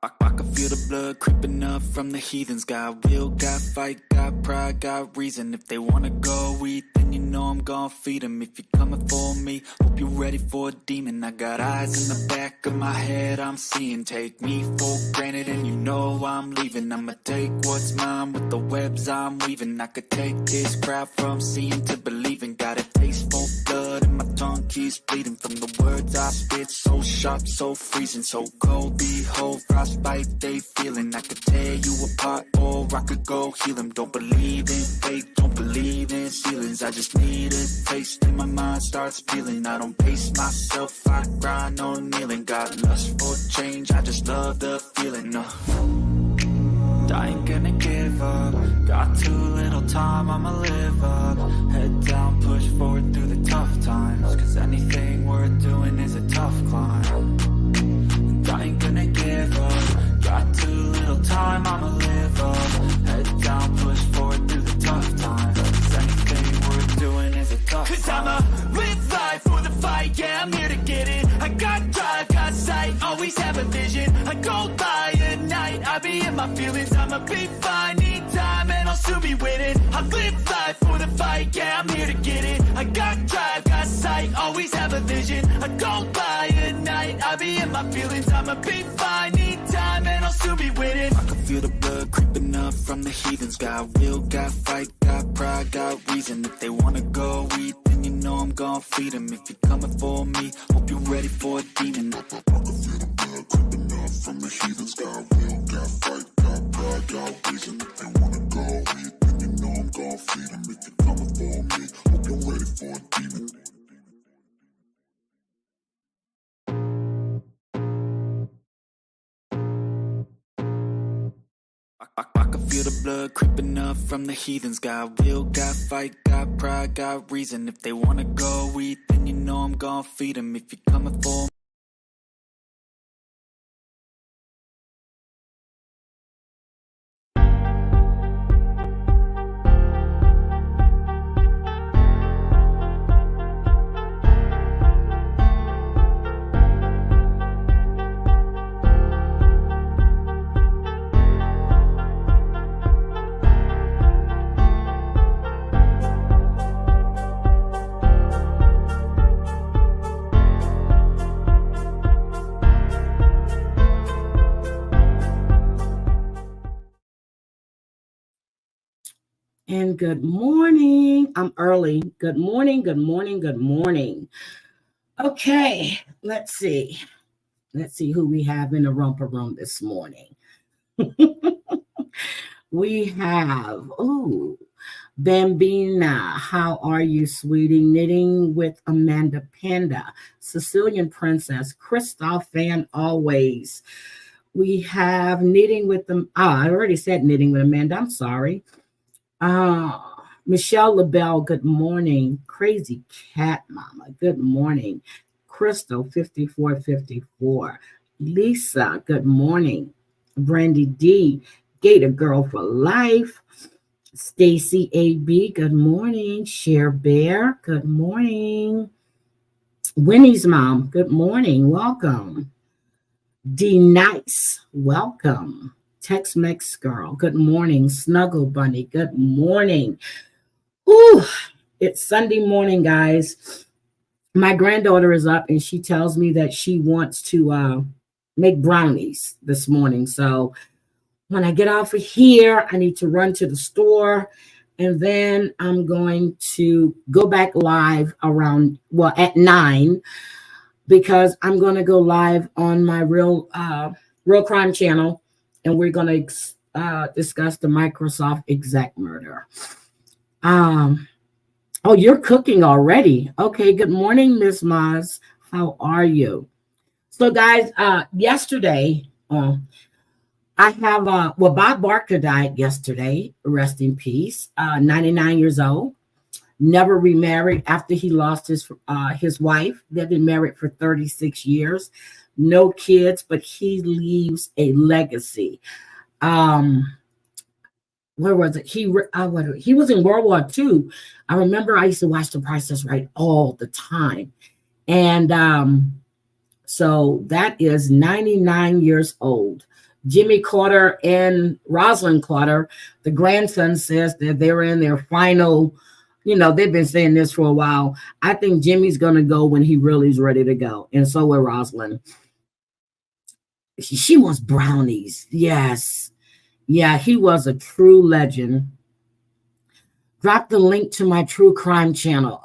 I can feel the blood creeping up from the heathens. Got will, got fight, got pride, got reason. If they wanna go eat, then you know I'm gon' feed them. If you're coming for me, hope you're ready for a demon. I got eyes in the back of my head, I'm seeing. Take me for granted and you know I'm leaving. I'ma take what's mine with the webs I'm weaving. I could take this crowd from seeing to believing. Got a taste for blood and my tongue keeps bleeding. From the words I spit, so sharp, so freezing, so cold. Behold, frostbite they feeling. I could tear you apart or I could go heal them. Don't believe in fate, don't believe in ceilings. I just need a taste and my mind starts peeling. I don't pace myself, I grind on kneeling. Got lust for change, I just love the feeling. I ain't gonna give up. Got too little time, I'ma live up. Head down, push forward through the tough times. Cause anything worth doing is a tough climb. And I ain't gonna give up. Got too little time, I'ma live up. Head down, push forward through the tough times. Cause anything worth doing is a tough climb. Cause I'ma live life for the fight, yeah, I'm here to get it. I got drive, got sight, always have a vision. I go by at night, I be in my feelings. I'ma be fine, need time, and I'll soon be winning. I live life for the fight, yeah, I'm here to get it. I got drive, got sight, always have a vision. I go by at night, I be in my feelings. I'ma be fine, need time, and I'll soon be winning. I can feel the blood creeping up from the heathens. Got will, got fight, got pride, got reason. If they wanna go eat, then you know I'm gon' feed them. If you're coming for me, hope you're ready for a demon. I can feel the blood creeping up from the heathens. Got will, got fight, got pride, got reason. If they wanna go eat, then you know I'm gon' feed them. If you're coming for me, hope you're ready for a demon. I can feel the blood creeping up from the heathens. Got will, got fight, got pride, got reason. If they wanna go eat, then you know I'm gon' feed them. If you're coming for me. And good morning. I'm early. Good morning, good morning, good morning. Okay, let's see. Let's see who we have in the romper room this morning. We have, Bambina. How are you, sweetie? Knitting with Amanda Panda. Sicilian Princess. Christoph Fan Always. We have knitting with them. I already said knitting with Amanda. I'm sorry. Michelle LaBelle, good morning. Crazy Cat Mama, good morning. Crystal, 5454. Lisa, good morning. Brandy D, Gator Girl for Life. Stacy AB, good morning. Cher Bear, good morning. Winnie's mom, good morning. Welcome. D Nice, welcome. Tex-Mex girl, good morning. Snuggle Bunny, good morning. Ooh, it's Sunday morning, guys. My granddaughter is up and she tells me that she wants to make brownies this morning. So when I get off of here, I need to run to the store and then I'm going to go back live at 9 because I'm going to go live on my Real Crime channel. And we're going to discuss the Microsoft exec murder. Oh, you're cooking already. Okay, good morning, Miss Maz. How are you? So, guys, yesterday, I have, Bob Barker died yesterday. Rest in peace. 99 years old. Never remarried after he lost his wife. They've been married for 36 years. No kids, but he leaves a legacy. Where was it? He was in World War II. I remember I used to watch The Price is Right all the time. And so that is 99 years old. Jimmy Carter and Rosalind Carter, the grandson, says that they're in their final, they've been saying this for a while. I think Jimmy's going to go when he really is ready to go. And so will Rosalind. She wants brownies. Yes. Yeah, he was a true legend. Drop the link to my true crime channel.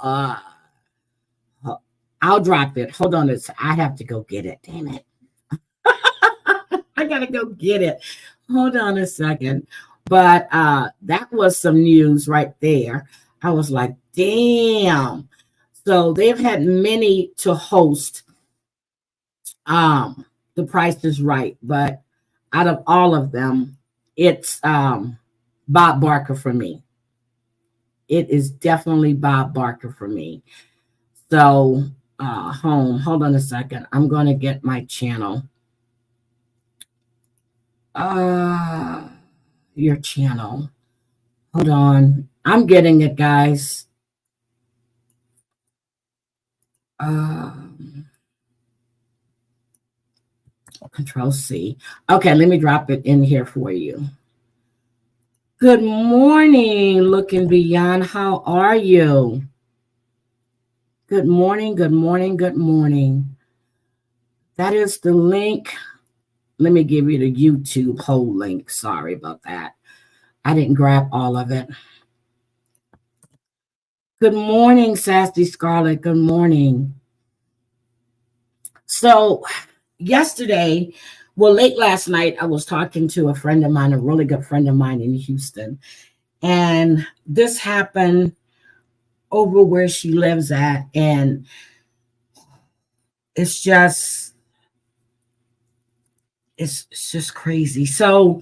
I'll drop it. Hold on. I have to go get it. Damn it. I got to go get it. Hold on a second. But that was some news right there. I was like, damn. So they've had many to host The Price is Right. But out of all of them, it's Bob Barker for me. It is definitely Bob Barker for me. So hold on a second. I'm going to get my channel. Your channel. Hold on. I'm getting it, guys. Control C. Okay, let me drop it in here for you. Good morning, Looking Beyond. How are you? Good morning, good morning, good morning. That is the link. Let me give you the YouTube whole link. Sorry about that. I didn't grab all of it. Good morning, Sassy Scarlett. Good morning. So yesterday, late last night, I was talking to a friend of mine, a really good friend of mine in Houston. And this happened over where she lives at. And it's just crazy. So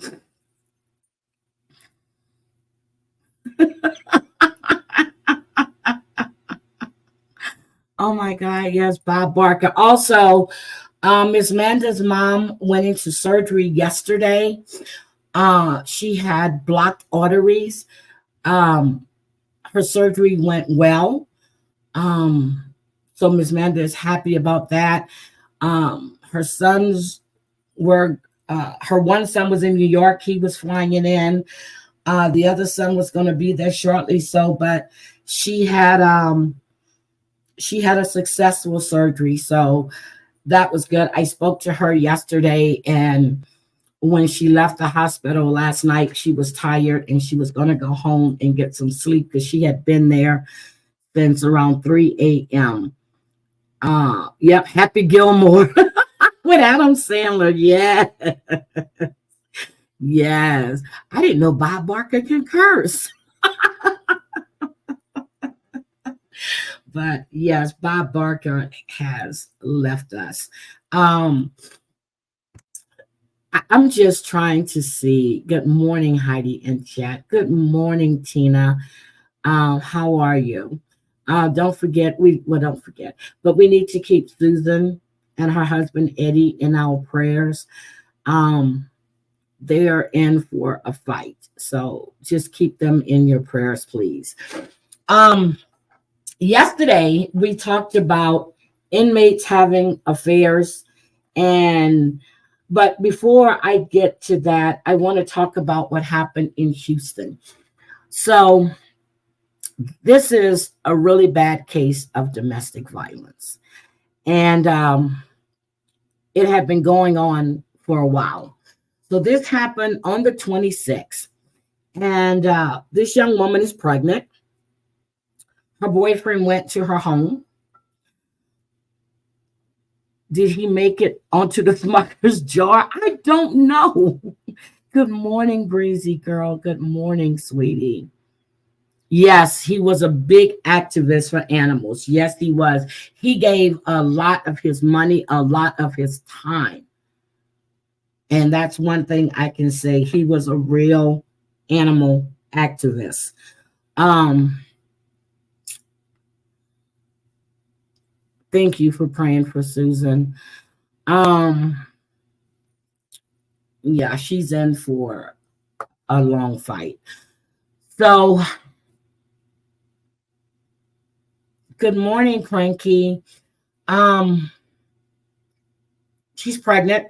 oh my God, yes, Bob Barker. Also, Miss Manda's mom went into surgery yesterday. She had blocked arteries. Her surgery went well. So Miss Manda is happy about that. Her sons were, her one son was in New York. He was flying it in. The other son was going to be there shortly. So, but she had a successful surgery. So that was good. I spoke to her yesterday, and when she left the hospital last night, she was tired and she was going to go home and get some sleep because she had been there since around 3 a.m. Yep, Happy Gilmore with Adam Sandler. Yeah. Yes. I didn't know Bob Barker can curse. But yes, Bob Barker has left us. I'm just trying to see. Good morning, Heidi in chat. Good morning, Tina. How are you? Don't forget, but we need to keep Susan and her husband Eddie in our prayers. They are in for a fight, so just keep them in your prayers, please. Yesterday we talked about inmates having affairs, but before I get to that, I want to talk about what happened in Houston. So this is a really bad case of domestic violence, and it had been going on for a while. So this happened on the 26th, and this young woman is pregnant. Her boyfriend went to her home. Did he make it onto the smucker's jar? I don't know. Good morning, Breezy girl. Good morning, sweetie. Yes, he was a big activist for animals. Yes, he was. He gave a lot of his money, a lot of his time. And that's one thing I can say. He was a real animal activist. Thank you for praying for Susan. Yeah, she's in for a long fight. So, good morning, Cranky. She's pregnant.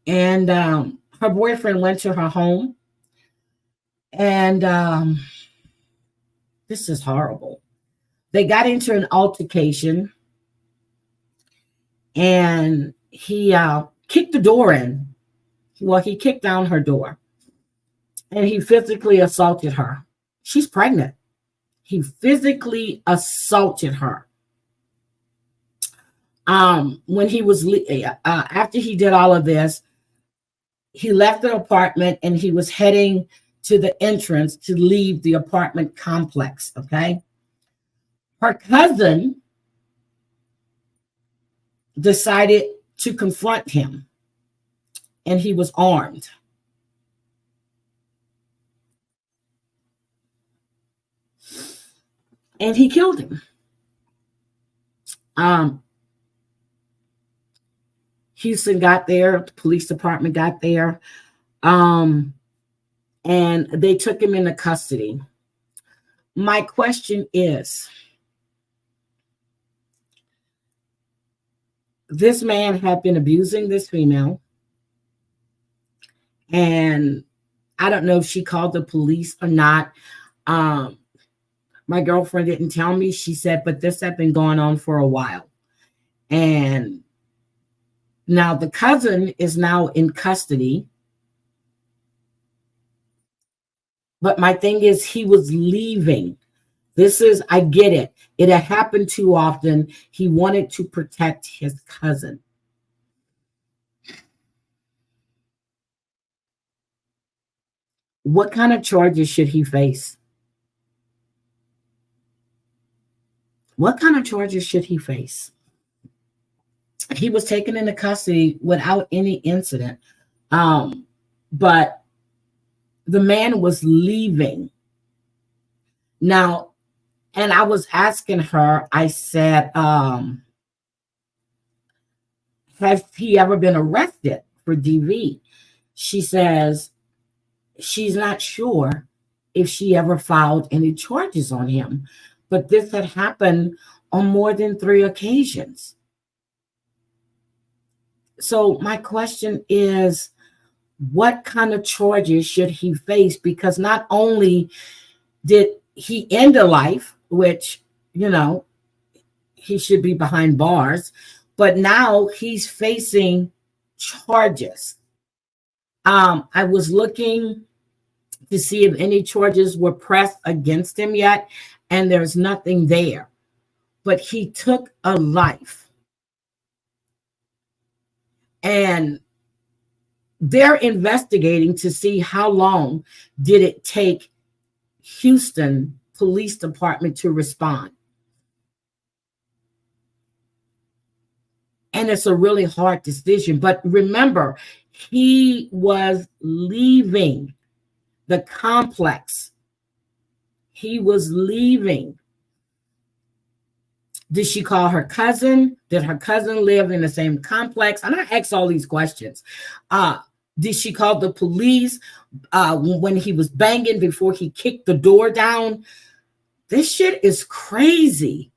And her boyfriend went to her home, and this is horrible. They got into an altercation, and he kicked the door in. Well, he kicked down her door, and he physically assaulted her. She's pregnant. He physically assaulted her. When he was after he did all of this, he left the apartment and he was heading to the entrance to leave the apartment complex. Okay. Her cousin decided to confront him, and he was armed. And he killed him. Houston got there, the police department got there, and they took him into custody. My question is, this man had been abusing this female, and I don't know if she called the police or not. My girlfriend didn't tell me. She said, but this had been going on for a while. And now the cousin is now in custody. But my thing is, he was leaving. I get it. It had happened too often. He wanted to protect his cousin. What kind of charges should he face? What kind of charges should he face? He was taken into custody without any incident. But the man was leaving. Now, and I was asking her, I said, has he ever been arrested for DV? She says she's not sure if she ever filed any charges on him, but this had happened on more than 3 occasions. So my question is, what kind of charges should he face? Because not only did he end a life, which, he should be behind bars, but now he's facing charges. I was looking to see if any charges were pressed against him yet, and there's nothing there. But he took a life. And they're investigating to see how long did it take Houston Police Department to respond. And it's a really hard decision. But remember, he was leaving the complex. He was leaving. Did she call her cousin? Did her cousin live in the same complex? And I asked all these questions. Did she call the police when he was banging before he kicked the door down? This shit is crazy.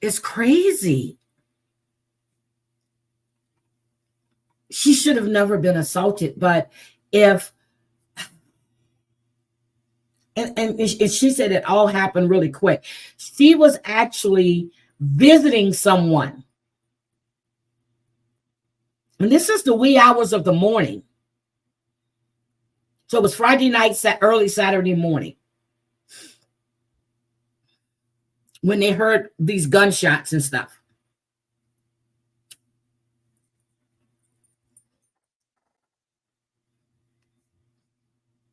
It's crazy. She should have never been assaulted, but if and she said it all happened really quick. She was actually visiting someone. And this is the wee hours of the morning. So it was Friday night, early Saturday morning, when they heard these gunshots and stuff.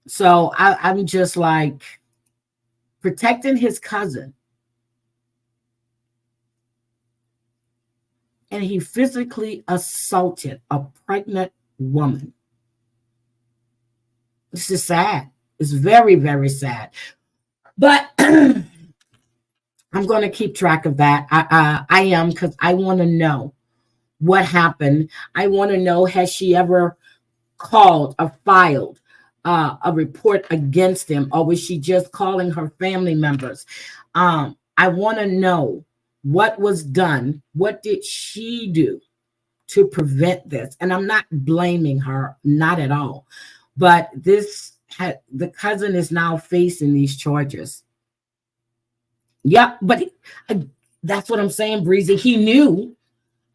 So I'm just like, protecting his cousin. And he physically assaulted a pregnant woman. This is sad. It's very, very sad. But I'm going to keep track of that. I am, because I want to know what happened. I want to know, has she ever called or filed a report against him, or was she just calling her family members? I want to know What was done? What did she do to prevent this? And I'm not blaming her, not at all. But the cousin is now facing these charges. Yep, but that's what I'm saying, Breezy. He knew.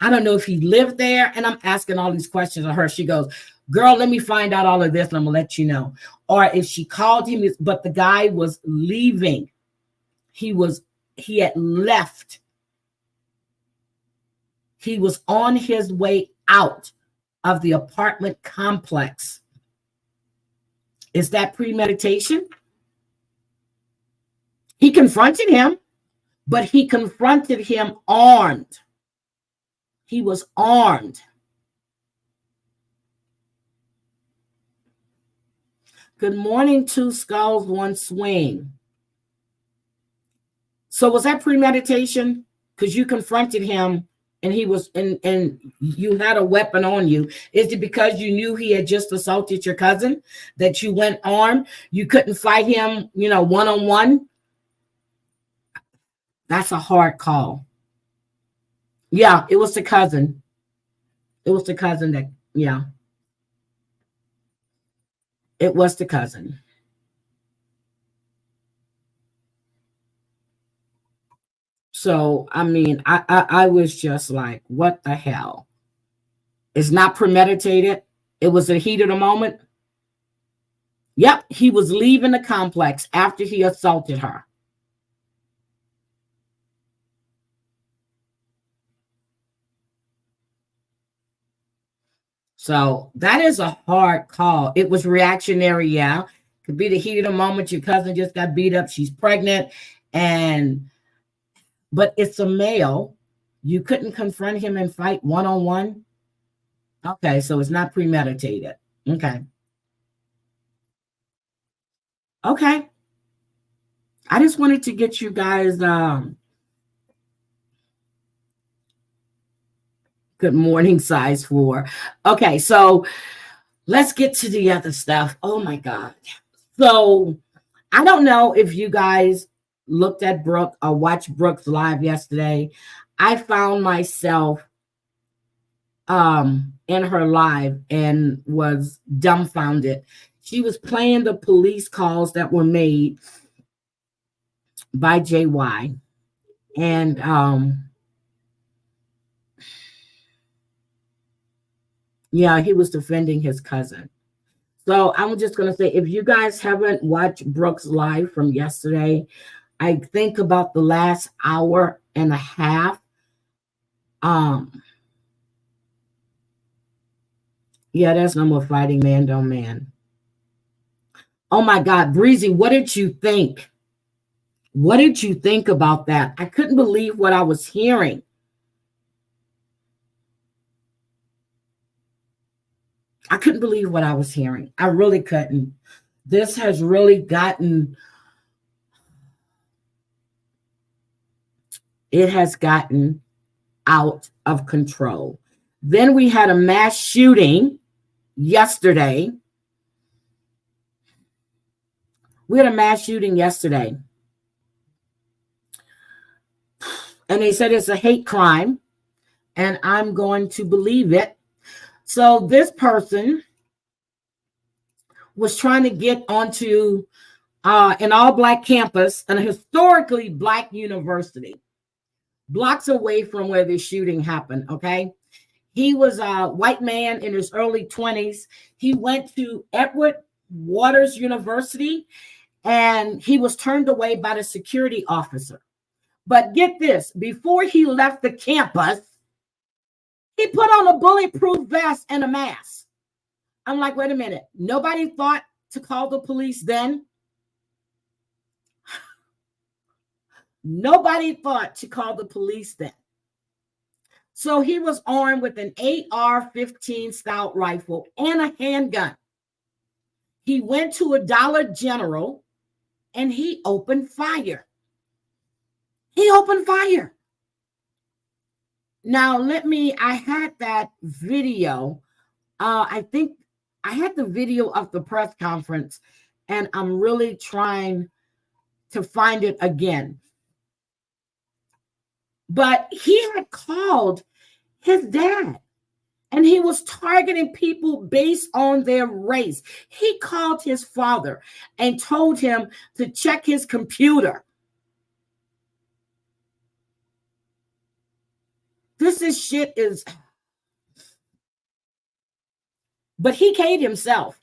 I don't know if he lived there, and I'm asking all these questions of her. She goes, girl, let me find out all of this, and I'm going to let you know. Or if she called him, but the guy was leaving. He had left. He was on his way out of the apartment complex. Is that premeditation? He confronted him, but he confronted him armed. He was armed. Good morning, two skulls, one swing. So was that premeditation? Because you confronted him and he was and you had a weapon on you. Is it because you knew he had just assaulted your cousin that you went armed? You couldn't fight him, one-on-one? That's a hard call. Yeah, it was the cousin. It was the cousin that, yeah. It was the cousin. So, I mean, I was just like, what the hell? It's not premeditated. It was a heat of the moment. Yep, he was leaving the complex after he assaulted her. So that is a hard call. It was reactionary, yeah. Could be the heat of the moment. Your cousin just got beat up. She's pregnant. But it's a male. You couldn't confront him and fight one-on-one? Okay, so it's not premeditated. Okay. Okay. I just wanted to get you guys good morning, size 4. Okay, so let's get to the other stuff. Oh my God. So I don't know if you guys looked at Brooke or watched Brooke's live yesterday. I found myself in her live and was dumbfounded. She was playing the police calls that were made by JY. And yeah, he was defending his cousin. So I'm just going to say, if you guys haven't watched Brooke's live from yesterday, I think about the last hour and a half. Yeah, there's no more fighting man, don't man. Oh my God, Breezy, what did you think? What did you think about that? I couldn't believe what I was hearing. I couldn't believe what I was hearing. I really couldn't. This has really gotten, it has gotten out of control. Then we had a mass shooting yesterday. We had a mass shooting yesterday. And they said it's a hate crime. And I'm going to believe it. So this person was trying to get onto an all-black campus, an historically black university, blocks away from where the shooting happened, okay? He was a white man in his early 20s. He went to Edward Waters University, and he was turned away by the security officer. But get this, before he left the campus, he put on a bulletproof vest and a mask. I'm like, wait a minute. Nobody thought to call the police then? Nobody thought to call the police then. So he was armed with an AR-15 scout rifle and a handgun. He went to a Dollar General and he opened fire. He opened fire. Now, I had that video. I think I had the video of the press conference, and I'm really trying to find it again. But he had called his dad, and he was targeting people based on their race. He called his father and told him to check his computer. Shit is, but he K'd himself.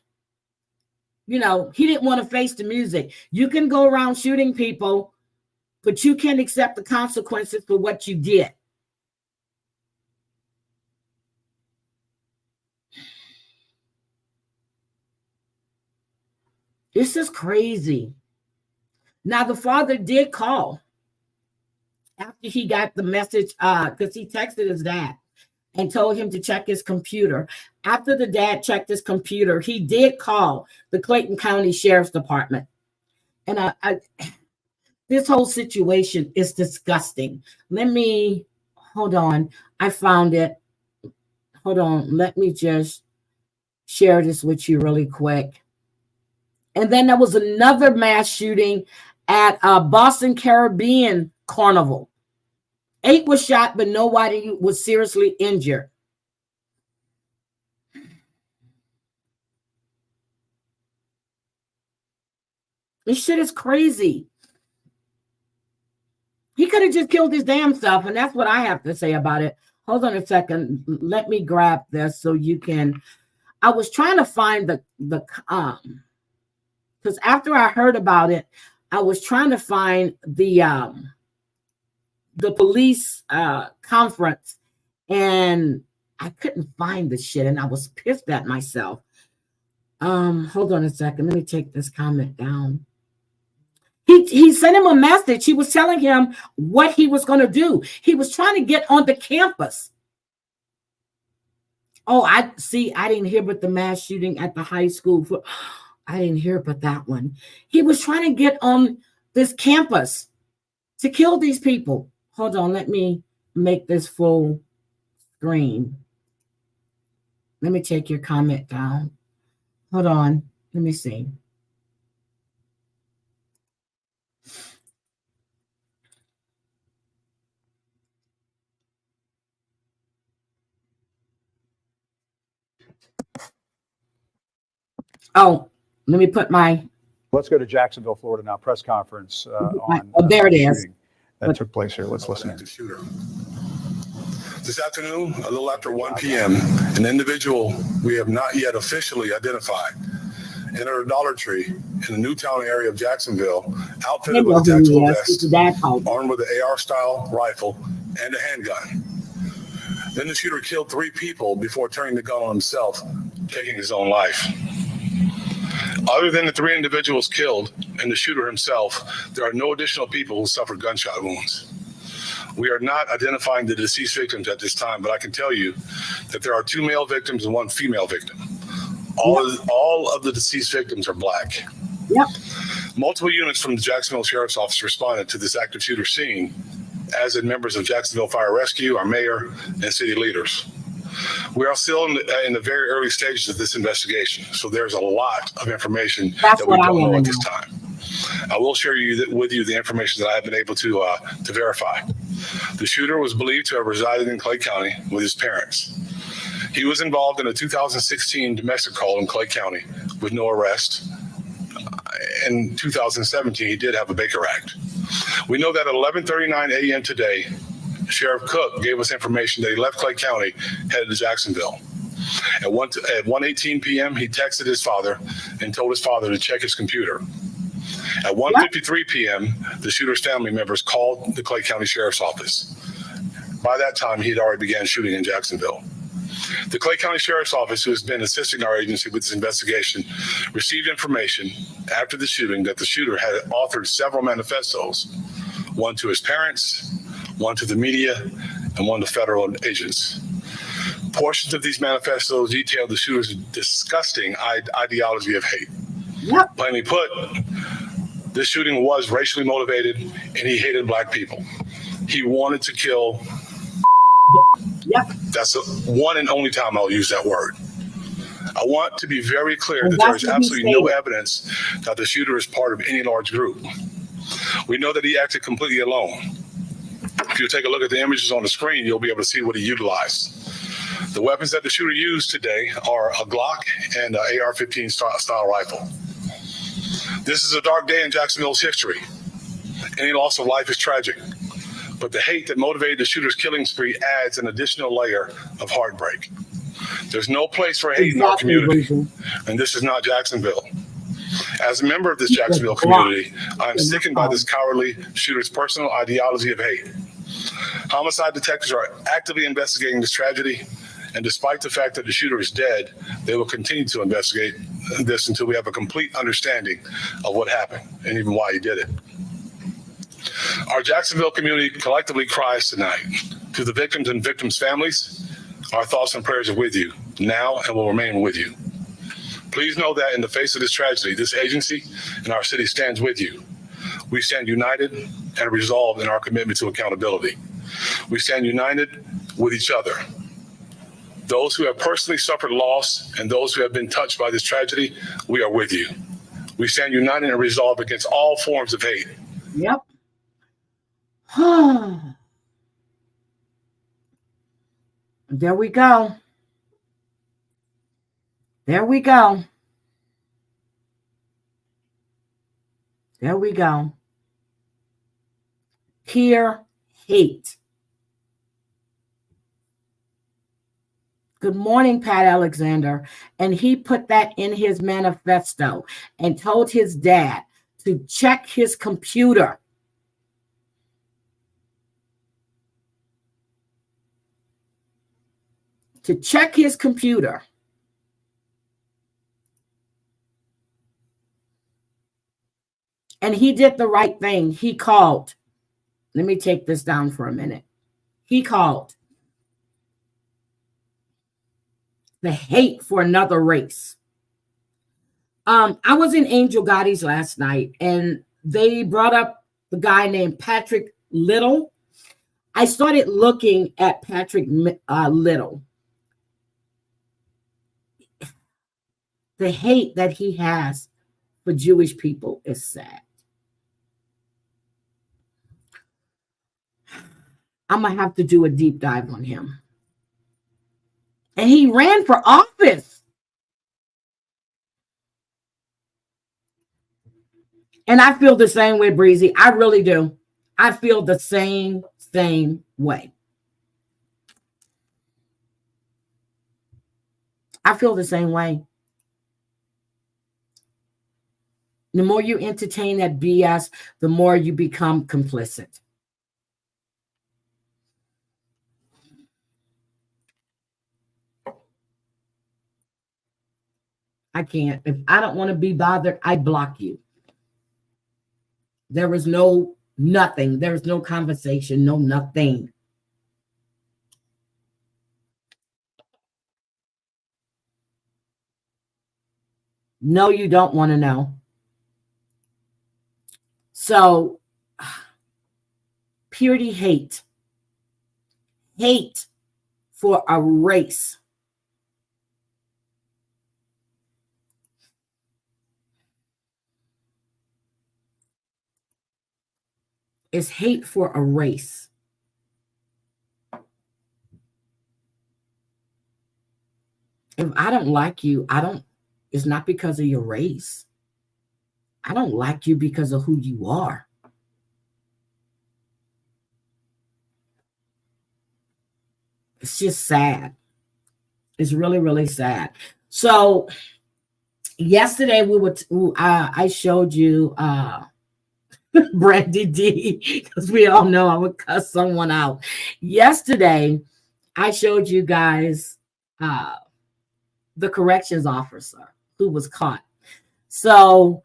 You know, he didn't want to face the music. You can go around shooting people, but you can't accept the consequences for what you did. This is crazy. Now, the father did call after he got the message, because he texted his dad and told him to check his computer. After the dad checked his computer, he did call the Clayton County Sheriff's Department. And this whole situation is disgusting. Hold on. I found it. Hold on. Let me just share this with you really quick. And then there was another mass shooting at Boston Caribbean Carnival. 8 was shot, but nobody was seriously injured. This shit is crazy. He could have just killed his damn self, and that's what I have to say about it. Hold on a second. Let me grab this so you can. I was trying to find the because after I heard about it, I was trying to find the police conference, and I couldn't find the shit, and I was pissed at myself. Hold on a second. Let me take this comment down. He sent him a message. He was telling him what he was going to do. He was trying to get on the campus. Oh, I didn't hear about the mass shooting at the high school. I didn't hear about that one. He was trying to get on this campus to kill these people. Hold on, let me make this full screen. Let me take your comment down. Hold on, let me see. Oh, let me put my. Let's go to Jacksonville, Florida now. Press conference on there it is. That took place here. Let's listen in. This afternoon, a little after 1 p.m., an individual we have not yet officially identified entered a Dollar Tree in the Newtown area of Jacksonville, outfitted with a tactical vest, armed with an AR-style rifle and a handgun. Then the shooter killed 3 people before turning the gun on himself, taking his own life. Other than the 3 individuals killed and the shooter himself, there are no additional people who suffered gunshot wounds. We are not identifying the deceased victims at this time, but I can tell you that there are 2 male victims and 1 female victim. All of the deceased victims are Black. Yep. Multiple units from the Jacksonville Sheriff's Office responded to this active shooter scene, as did members of Jacksonville Fire Rescue, our mayor, and city leaders. We are still in the very early stages of this investigation, so there's a lot of information that we don't know at this time. I will share with you the information that I have been able to verify. The shooter was believed to have resided in Clay County with his parents. He was involved in a 2016 domestic call in Clay County with no arrest. In 2017, he did have a Baker Act. We know that at 11:39 a.m. today, Sheriff Cook gave us information that he left Clay County, headed to Jacksonville. At 1:18 p.m., he texted his father and told his father to check his computer. At 1:53 p.m., the shooter's family members called the Clay County Sheriff's Office. By that time, he had already began shooting in Jacksonville. The Clay County Sheriff's Office, who has been assisting our agency with this investigation, received information after the shooting that the shooter had authored several manifestos, one to his parents, one to the media, and one to federal agents. Portions of these manifestos detailed the shooter's disgusting ideology of hate. Yep. Plainly put, this shooting was racially motivated, and he hated Black people. He wanted to kill. Yep. That's the one and only time I'll use that word. I want to be very clear that there is absolutely no evidence that the shooter is part of any large group. We know that he acted completely alone. If you take a look at the images on the screen, you'll be able to see what he utilized. The weapons that the shooter used today are a Glock and an AR-15 style rifle. This is a dark day in Jacksonville's history. Any loss of life is tragic, but the hate that motivated the shooter's killing spree adds an additional layer of heartbreak. There's no place for hate in our community, and this is not Jacksonville. As a member of this Jacksonville community, I am sickened by this cowardly shooter's personal ideology of hate. Homicide detectives are actively investigating this tragedy, and despite the fact that the shooter is dead, they will continue to investigate this until we have a complete understanding of what happened and even why he did it. Our Jacksonville community collectively cries tonight. To the victims and victims' families, our thoughts and prayers are with you now and will remain with you. Please know that in the face of this tragedy, this agency and our city stands with you. We stand united and resolved in our commitment to accountability. We stand united with each other. Those who have personally suffered loss and those who have been touched by this tragedy, we are with you. We stand united and resolved against all forms of hate. Yep. There we go. There we go. There we go. Pure hate. Good morning, Pat Alexander. And he put that in his manifesto and told his dad to check his computer. To check his computer. And he did the right thing. He called. Let me take this down for a minute. He called the hate for another race. I was in Angel Gotti's last night, and they brought up the guy named Patrick Little. I started looking at Patrick Little. The hate that he has for Jewish people is sad. I'm going to have to do a deep dive on him. And he ran for office. And I feel the same way, Breezy. I really do. I feel the same way. I feel the same way. The more you entertain that BS, the more you become complicit. I can't. If I don't want to be bothered, I block you. There is no nothing. There is no conversation, no nothing. No, you don't want to know. So, purity hate. Hate for a race. Is hate for a race. If I don't like you, it's not because of your race. I don't like you because of who you are. It's just sad. It's really, really sad. So yesterday I showed you Brandy D, because we all know I would cuss someone out. Yesterday, I showed you guys the corrections officer who was caught. So,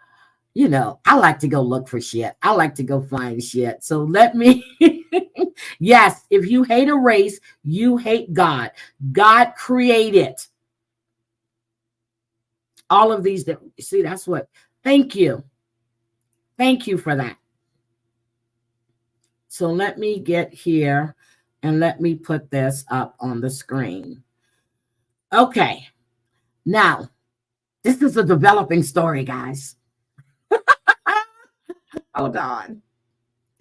you know, I like to go look for shit. I like to go find shit. So let me, yes, if you hate a race, you hate God. God created all of these. See, that's what, thank you. Thank you for that. So let me get here and let me put this up on the screen. Okay. Now, this is a developing story, guys. Hold on.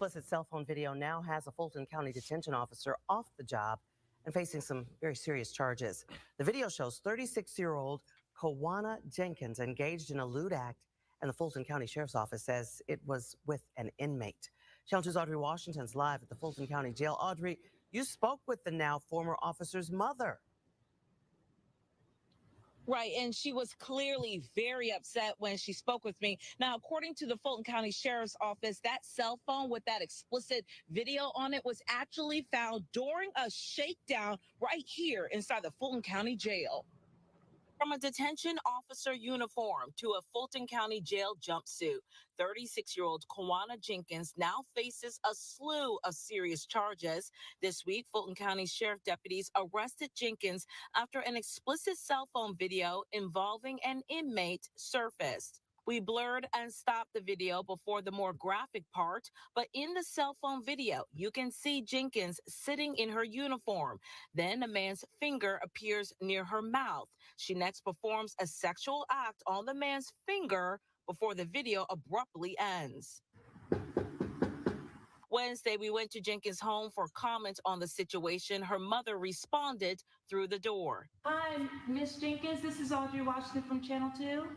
explicit cell phone video now has a Fulton County detention officer off the job and facing some very serious charges. The video shows 36-year-old Kawana Jenkins engaged in a lewd act, and the Fulton County Sheriff's Office says it was with an inmate. Channel 2's Audrey Washington's live at the Fulton County Jail. Audrey, you spoke with the now former officer's mother. Right, and she was clearly very upset when she spoke with me. Now, according to the Fulton County Sheriff's Office, that cell phone with that explicit video on it was actually found during a shakedown right here inside the Fulton County Jail. From a detention officer uniform to a Fulton County Jail jumpsuit, 36-year-old Kawana Jenkins now faces a slew of serious charges. This week, Fulton County Sheriff deputies arrested Jenkins after an explicit cell phone video involving an inmate surfaced. We blurred and stopped the video before the more graphic part, but in the cell phone video, you can see Jenkins sitting in her uniform. Then a man's finger appears near her mouth. She next performs a sexual act on the man's finger before the video abruptly ends. Wednesday, we went to Jenkins' home for comment on the situation. Her mother responded through the door. Hi, Miss Jenkins. This is Audrey Washington from Channel 2.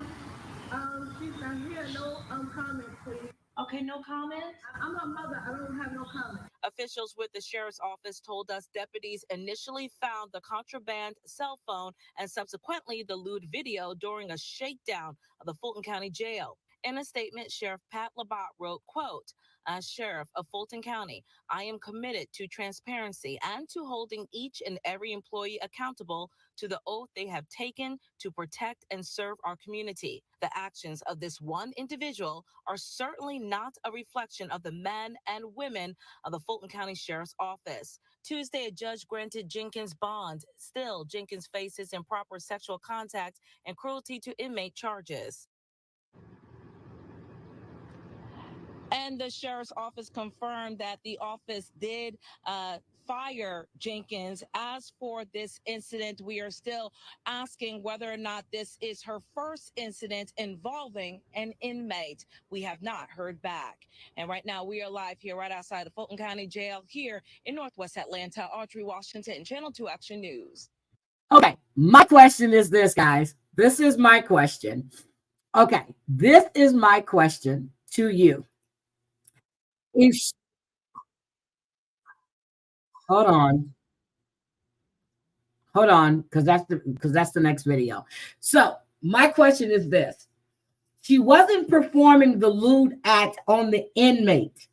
She's not here. No comment, please. Okay, no comment? I'm her mother. I don't have no comment. Officials with the sheriff's office told us deputies initially found the contraband cell phone and subsequently the lewd video during a shakedown of the Fulton County Jail. In a statement, Sheriff Pat Labat wrote, quote, "As Sheriff of Fulton County, I am committed to transparency and to holding each and every employee accountable to the oath they have taken to protect and serve our community. The actions of this one individual are certainly not a reflection of the men and women of the Fulton County Sheriff's Office." Tuesday, a judge granted Jenkins bond. Still, Jenkins faces improper sexual contact and cruelty to inmate charges. And the sheriff's office confirmed that the office did fire Jenkins. As for this incident, we are still asking whether or not this is her first incident involving an inmate. We have not heard back. And right now we are live here right outside the Fulton County Jail here in Northwest Atlanta. Audrey Washington, Channel 2 Action News. Okay, my question is this, guys. This is my question. Okay, this is my question to you. Hold on, because that's the next video. So my question is this: she wasn't performing the lewd act on the inmate,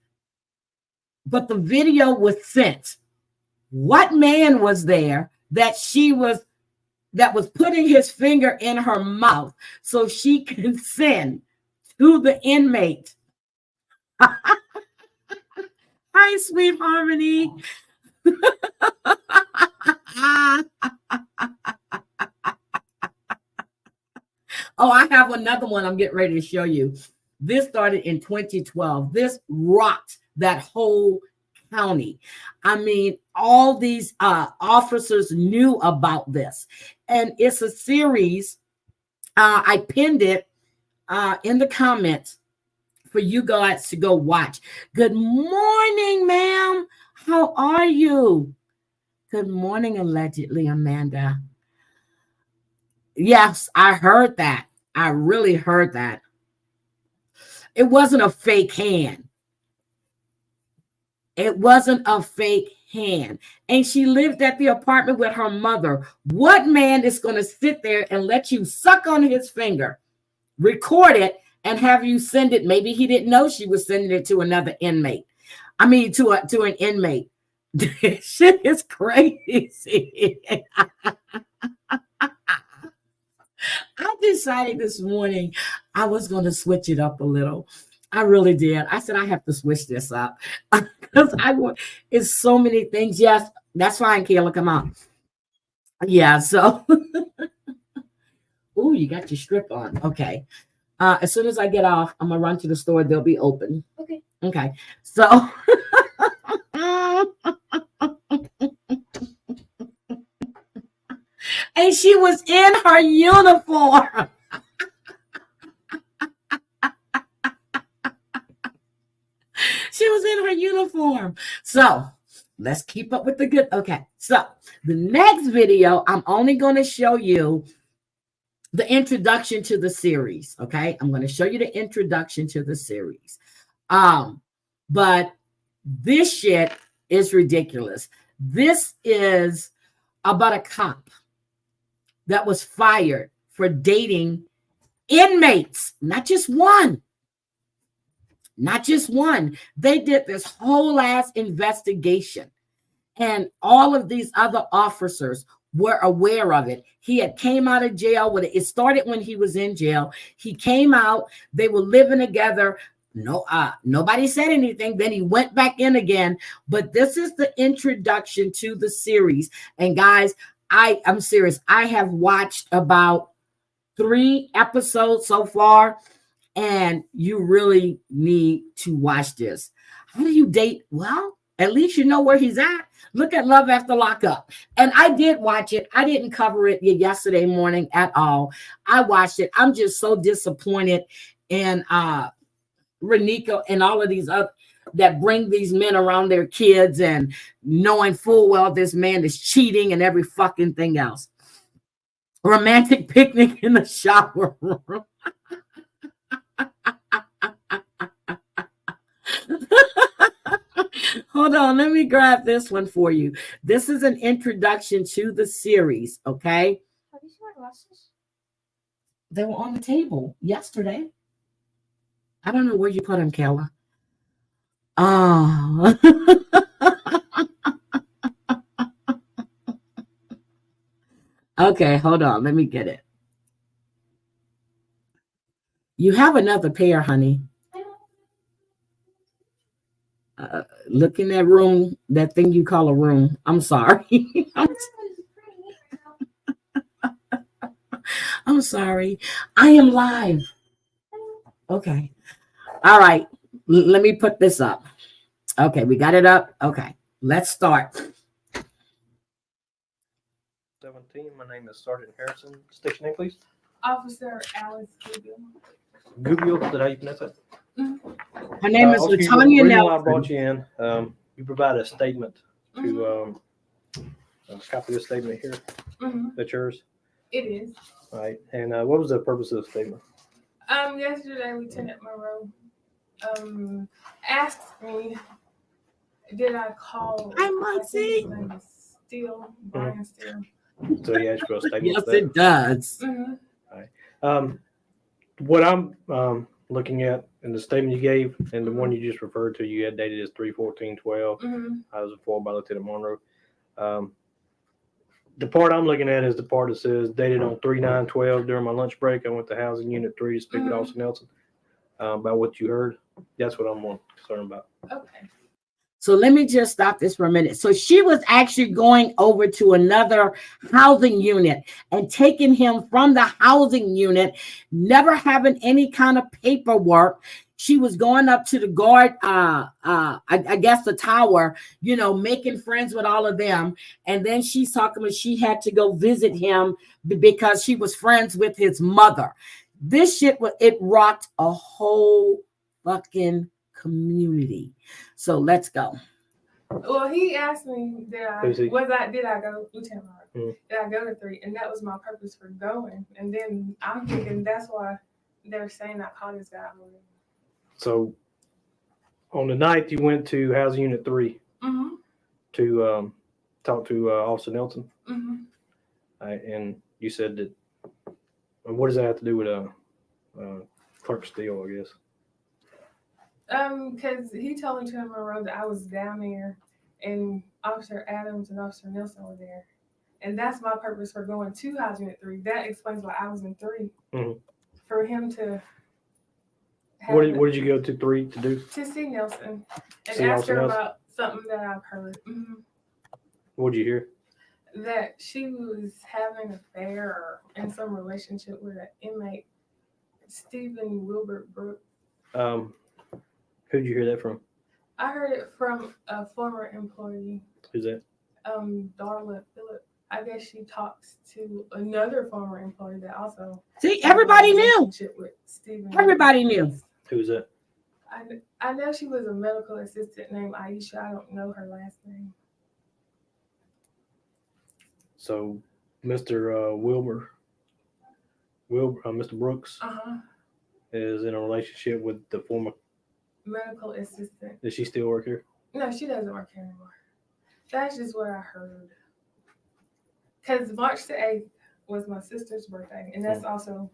but the video was sent. What man was there that was putting his finger in her mouth so she can send to the inmate? Hi, sweet Harmony. Oh, I have another one I'm getting ready to show you. This started in 2012. This rocked that whole county. I mean, all these officers knew about this. And it's a series. I pinned it in the comments for you guys to go watch. Good morning, ma'am. How are you? Good morning, allegedly, Amanda. Yes, I heard that. I really heard that. It wasn't a fake hand. It wasn't a fake hand. And she lived at the apartment with her mother. What man is going to sit there and let you suck on his finger, record it, and have you send it? Maybe he didn't know she was sending it to another inmate. I mean, to an inmate. This shit is crazy. I decided this morning I was going to switch it up a little. I really did. I said I have to switch this up because it's so many things. Yes, that's fine, Kayla. Come on. Yeah. So, you got your strip on. Okay. As soon as I get off, I'm gonna run to the store. They'll be open. Okay. Okay. So and she was in her uniform. She was in her uniform. So let's keep up with the good. Okay. So the next video, I'm only going to show you the introduction to the series. Okay. I'm going to show you the introduction to the series. But this shit is ridiculous. This is about a cop that was fired for dating inmates, not just one. Not just one. They did this whole ass investigation, and all of these other officers were aware of it. He had came out of jail with it. It started when he was in jail. He came out. They were living together. No, nobody said anything. Then he went back in again. But this is the introduction to the series. And guys, I'm serious. I have watched about 3 episodes so far, and you really need to watch this. How do you date? Well, at least you know where he's at. Look at Love After Lockup. And I did watch it. I didn't cover it yesterday morning at all. I watched it. I'm just so disappointed in Renika and all of these other that bring these men around their kids and knowing full well this man is cheating and every fucking thing else. Romantic picnic in the shower room. Hold on, let me grab this one for you. This is an introduction to the series, okay? Have you seen my glasses? They were on the table yesterday. I don't know where you put them, Kayla. Oh. Okay, hold on. Let me get it. You have another pair, honey. Look in that room, that thing you call a room. I'm sorry. I'm sorry. I am live. Okay. All right. Let me put this up. Okay, we got it up. Okay, let's start. 17. My name is Sergeant Harrison. Station name, please. Officer Alice Gubbio. Gubbio, is that how you pronounce that? Her name is Officer, Latonya the reason why I Nelson. brought you in. You provide a statement to a copy of the statement here. That's yours. It is. All right. And what was the purpose of the statement? Yesterday, Lieutenant Monroe asked me, did I call? I might see. Brian Steele. So he asked for a statement. Yes, it does. All right. What I'm looking at in the statement you gave and the one you just referred to, you had dated as 3/14/12. I was informed by Lieutenant Monroe. The part I'm looking at is the part that says dated on 3/9/12 during my lunch break. I went to Housing Unit 3 to speak with Officer Nelson about what you heard. That's what I'm more concerned about. Okay. So let me just stop this for a minute. So she was actually going over to another housing unit and taking him from the housing unit, never having any kind of paperwork. She was going up to the guard, I guess the tower, you know, making friends with all of them. And then she's talking about she had to go visit him because she was friends with his mother. This shit, it rocked a whole fucking community. So let's go. Well, he asked me, did I go, Lieutenant Monroe, did I go to 3? And that was my purpose for going. And then I'm thinking that's why they're saying I called this guy. So on the night you went to Housing Unit 3 to talk to Officer Nelson. And you said that, what does that have to do with Clerk Steele, I guess? Because he told Lieutenant Monroe that I was down there and Officer Adams and Officer Nelson were there. And that's my purpose for going to Housing Unit 3. That explains why I was in 3. For him to What did you go to 3 to do? To see Nelson and See ask her Nelson? about something that I've heard. What did you hear? That she was having an affair or in some relationship with an inmate, Stephen Wilbert Brooks. Who'd you hear that from? I heard it from a former employee. Who's that? Darla Phillip. I guess she talks to another former employee that also. See, everybody knew. With Stephen Everybody knew. Who's that? I know she was a medical assistant named Aisha. I don't know her last name. So, Mr. Mr. Brooks is in a relationship with the former medical assistant. Does she still work here? No, she doesn't work here anymore. That's just what I heard. Because March the 8th was my sister's birthday, and that's also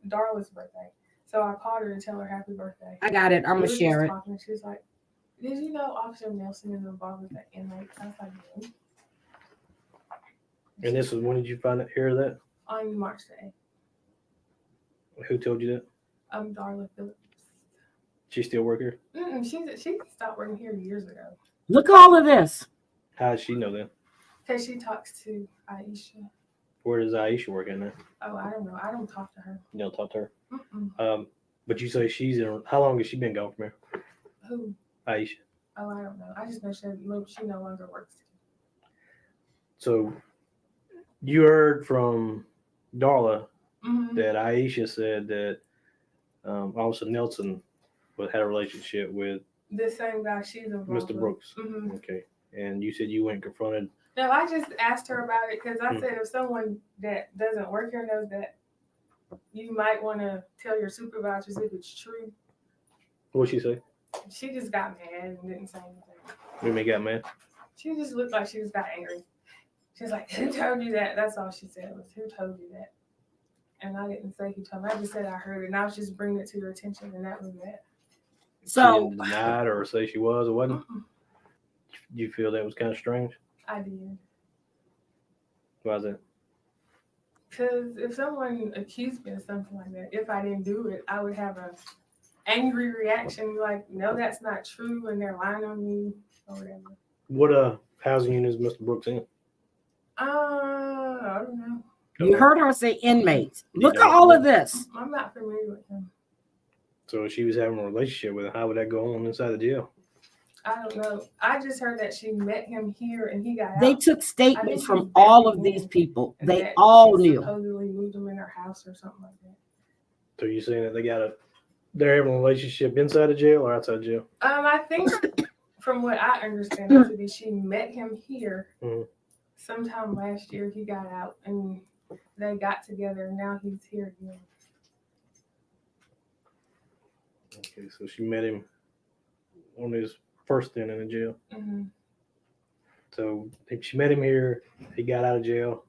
Darla's birthday. So I called her to tell her happy birthday. I got it. I'm going to share it. She was like, did you know Officer Nelson is involved with the inmate? I was like, no. And this was, when did you hear that? On March the 8th. Who told you that? Darla Phillips. She still work here? She stopped working here years ago. Look at all of this. How does she know that? Because she talks to Aisha. Where does Aisha work in there? Oh, I don't know. I don't talk to her. You don't talk to her? Mm-mm. But you say how long has she been gone from here? Who? Aisha. Oh, I don't know. I just know she no longer works. So you heard from Darla Mm-hmm. that Aisha said that Officer Nelson had a relationship with the same guy she's involved Mr. Brooks. Mm-hmm. Okay. And you said you went and confronted. No, I just asked her about it because I said if someone that doesn't work here knows that, you might want to tell your supervisors if it's true. What'd she say? She just got mad and didn't say anything. You mean got mad? She just looked like she just got angry. She was like, who told you that? That's all she said was, who told you that? And I didn't say who told me. I just said I heard it. And I was just bringing it to your attention, and that was that. So, she didn't deny it or say she was or wasn't? You feel that was kind of strange? I did. Why is that? Because if someone accused me of something like that, if I didn't do it, I would have a angry reaction, like, no, that's not true, and they're lying on me, or whatever. What housing unit is Mr. Brooks in? I don't know. You heard her say inmates. Look at all of this. I'm not familiar with him. So if she was having a relationship with him, how would that go on inside the jail? I don't know. I just heard that she met him here and he got out. They took statements from all of these people. They all knew. Supposedly moved them in their house or something like that. So you're saying that they're having a relationship inside the jail or outside the jail? I think from what I understand it to be, she met him here sometime last year. He got out and they got together, and now he's here again. Okay, so she met him on his first stint in the jail. Mm-hmm. So if she met him here, he got out of jail.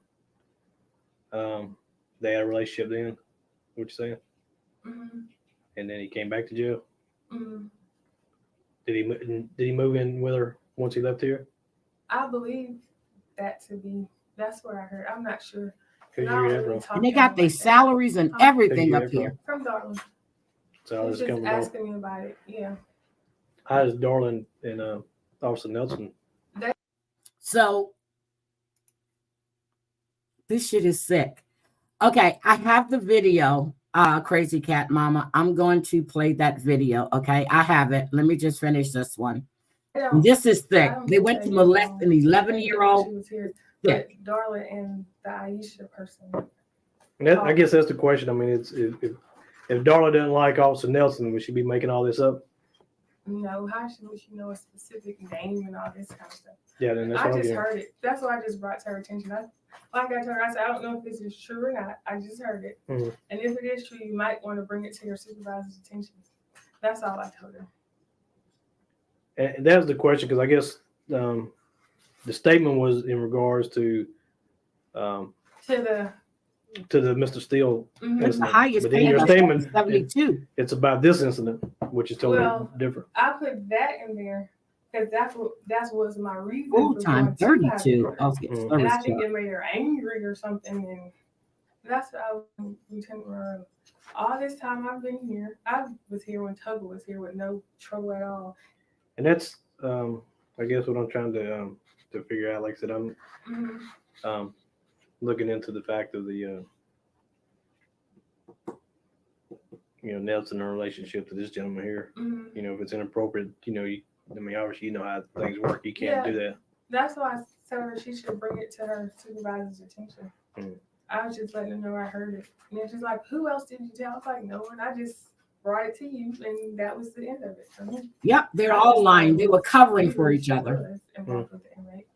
They had a relationship then. What you saying? Mm-hmm. And then he came back to jail. Mm-hmm. Did he move in with her once he left here? I believe that to be. That's what I heard. I'm not sure. Who'd you hear that from? And they got their salaries and everything up here. From Darla. So I was just coming asking me about it. Yeah. How does Darla and Officer Nelson? So this shit is sick. Okay, I have the video, Crazy Cat Mama. I'm going to play that video. Okay, I have it. Let me just finish this one. This is thick. They went to molest an 11-year-old. But Darla and the Aisha person. I guess that's the question. I mean, it's if Darla doesn't like Officer Nelson, would she be making all this up? No, how would she know a specific name and all this kind of stuff? Yeah, then that's I just heard it. That's what I just brought to her attention. Like I told her, I said, I don't know if this is true or not. I just heard it. Mm-hmm. And if it is true, you might want to bring it to your supervisor's attention. That's all I told her. And that was the question, because I guess the statement was in regards to the Mr. Steele It's the highest but then your statement 72. it's about this incident, which is totally different. I put that in there because that was my reason. Full time 32. And I think it made her angry or something. And that's what I was Lieutenant Monroe. All this time I've been here, I was here when Tuggle was here with no trouble at all. And that's I guess what I'm trying to figure out. Like I said, I'm looking into the fact of the Nelson relationship to this gentleman here. Mm-hmm. If it's inappropriate, obviously how things work. You can't do that. That's why I told her she should bring it to her supervisor's attention. I was just letting her know I heard it. And then she's like, who else did you tell? I was like, no one. I just brought it to you, and that was the end of it for me. Yep, they're all lying. They were covering for each other. Involved with the inmate.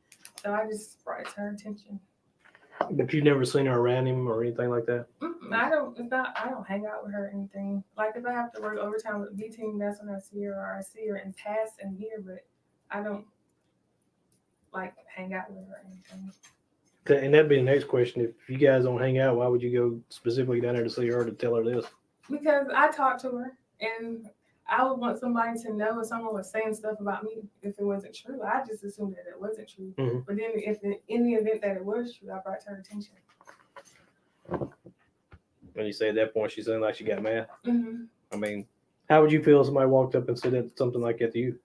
So I just brought it to her attention. But you've never seen her around him or anything like that? I don't hang out with her or anything. Like if I have to work overtime with B team, that's when I see her, or I see her in pass and here, but I don't like hang out with her or anything. And that'd be the next question. If you guys don't hang out, why would you go specifically down there to see her to tell her this? Because I talked to her, and I would want somebody to know if someone was saying stuff about me if it wasn't true. I just assumed that it wasn't true. Mm-hmm. But then if in the event that it was true, I brought it to her attention. When you say at that point, she sounded like she got mad. Mm-hmm. I mean, how would you feel if somebody walked up and said something like that to you?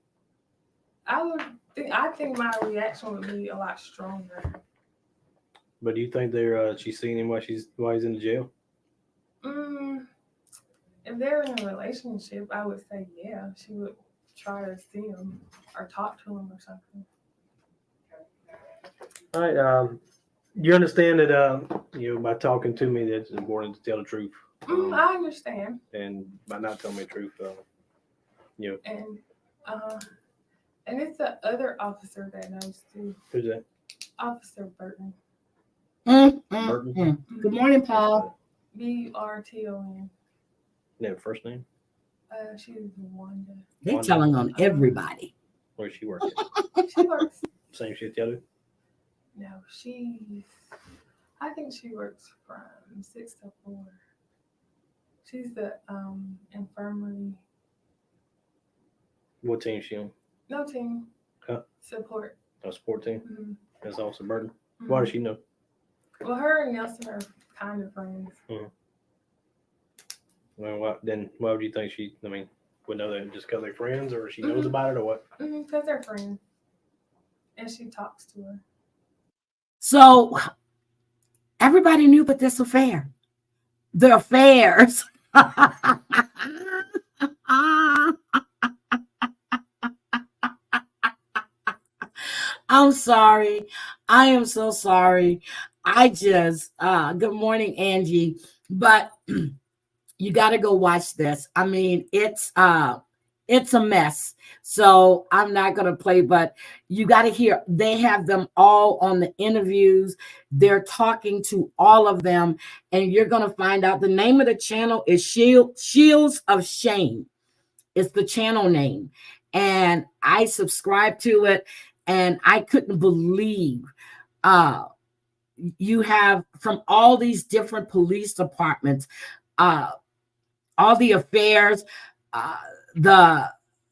I think my reaction would be a lot stronger. But do you think she's seeing him while he's in the jail? If they're in a relationship, I would say yeah, she would try to see him or talk to him or something. All right. You understand that by talking to me, that's important to tell the truth. I understand. And by not telling me the truth, And it's the other officer that knows too. Who's that? Officer Burton. Burton. Good morning, Paul. Burton. You have a first name? She's Wanda. They telling on everybody. Where's she working? She works. Same shift y'all do? No, I think she works from 6 to 4. She's the infirmary. What team is she on? No team. Huh? Support. A sport team? Mm-hmm. That's Officer Burton. Why does she know? Well, her and Nelson are kind of friends. Mm-hmm. Well, why would you think she, would know that just because they're friends, or she knows about it, or what? Because they're friends. And she talks to her. So everybody knew about this affair. The affairs. I'm sorry. I am so sorry. I just, good morning, Angie. But you got to go watch this. I mean, it's a mess. So I'm not going to play, but you got to hear, they have them all on the interviews. They're talking to all of them, and you're going to find out the name of the channel is Shields of Shame. It's the channel name. And I subscribed to it, and I couldn't believe you have from all these different police departments, all the affairs, the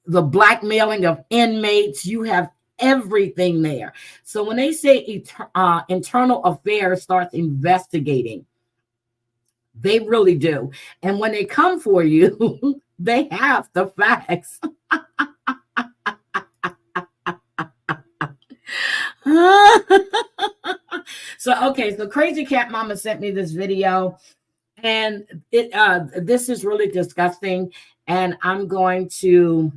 blackmailing of inmates, you have everything there. So when they say internal affairs starts investigating, they really do. And when they come for you, they have the facts. So Crazy Cat Mama sent me this video, and this is really disgusting, and I'm going to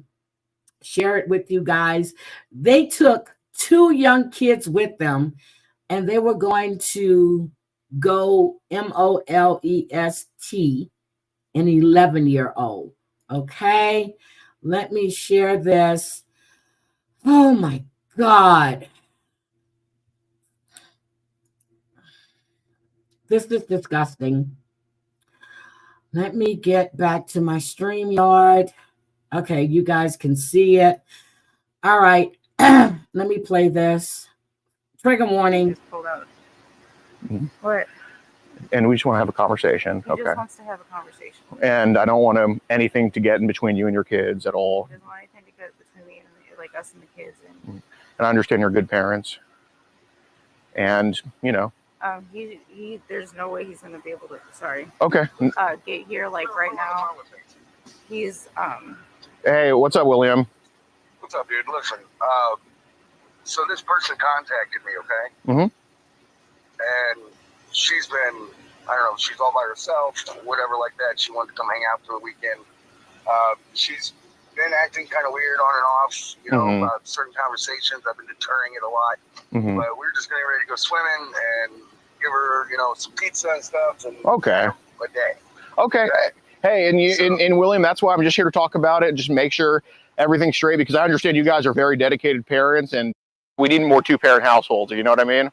share it with you guys. They took 2 young kids with them, and they were going to go molest an 11-year-old. Okay, let me share this. Oh my God. This is disgusting. Let me get back to my StreamYard. Okay, you guys can see it. All right, let me play this. Trigger warning. Just pulled out. Mm-hmm. What? And we just want to have a conversation. He just wants to have a conversation. And I don't want anything to get in between you and your kids at all. He doesn't want anything to get between me and us and the kids. And I understand you're good parents. And there's no way he's gonna be able to. Sorry. Okay. Get here right now. He's Hey, what's up, William? What's up, dude? Listen, so this person contacted me, okay? Mm-hmm. And she's been, I don't know, she's all by herself, whatever like that. She wanted to come hang out for the weekend. She's been acting kind of weird on and off, about certain conversations. I've been deterring it a lot. Mm-hmm. But we're just getting ready to go swimming and give her, some pizza and stuff. And okay. A day. Okay. Hey, and you, So- and William, that's why I'm just here to talk about it, just make sure everything's straight, because I understand you guys are very dedicated parents, and we need more 2-parent households. You know what I mean?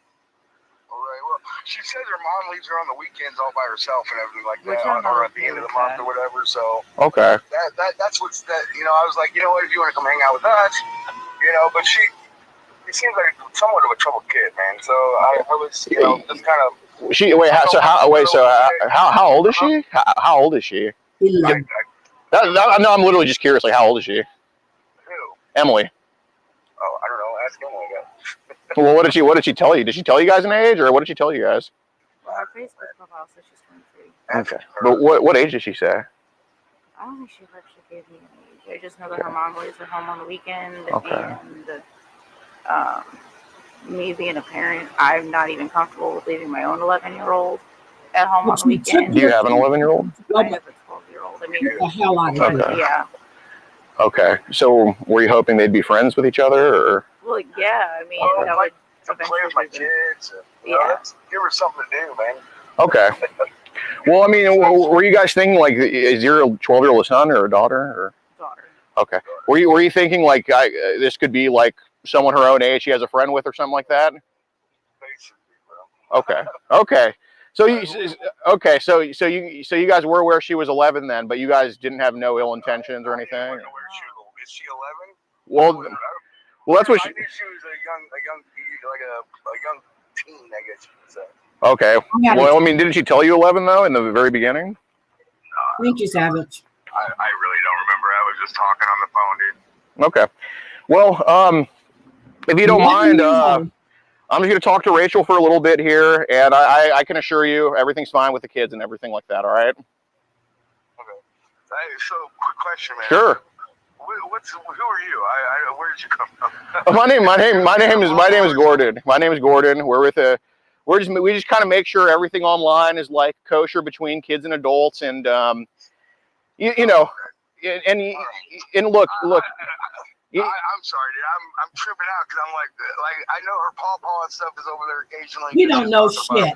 All right. Well, she says her mom leaves her on the weekends all by herself and everything like Which that, I'm or not at the end of the okay with month or whatever. So Okay. that's what's that. You know, I was like, you know what, if you want to come hang out with us, you know. But she seems like somewhat of a troubled kid, man. So I was, you know, just kind of. How old is she? How old is she? No, I'm literally just curious. Like, how old is she? Who? Emily. Oh, I don't know. Ask Emily, I guess. Well, what did she tell you? Did she tell you guys an age, or what did she tell you guys? Well, her Facebook profile says she's 23. Okay. But what age did she say? I don't think she actually gave me an age. I just know that her mom leaves her home on the weekend. Okay. And me being a parent, I'm not even comfortable with leaving my own 11-year-old at home on the weekend. Do you have an 11-year-old? I have a 12-year-old. I mean, the hell out of Okay. here. yeah. Okay. So were you hoping they'd be friends with each other, or? Well, yeah. I mean, Well, that like would to play with my kids. And, you know, let's give her something to do, man. Okay. Well, I mean, were you guys thinking, like, is your 12-year-old a son or a daughter? Or? Daughter. Okay. Were you thinking, like, this could be like someone her own age she has a friend with or something like that? Basically, bro. Okay. Okay. So you guys were aware she was 11 then, but you guys didn't have no ill intentions or anything? Is she 11? Well, that's what I knew she was a young teen, I guess you could say. Okay. Well, I mean, didn't she tell you 11 though in the very beginning? Thank you, Savage. I really don't remember. I was just talking on the phone, dude. Okay. Well, if you don't mind, I'm just going to talk to Rachel for a little bit here, and I can assure you everything's fine with the kids and everything like that. All right. Okay. Hey, so quick question, man. Sure. Who are you? Where did you come from? My name is Gordon. My name is Gordon. We just kind of make sure everything online is like kosher between kids and adults, and you know, and look. I'm sorry, dude. I'm tripping out because I'm like I know her pawpaw and stuff is over there occasionally. You don't know shit.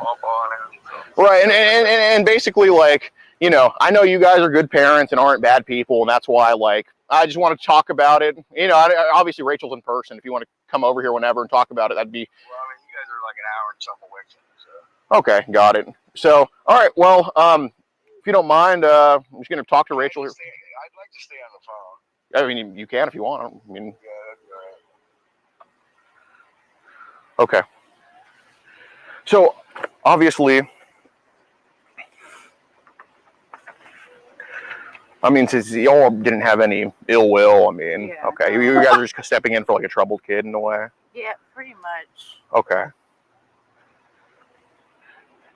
Right, and basically, like, you know, I know you guys are good parents and aren't bad people, and that's why, like, I just want to talk about it. You know, obviously Rachel's in person. If you want to come over here whenever and talk about it, that'd be. Well, I mean, you guys are like an hour and something away from me, so. Okay, got it. So, all right, well, if you don't mind, I'm just going to talk to Rachel here. I'd like to stay on the phone. I mean, you can if you want. I mean, yeah, that'd be all right. Okay. So, obviously, I mean, since y'all didn't have any ill will, I mean, okay, you guys are just stepping in for like a troubled kid in a way. Yeah, pretty much. Okay.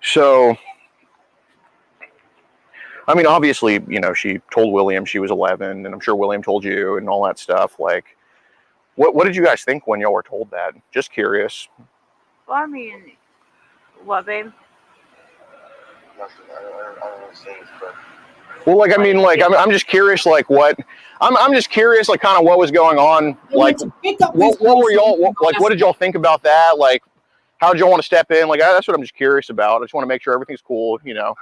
So, I mean, obviously, you know, she told William she was 11, and I'm sure William told you and all that stuff. Like, what did you guys think when y'all were told that? Just curious. Well, I mean, what, babe? Nothing. I don't understand, but. Well, like, I mean, like, I'm just curious, like, I'm just curious, like, kind of what was going on, like, what were y'all, what did y'all think about that, like, how did y'all want to step in, like, that's what I'm just curious about. I just want to make sure everything's cool, you know.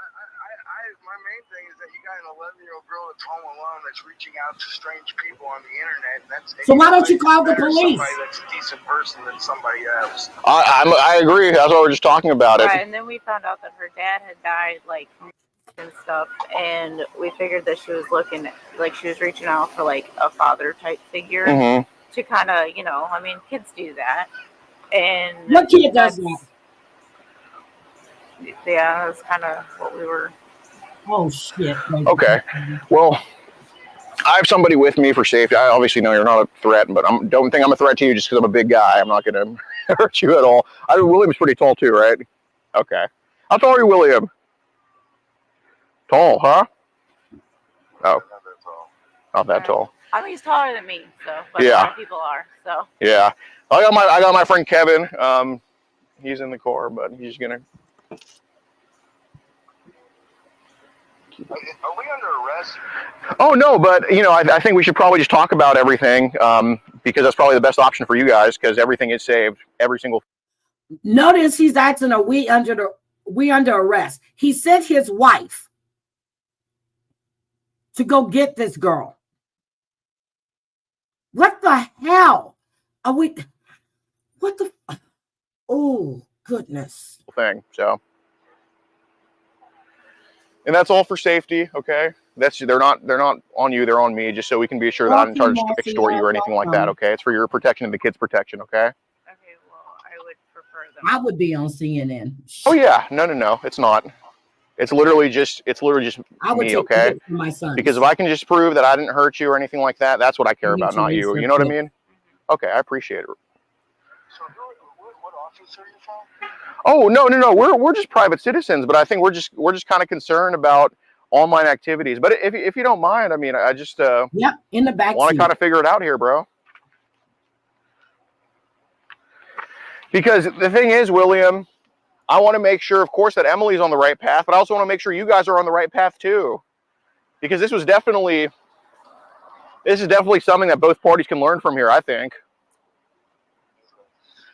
My main thing is that you got an 11-year-old girl that's home alone that's reaching out to strange people on the internet. So why don't you call the police? Somebody that's a decent person than somebody else. I agree. That's what we're just talking about. Right, and then we found out that her dad had died, like, and stuff, and we figured that she was looking, like, she was reaching out for, like, a father type figure to kind of, you know, I mean, kids do that. And what kid does that? Yeah, that's kind of what we were. Oh shit. Okay. Well, I have somebody with me for safety. I obviously know you're not a threat, but don't think I'm a threat to you just because I'm a big guy. I'm not going to hurt you at all. William's pretty tall too, right? Okay. How tall are you, William? Tall, huh? Oh. Not that tall. I mean, he's taller than me, so. But Yeah. A lot of people are, so. Yeah. I got my friend Kevin. He's in the car, but he's going to. Are we under arrest? Oh, no, but, you know, I think we should probably just talk about everything because that's probably the best option for you guys because everything is saved, every single. Notice he's asking, are we under arrest? He said his wife. to go get this girl. What the hell are we? What the? Oh, goodness. Thing. So, and that's all for safety. Okay. They're not on you. They're on me, just so we can be sure that I didn't try to extort you or anything like that. Okay. It's for your protection and the kids' protection. Okay. Okay, well, I would prefer them. I would be on CNN. Oh yeah. No. It's not. It's literally just I would me. take Okay. it for my son. Because if I can just prove that I didn't hurt you or anything like that, that's what I care about, not you. You know what I mean? Okay. I appreciate it. So what office are you from? Oh no. We're just private citizens, but I think we're just kind of concerned about online activities. But if you don't mind, I mean, I just yep, in the back want to kind of figure it out here, bro. Because the thing is, William, I want to make sure, of course, that Emily's on the right path, but I also want to make sure you guys are on the right path too. Because this is definitely something that both parties can learn from here, I think.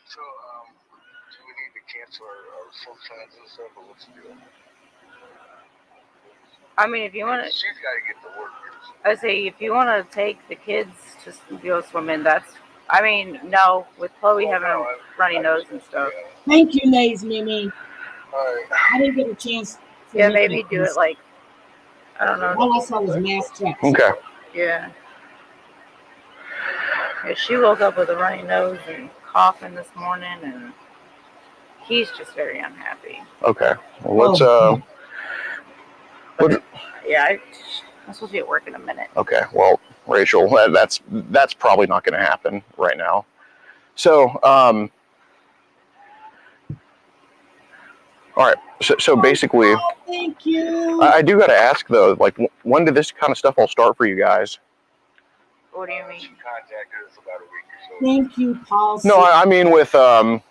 So, do we need to cancel our full plans and stuff, or what's the deal? I mean, if you want to, she's got to get to work. I say, if you want to take the kids to go swimming, that's. I mean, no, with Chloe having a runny nose and stuff. Thank you, Maze Mimi. Right. I didn't get a chance. Yeah, maybe do it like, I don't know. All I saw was mass checks. Okay. Yeah. She woke up with a runny nose and coughing this morning, and he's just very unhappy. Okay. Well, let's Yeah, I'm supposed to be at work in a minute. Okay. Well, Rachel, that's probably not going to happen right now. So, all right. So basically, thank you. I do got to ask though, like, when did this kind of stuff all start for you guys? What do you mean? She contacted us about a week or so. Thank you, Paul. No, I mean with no,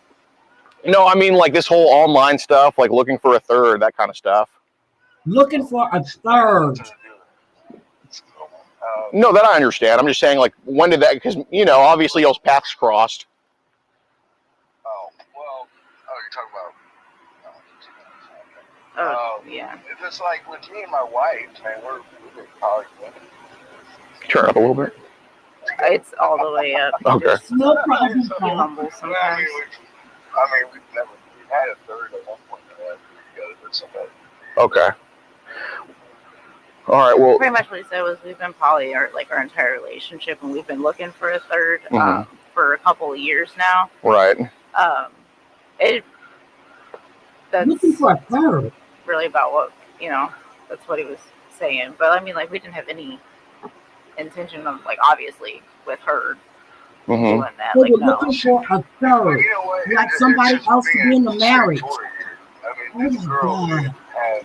I mean like this whole online stuff, like looking for a third, that kind of stuff. Looking for a third. No, that I understand. I'm just saying, like, when did that? Because obviously y'all's paths crossed. Oh well. Oh, you're talking about. Yeah. If it's like with me and my wife, man, we've been college women. Turn up a little bit. It's all the way up. Okay. No problem. Humble sometimes. I mean, we've had a third at one point together with somebody. Okay. All right. Well, pretty much what he said was we've been poly our entire relationship, and we've been looking for a third for a couple of years now. Right. That's looking for a third. Really about what that's what he was saying. But I mean, like, we didn't have any intention of, like, obviously with her doing that. So like, we're no. looking for a third, like somebody else to be in the marriage. I mean, this girl has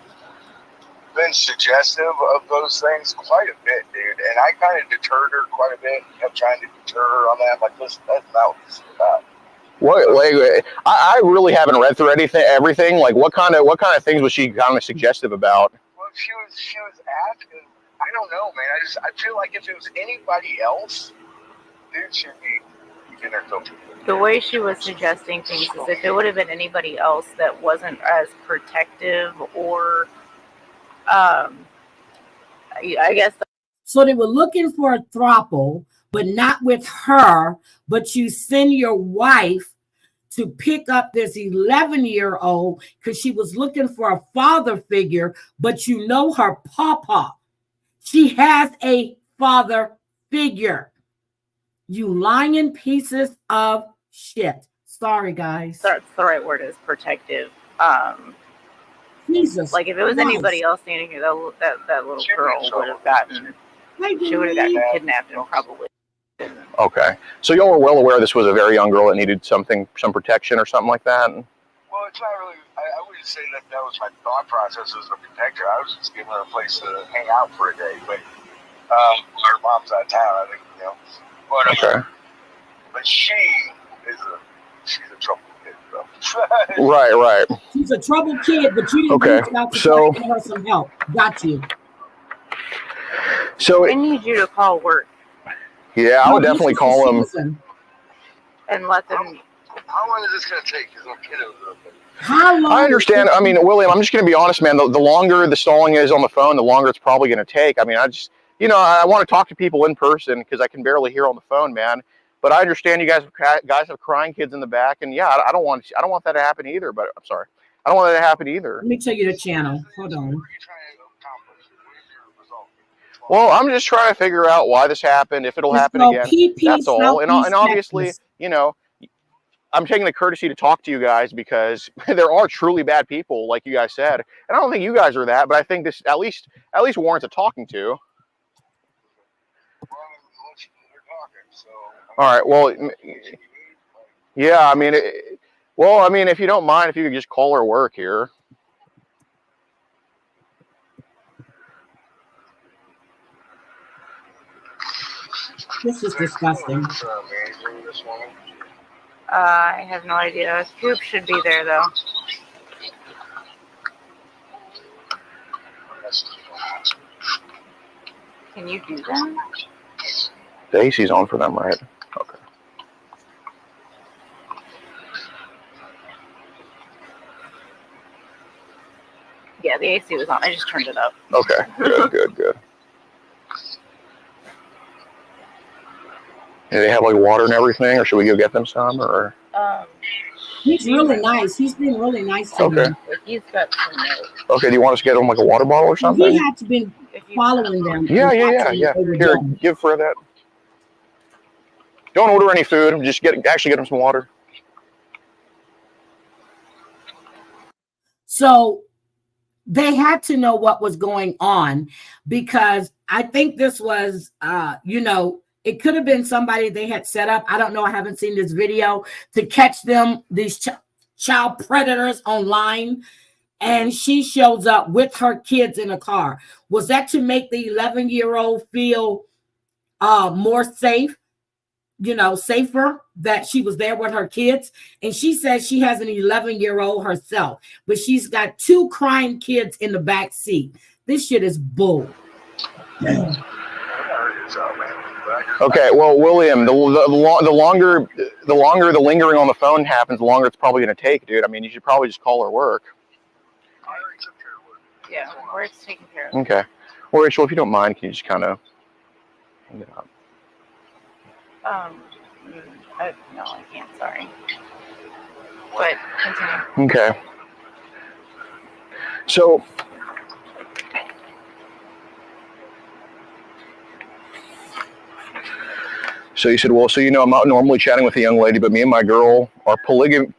been suggestive of those things quite a bit, dude. And I kind of deterred her quite a bit. Kept trying to deter her on that. I'm like, listen, that's not what this is about. What? Like, I really haven't read through everything. Like, what kind of things was she kind of suggestive about? Well, she was asking. I don't know, man. I feel like if it was anybody else, dude, she'd be in her filter. The way she was suggesting things is if it would have been anybody else that wasn't as protective or, I guess. So they were looking for a throuple, but not with her, but you send your wife to pick up this 11-year-old because she was looking for a father figure, but her papa. She has a father figure. You lying pieces of shit. Sorry, guys. That's the right word, is protective. Jesus. Like, if it was anybody else standing here, that little girl would have gotten, she would have gotten kidnapped and probably. Okay. So y'all were well aware this was a very young girl that needed some protection or something like that? Well, it's not really, I wouldn't say that was my thought process as a protector. I was just giving her a place to hang out for a day. But her mom's out of town, I think, But, okay. But she's a trouble kid, bro. Right. She's a trouble kid, but you didn't reach out to try to get her some help. Got you. So I need you to call work. Yeah, I would definitely call them and let them How long is this going to take? There's no kiddos up there. How long? I understand. I mean, William, I'm just going to be honest, man. The longer the stalling is on the phone, the longer it's probably going to take. I mean, I want to talk to people in person because I can barely hear on the phone, man. But I understand you guys have crying kids in the back, and yeah, I don't want that to happen either. But I'm sorry, I don't want that to happen either. Let me tell you the channel. Hold on. Well, I'm just trying to figure out why this happened, if it'll happen again. That's all. And obviously, I'm taking the courtesy to talk to you guys because there are truly bad people, like you guys said. And I don't think you guys are that, but I think this at least warrants a talking to. All right. Well, yeah. I mean, if you don't mind, if you could just call her work here. This is disgusting. I have no idea. Coop should be there though. Can you do that? The AC's on for them, right? Okay. Yeah, the AC was on. I just turned it up. Okay. Good. Do they have like water and everything, or should we go get them some? Or he's really nice. He's been really nice to me. He's got some milk. Okay. Do you want us to get them like a water bottle or something? He had to be following them. Yeah. Here, give for that. Don't order any food. Just get them some water. So they had to know what was going on because I think this was, it could have been somebody they had set up. I don't know. I haven't seen this video to catch them, these child predators online. And she shows up with her kids in a car. Was that to make the 11-year-old feel more safe, safer that she was there with her kids? And she says she has an 11-year-old herself, but she's got 2 crying kids in the back seat. This shit is bull. Okay, well, William, the longer the lingering on the phone happens, the longer it's probably going to take, dude. I mean, you should probably just call her work. Yeah, work's taken care of. Okay. Well, Rachel, if you don't mind, can you just kind of hang it up? No, I can't. Sorry. But continue. Okay. So you said, well, I'm not normally chatting with a young lady, but me and my girl are polygamy.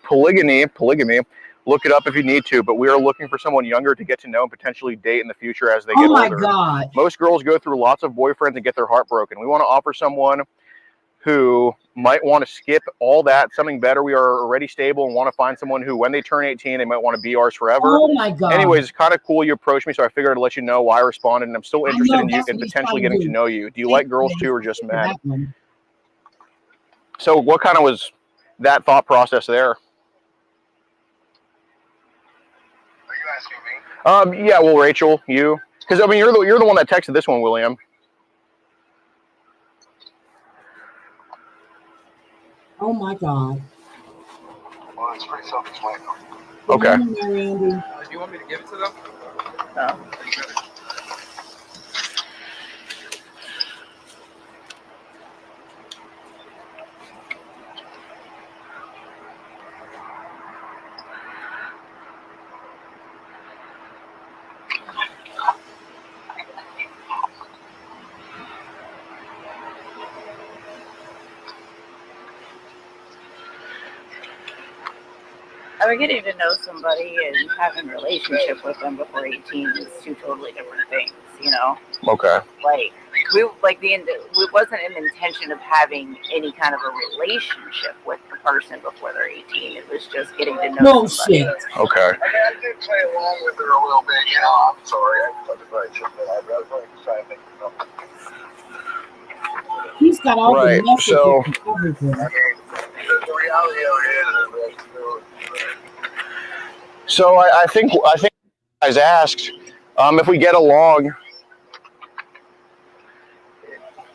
Look it up if you need to, but we are looking for someone younger to get to know and potentially date in the future as they get older. Oh my God. Most girls go through lots of boyfriends and get their heart broken. We want to offer someone who might want to skip all that, something better. We are already stable and want to find someone who, when they turn 18, they might want to be ours forever. Oh my God. Anyways, it's kind of cool you approached me, so I figured I'd let you know why I responded, and I'm still interested in you and potentially getting to know you. Do you like girls too, or just men? So what kind of was that thought process there? Yeah, well, Rachel, you, because I mean, you're the one that texted this one, William. Oh my God. Well, it's pretty self-explanatory. Okay. Do you want me to give it to them? No. I mean, getting to know somebody and having a relationship with them before 18 is 2 totally different things, Okay. Like, it wasn't an intention of having any kind of a relationship with the person before they're 18. It was just getting to know somebody. Shit. Okay. I did play along with her a little bit, I'm sorry. I probably should, but I was really trying to think of something. He's got all the messages so, and everything. I mean, the reality of it is so I think you guys asked if we get along.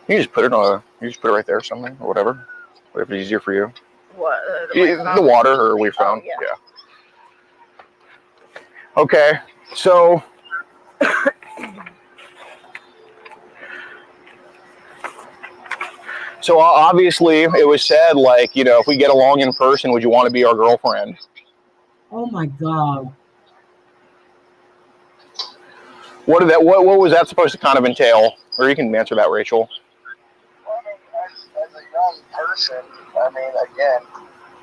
You just put it right there or something, or whatever is easier for you. What? The water or we found? Oh, yeah. Okay, so obviously it was said, like, you know, if we get along in person, would you want to be our girlfriend? Oh my God. What was that supposed to kind of entail? Or you can answer that, Rachel. Well, I mean, as a young person, I mean, again,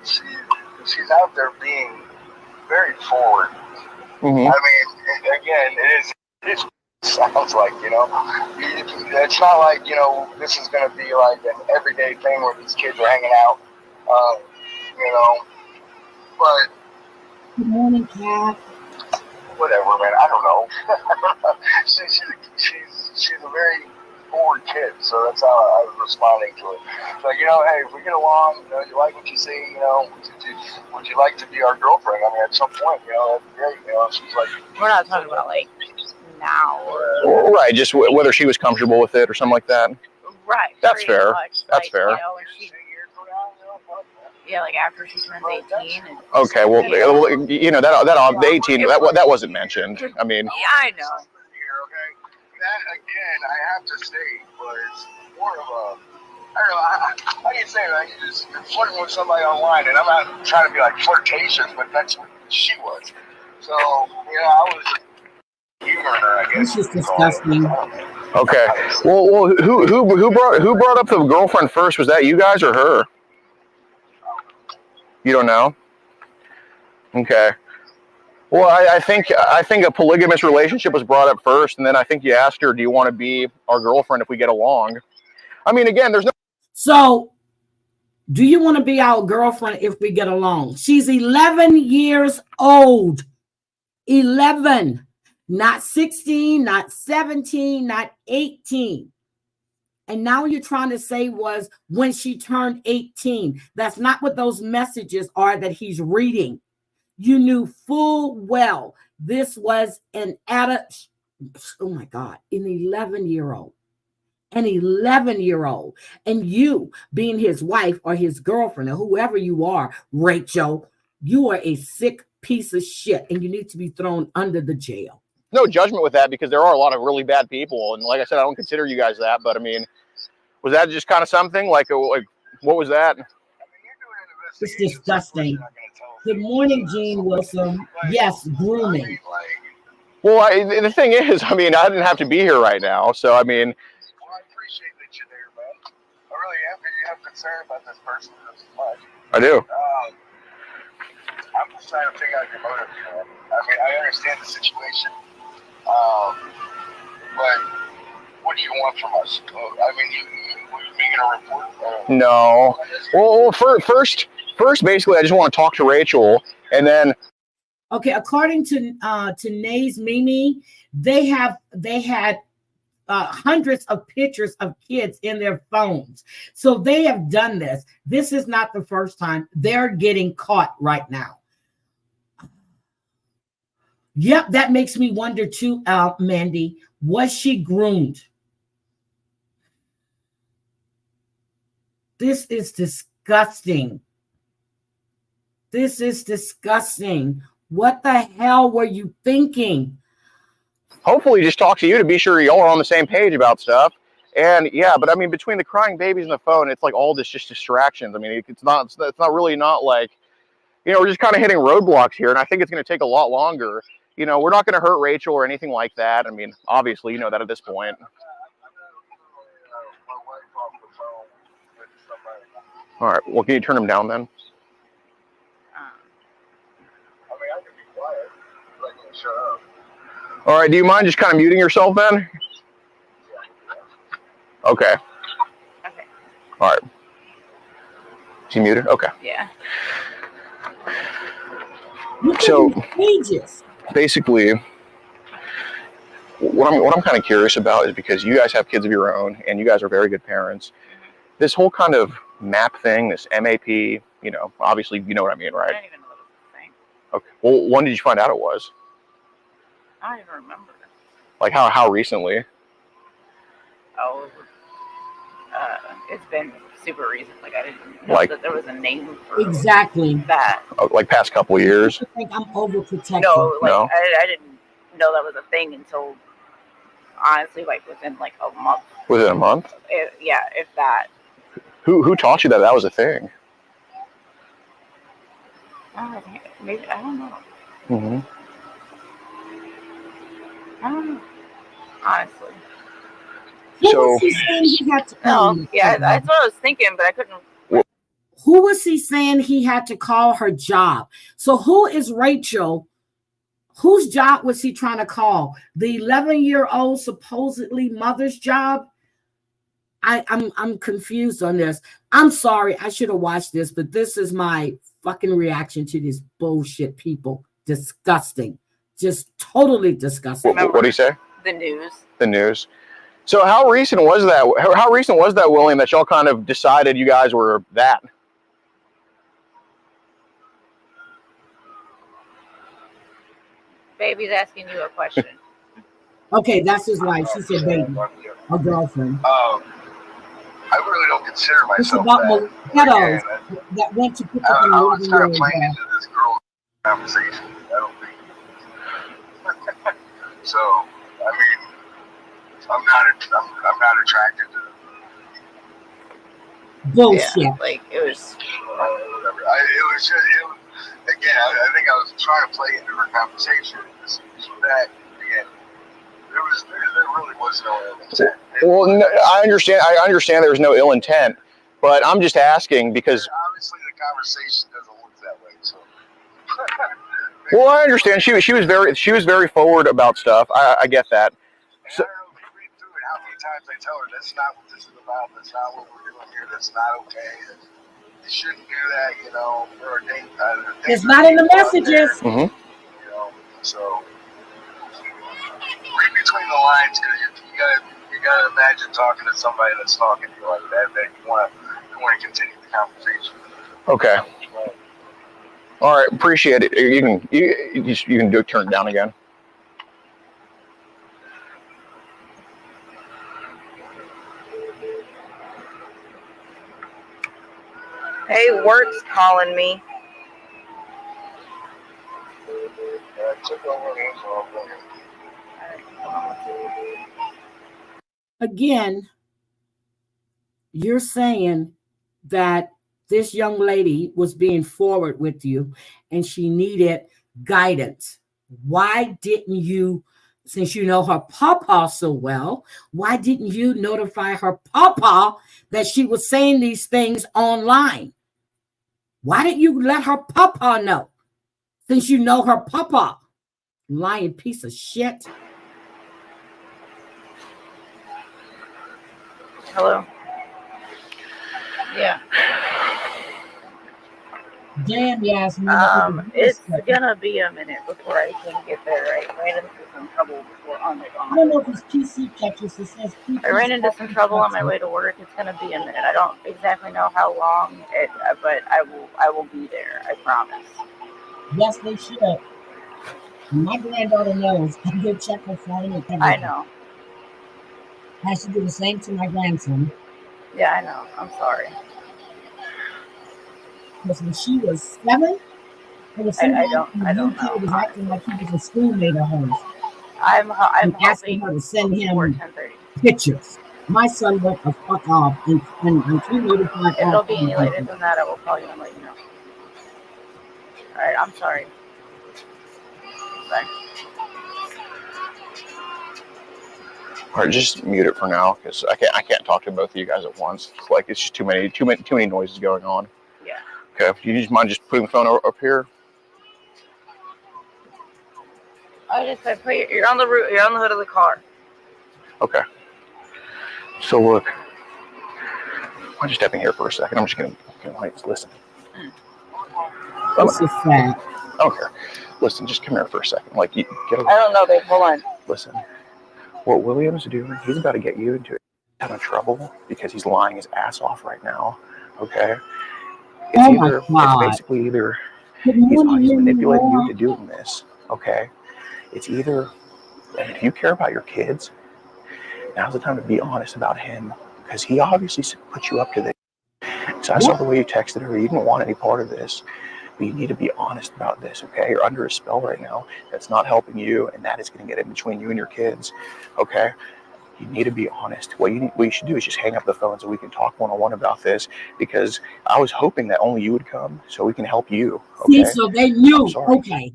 she's out there being very forward. Mm-hmm. I mean, again, it sounds like, you know, it's not like, you know, this is going to be like an everyday thing where these kids are hanging out, you know, but. Good morning, Kat. Whatever, man. I don't know. she's a very forward kid, so that's how I was responding to it. Like, you know, hey, if we get along, you know, you like what you see, you know, would you like to be our girlfriend? I mean, at some point, you know, that'd be great. You know, she's like, we're not talking about like now. Right, just whether she was comfortable with it or something like that. Right. That's fair. That's fair. You know, yeah, like after she turns 18. And, okay, well, you know, that the 18, that wasn't mentioned. I mean. Yeah, I know. That, again, I have to say, was more of a, I don't know, how do you say that? You're flirting with somebody online, and I'm not trying to be like flirtatious, but that's what she was. So, you know, I was just humoring her, I guess. This is disgusting. Okay. Well, who brought up the girlfriend first? Was that you guys or her? You don't know? Okay. Well, I think a polygamous relationship was brought up first, and then I think you asked her, "Do you want to be our girlfriend if we get along?" I mean, again, there's no. So, do you want to be our girlfriend if we get along? She's 11 years old. 11, not 16, not 17, not 18. And now you're trying to say was when she turned 18. That's not what those messages are that he's reading. You knew full well this was an adult. Oh my God, an 11-year-old. An 11-year-old. And you being his wife or his girlfriend or whoever you are, Rachel, you are a sick piece of shit and you need to be thrown under the jail. No judgment with that because there are a lot of really bad people. And like I said, I don't consider you guys that. But I mean, was that just kind of something? Like what was that? It's disgusting. Good morning, Gene Wilson. Yes, grooming. Well, the thing is, I mean, I didn't have to be here right now. So, I mean. Well, I appreciate that you're there, man. I really am. You have concern about this person this much. I do. I'm just trying to figure out your motive, you know. I mean, I understand the situation. But what do you want from us? I mean, you making a report? No. Well, first, basically, I just want to talk to Rachel, and then. Okay, according to Nays Mimi, they had hundreds of pictures of kids in their phones. So they have done this. This is not the first time. They're getting caught right now. Yep, that makes me wonder too, Mandy. Was she groomed? This is disgusting. This is disgusting. What the hell were you thinking? Hopefully just talk to you to be sure y'all are on the same page about stuff. And yeah, but I mean, between the crying babies and the phone, it's like all this just distractions. I mean, it's not really not like, you know, we're just kind of hitting roadblocks here. And I think it's going to take a lot longer. You know, we're not going to hurt Rachel or anything like that. I mean, obviously, you know that at this point. All right. Well, can you turn him down then? All right. Do you mind just kind of muting yourself then? Okay. Okay. All right. Is he muted? Okay. Yeah. So basically, what I'm kind of curious about is because you guys have kids of your own and you guys are very good parents. This whole kind of MAP thing, this MAP, you know, obviously you know what I mean, right? I don't even know what it was saying. Okay. Well, when did you find out it was? I don't even remember. Like how recently? Oh, it's been super recent. Like I didn't know that there was a name for that. Like past couple of years. I think I'm overprotective. No, like I didn't know that was a thing until honestly, like within like a month. Within a month? Yeah, if that. Who taught you that that was a thing? Maybe I don't know. Mm-hmm. I don't know. Honestly. Who was he saying he had to call? Yeah, that's what I was thinking, but I couldn't. Who was he saying he had to call her job? So who is Rachel? Whose job was he trying to call? The 11-year-old supposedly mother's job? I'm confused on this. I'm sorry. I should have watched this, but this is my fucking reaction to this bullshit people. Disgusting. Just totally disgusting. What did he say? The news. The news. So how recent was that? How recent was that, William, that y'all kind of decided you guys were that? Baby's asking you a question. Okay, that's his wife. She said baby. Her girlfriend. I really don't consider myself it's about that. That went to pick up I was kind of playing into this girl conversation. I don't think. So, I mean, I'm not attracted to bullshit. Yeah, like it was. Whatever. Again, I think I was trying to play into her conversation. That again, there really was no ill intent. Well, no, I understand there's no ill intent, but I'm just asking because obviously the conversation doesn't look that way. So. Well, I understand. She was very forward about stuff. I get that. So, I don't know if you read through it, how many times I tell her that's not what this is about. That's not what we're doing here. That's not okay. You shouldn't do that. You know, for a date. It's not in the messages. Mm-hmm. You know, so read between the lines because you gotta imagine talking to somebody that's talking to you like that. That you want to continue the conversation. Okay. All right, appreciate it. You can turn it down again. Hey, work's calling me. Again, you're saying that this young lady was being forward with you and she needed guidance. Why didn't you, since you know her papa so well, why didn't you notify her papa that she was saying these things online? Why didn't you let her papa know? Since you know her papa, lying piece of shit. Hello. Yeah. Damn, Yasmin. It's gonna be a minute before I can get there. I ran into some trouble before I don't know if it's PC catches. It says PC. I ran into some trouble on my way to work. It's gonna be a minute. I don't exactly know how long, but I will be there. I promise. Yes, they should. My granddaughter knows. I go check her phone and everything. I know. I should do the same to my grandson. Yeah, I know. I'm sorry. Because when she was 7, I don't know. Was acting like he was a schoolmate of hers. I'm asking her to send him pictures. My son went the fuck off, and she notified. If it'll be any later than that, I will call you and let you know. All right, I'm sorry. Bye. All right, just mute it for now because I can't talk to both of you guys at once. It's like it's just too many noises going on. Yeah. Okay. Do you just mind just putting the phone up here? You're on the route. You're on the hood of the car. Okay. So look, I'm just stepping here for a second. I'm just gonna listen. This is sad. I don't care. Listen, just come here for a second. Like, you get I don't know, babe. Hold on. Listen, what William's doing, he's about to get you into a ton of trouble because he's lying his ass off right now. Okay. It's basically either he's manipulating you into doing this. Okay. It's either if you care about your kids, now's the time to be honest about him because he obviously put you up to this. So I saw the way you texted her. You didn't want any part of this. But you need to be honest about this, okay? You're under a spell right now that's not helping you, and that is going to get in between you and your kids, okay? You need to be honest. What you should do is just hang up the phone so we can talk one-on-one about this, because I was hoping that only you would come so we can help you, okay? See, so they knew. Okay.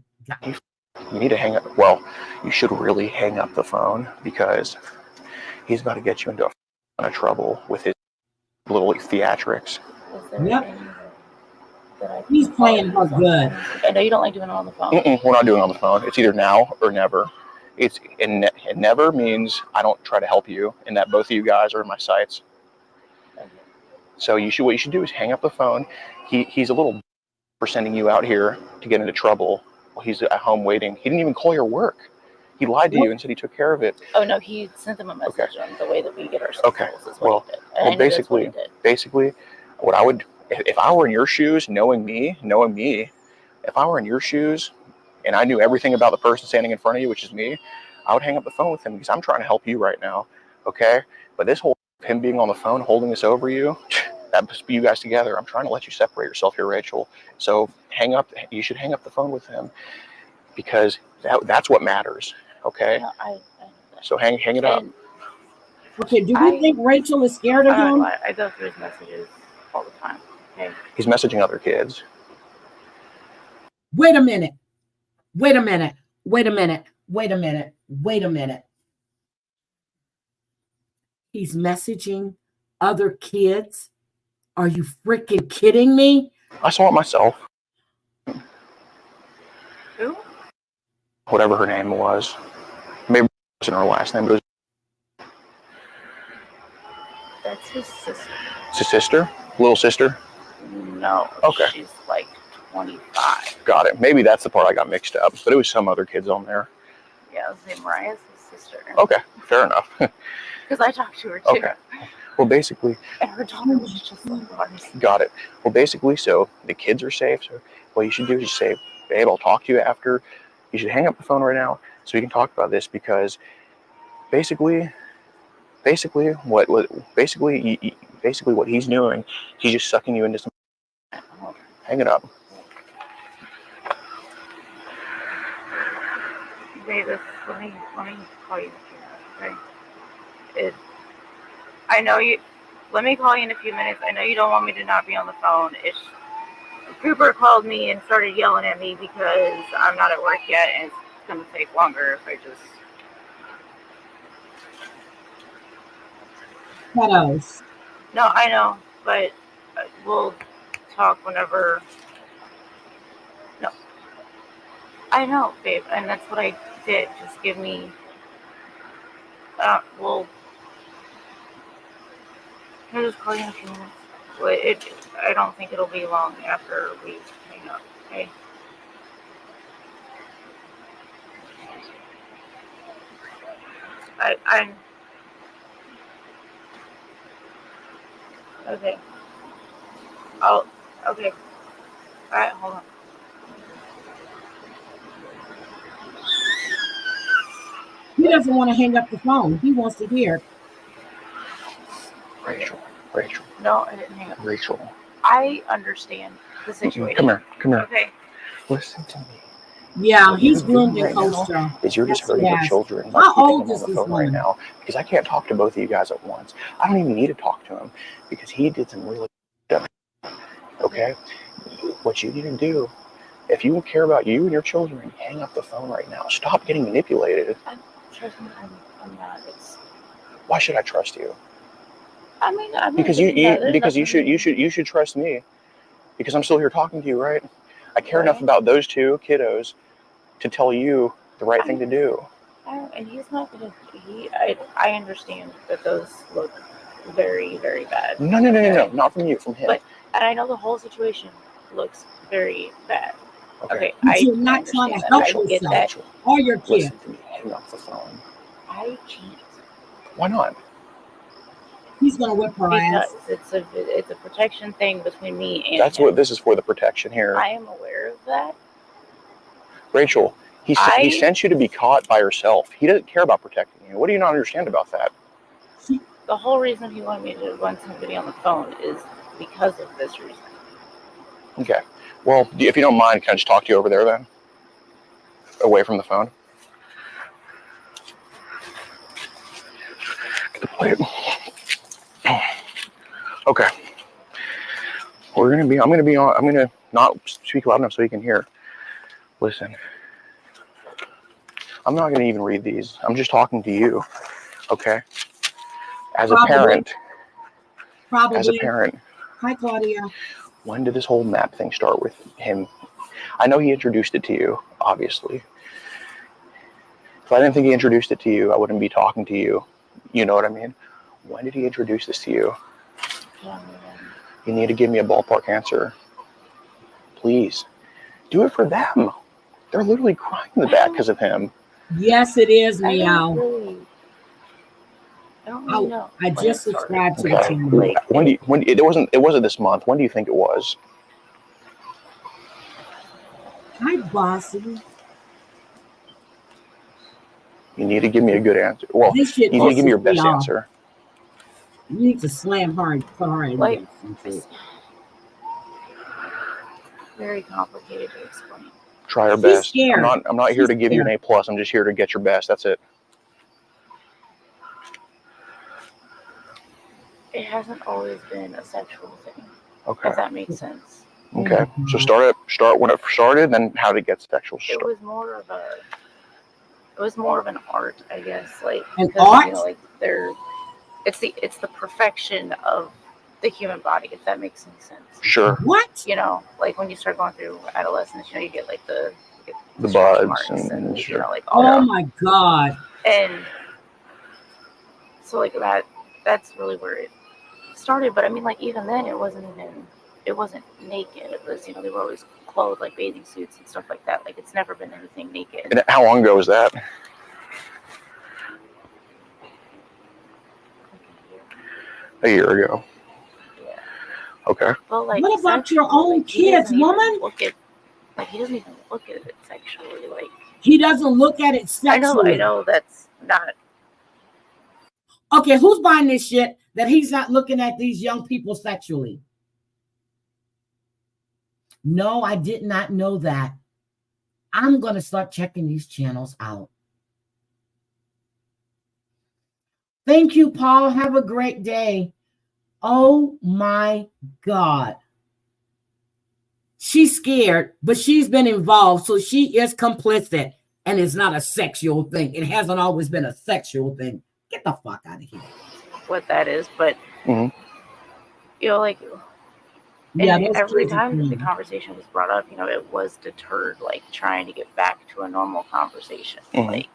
You need to hang up. Well, you should really hang up the phone, because he's about to get you into a ton of trouble with his little theatrics. Yep. He's playing her good. I know you don't like doing it on the phone. We're not doing it on the phone. It's either now or never. And never means I don't try to help you, and that both of you guys are in my sights. Okay. So what you should do is hang up the phone. He's a little for sending you out here to get into trouble while he's at home waiting. He didn't even call your work. He lied to you and said he took care of it. Oh no, he sent them a message on the way that we get our schedules. Okay. Is what he did. Basically, what I would, if I were in your shoes, knowing me, if I were in your shoes and I knew everything about the person standing in front of you, which is me, I would hang up the phone with him, because I'm trying to help you right now, okay? But this whole him being on the phone, holding this over you, that must be you guys together. I'm trying to let you separate yourself here, Rachel. So you should hang up the phone with him, because that's what matters, okay? No, so hang it up. Okay, do you think Rachel is scared of him? I go through his messages all the time. Okay. He's messaging other kids. Wait a minute. He's messaging other kids? Are you freaking kidding me? I saw it myself. Who? Whatever her name was. Maybe it wasn't her last name, but it was. That's his sister. It's his sister? Little sister? No. Okay. She's like 25. Got it. Maybe that's the part I got mixed up, but it was some other kids on there. Yeah, his name Mariah's his sister. Okay, fair enough. Because I talked to her too. Okay. Well, basically. And her daughter was just like ours. Got it. Well, basically, so the kids are safe. So what you should do is just say, babe, I'll talk to you after. You should hang up the phone right now so we can talk about this, because basically what he's doing, he's just sucking you into some. Hang it up. Babe, let me call you. Okay. I know you. Let me call you in a few minutes. I know you don't want me to not be on the phone. Cooper called me and started yelling at me because I'm not at work yet, and it's going to take longer if I just. Kiddos. No, I know, but we'll talk whenever. No. I know, babe, and that's what I did. Just give me. Well. I'll just call you in a few minutes. I don't think it'll be long after we hang up, okay? Okay. Okay. Alright, hold on. He doesn't want to hang up the phone. He wants to hear. Rachel. No, I didn't hang up. Rachel. I understand the situation. Come here. Okay. Listen to me. Yeah, he's groomed and coached her. Is you're just hurting your children by How keeping old them is on the this phone right woman? now, because I can't talk to both of you guys at once. I don't even need to talk to him, because he did some really stuff. Okay? What you need to do, if you care about you and your children, hang up the phone right now. Stop getting manipulated. Trust me, I'm not. Why should I trust you? I mean, Because you should trust me, because I'm still here talking to you, right? I care enough about those two kiddos to tell you the right thing to do. And he's not gonna. I understand that those look very, very bad. No, not from you, from him. And I know the whole situation looks very bad. Okay, But you're not trying to help yourself or your kids. Listen to me. Hang up the phone. I can't. Why not? He's gonna whip her ass. Because it's a protection thing between me and That's him. what this is for, the protection here. I am aware of that. Rachel, he sent you to be caught by yourself. He doesn't care about protecting you. What do you not understand about that? The whole reason he wanted me to run somebody on the phone is because of this reason. Okay. Well, if you don't mind, can I just talk to you over there then? Away from the phone. Get the plate. Okay. I'm gonna not speak loud enough so you can hear. Listen. I'm not gonna even read these. I'm just talking to you. Okay? As a parent. Probably. As a parent. Hi, Claudia. When did this whole map thing start with him? I know he introduced it to you, obviously. If I didn't think he introduced it to you, I wouldn't be talking to you. You know what I mean? When did he introduce this to you? You need to give me a ballpark answer. Please. Do it for them. They're literally crying in the back because of him. Yes, it is, Meow. I don't really know. I just subscribed to the Okay. channel. It wasn't this month. When do you think it was? Hi, Bossy. You need to give me a good answer. Well, you need to give me your best answer. You need to slam hard. Like, it's very complicated to explain. Try your best. I'm not here to give you an A+. I'm just here to get your best. That's it. It hasn't always been a sexual thing. Okay. If that makes sense. Okay. So start when it started, then how to get sexual. It was more of an art, I guess. Like an art? You know, like it's the perfection of the human body, if that makes any sense. Sure. What? You know, like when you start going through adolescence, you know, you get like the buds and sure. you know, like all oh that. My God. And so like that's really where it started. But I mean, like even then, it wasn't naked. It was, you know, they were always clothed like bathing suits and stuff like that. Like it's never been anything naked. And how long ago was that? A year ago. Yeah. Okay. Well, like, what about your own kids, woman? He doesn't even look at it sexually. Like he doesn't look at it sexually. I know that's not. Okay, who's buying this shit that he's not looking at these young people sexually? No, I did not know that. I'm going to start checking these channels out. Thank you, Paul. Have a great day. Oh my God. She's scared, but she's been involved, so she is complicit, and it's not a sexual thing. It hasn't always been a sexual thing. Get the fuck out of here. What that is, but you know, like every time that the conversation was brought up, you know, it was deterred, like trying to get back to a normal conversation. Like,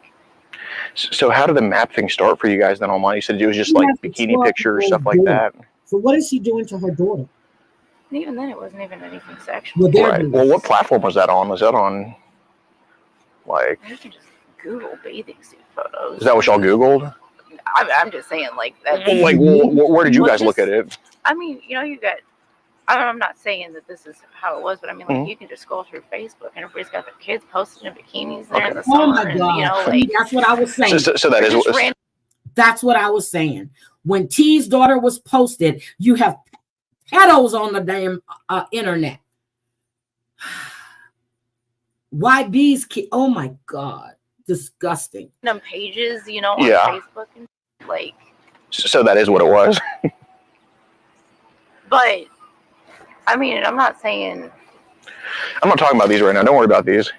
so how did the map thing start for you guys then online? You said it was just like bikini pictures, stuff like that. So what is she doing to her daughter? And even then, it wasn't even anything sexual. Right. Well, what platform was that on? Was that on, like? You can just Google bathing suit photos. Is that what y'all Googled? I'm just saying, like that. Like, where did you guys look at it? I mean, you know, you got. I'm not saying that this is how it was, but I mean, like you can just scroll through Facebook and everybody's got their kids posted in bikinis there in the summer. Oh my God! And, you know, like, that's what I was saying. So that is what. That's what I was saying. When T's daughter was posted, you have pedos on the damn internet. YB's kid. Oh my God. Disgusting. Them pages, you know, on Facebook and like. So that is what it was. But I mean, I'm not saying. I'm not talking about these right now. Don't worry about these.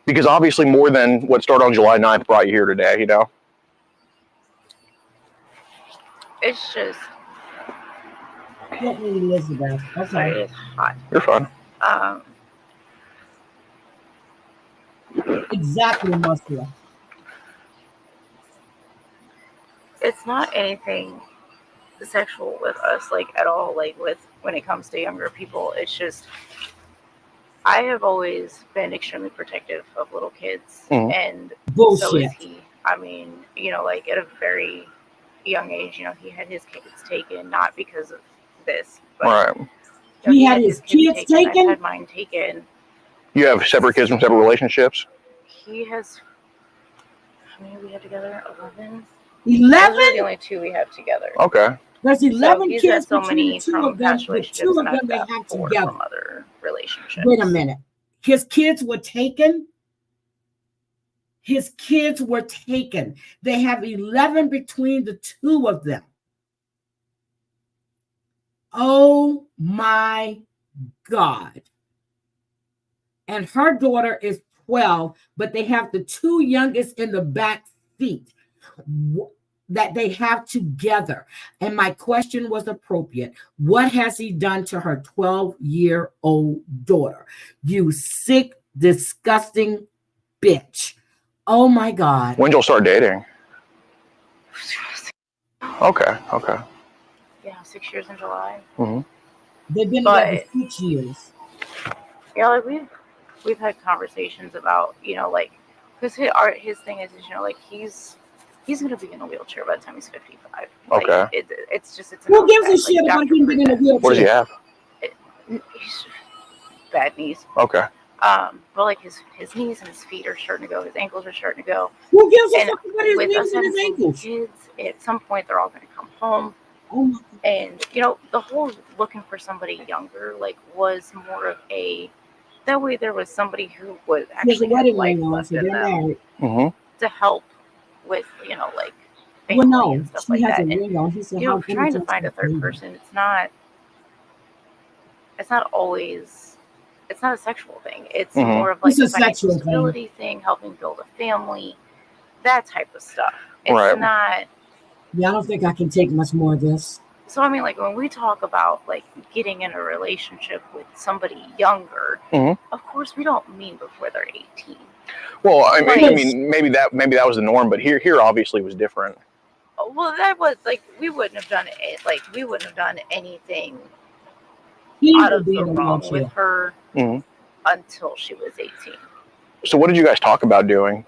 Because obviously more than what started on July 9th brought you here today, you know? It's just. Get me Elizabeth. Okay. Sorry, it's hot. You're fine. Exactly, Marcia. It's not anything sexual with us, like at all. Like when it comes to younger people, it's just I have always been extremely protective of little kids, and so is he. I mean, you know, like at a very young age, you know, he had his kids taken, not because of this, but right. You know, he had his kids taken. I had mine taken. You have separate kids from separate relationships? He has. How many we have together? 11. 11? Those are the only two we have together. Okay. There's 11 he's kids had so between the many two from of them, past but relationships, 2 and of them I've they got have 4 together. from other relationships. Wait a minute. His kids were taken. His kids were taken. They have 11 between the 2 of them. Oh my God. And her daughter is 12, but they have the 2 youngest in the back seat that they have together. And my question was appropriate. What has he done to her 12-year-old daughter? You sick, disgusting bitch. Oh my God. When did y'all start dating? Okay. Yeah, 6 years in July. Mm-hmm. They've been together 6 years. Yeah, like we've had conversations about, because his thing is, like he's gonna be in a wheelchair by the time he's 55. Okay. Like, it's Who gives a shit about him being in a wheelchair? What does he have? He's bad knees. Okay. But like his knees and his feet are starting to go. His ankles are starting to go. Who gives a And fuck about his with knees us and his having ankles? kids, at some point they're all gonna come home. Oh my. And the whole looking for somebody younger, like, was more of a, that way there was somebody who would actually have life left in them to help with, like, family and stuff like that. And, ring on. He said, trying to find a third person, it's not always, it's not a sexual thing. It's more of like It's a a financial sexual stability thing, helping build a family, that type of stuff. It's Right. not. Yeah, I don't think I can take much more of this. So, I mean, like, when we talk about, like, getting in a relationship with somebody younger, of course, we don't mean before they're 18. Well, I mean, maybe that was the norm, but here obviously was different. Well, that was, like, we wouldn't have done it. Like, we wouldn't have done anything out of the wrong with her until she was 18. So what did you guys talk about doing?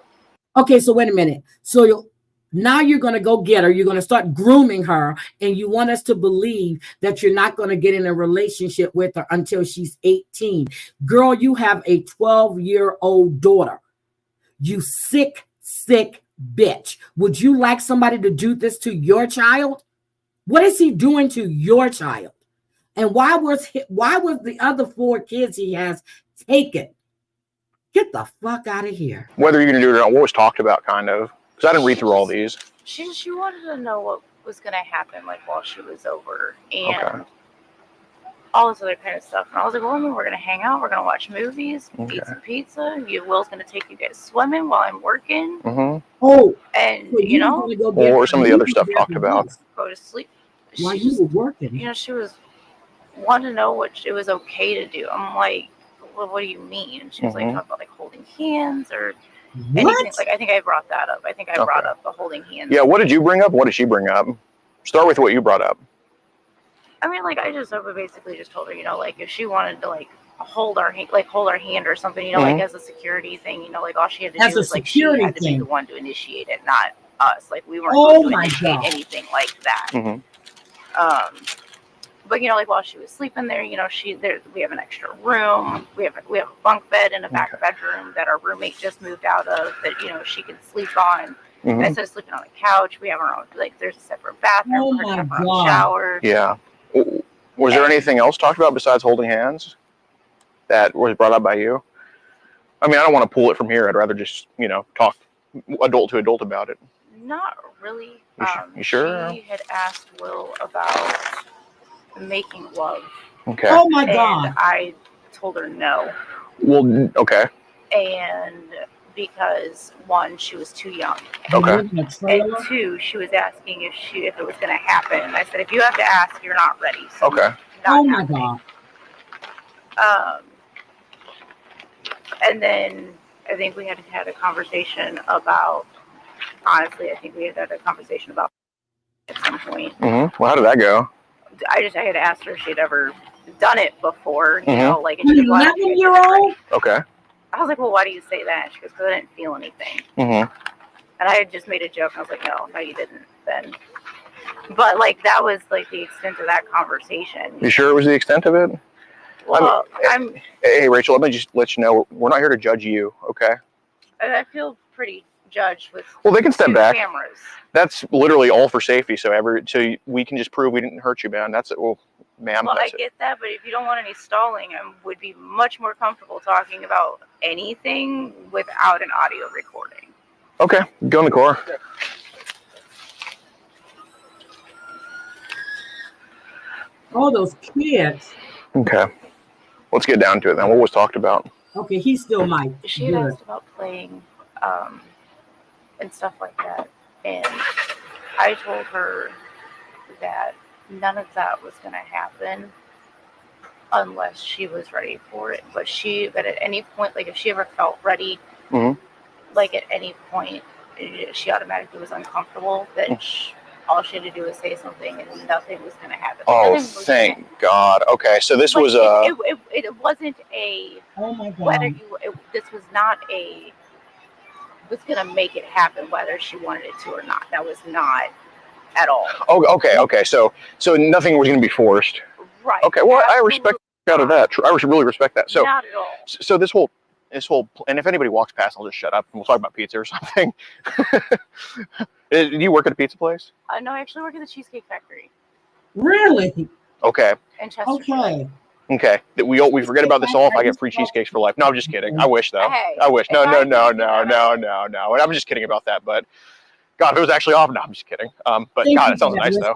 Okay, so wait a minute. So now you're going to go get her. You're going to start grooming her, and you want us to believe that you're not going to get in a relationship with her until she's 18. Girl, you have a 12-year-old daughter. You sick bitch. Would you like somebody to do this to your child? What is he doing to your child? And why was the other 4 kids he has taken? Get the fuck out of here. Whether you're going to do it or not, what was talked about, kind of? Because I didn't read through all these. She wanted to know what was going to happen, like, while she was over, and all this other kind of stuff. And I was like, well, I mean, we're going to hang out, we're going to watch movies, eat some pizza. Will's going to take you guys swimming while I'm working. Oh, and so what were some of the other stuff talked about? Go to sleep. While you were working. She was wanting to know what it was okay to do. I'm like, well, what do you mean? And she was like, talking about, like, holding hands or anything. Like, I think I brought that up. I think I brought up the holding hands. Yeah, what did you bring up? What did she bring up? Start with what you brought up. I mean, like, I basically just told her, like, if she wanted to, like, hold our hand or something, like, as a security thing, like, all she had to do was, like, she had to be the one to initiate it, not us. Like, we weren't going to initiate anything like that. But, like, while she was sleeping there, we have an extra room. We have a bunk bed in a back bedroom that our roommate just moved out of that, she can sleep on. Instead of sleeping on the couch, we have our own, like, there's a separate bathroom, her own shower. Yeah. Was there anything else talked about besides holding hands that was brought up by you? I mean, I don't want to pull it from here. I'd rather just, talk adult to adult about it. Not really. You sure? She had asked Will about making love. Okay. Oh my God. And I told her no. Well, okay. And because, 1, she was too young. Okay. And 2, she was asking if it was going to happen. And I said, if you have to ask, you're not ready. So okay. Oh my God. And then I think we had a conversation about, honestly, at some point. Well, how did that go? I had asked her if she'd ever done it before, like, an 11-year-old? Okay. I was like, well, why do you say that? She goes, because I didn't feel anything. And I had just made a joke, and I was like, no, you didn't then. But, like, that was, like, the extent of that conversation. You sure it was the extent of it? Well, hey, Rachel, let me just let you know, we're not here to judge you, okay? I feel pretty judged with well, they can step 2 back. cameras. That's literally all for safety. So we can just prove we didn't hurt you, man. That's it. Well, ma'am. Well, that's I get that, but if you don't want any stalling, I would be much more comfortable talking about anything without an audio recording. Okay, go in the car. All those kids. Okay, let's get down to it then. What was talked about? Okay, he still might. She had asked about playing and stuff like that, and I told her that none of that was going to happen unless she was ready for it. But at any point, like if she ever felt ready, like at any point, she automatically was uncomfortable, that all she had to do was say something and nothing was going to happen. Oh, thank God. Okay, so this was it wasn't a, oh my God. whether this was not a, was going to make it happen whether she wanted it to or not. That was not at all. Oh, okay. So nothing was going to be forced. Right. Okay. Well, I respect out of that. I really respect that. So not at all. So this whole, and if anybody walks past, I'll just shut up and we'll talk about pizza or something. Do you work at a pizza place? No, I actually work at the Cheesecake Factory. Really? Okay. In Chesterfield. Okay. Okay. We forget about this all if I get free cheesecakes for life. No, I'm just kidding. I wish though. Hey, I wish. No. And I'm just kidding about that. But God, if it was actually off, no, I'm just kidding. But God, it sounds nice though.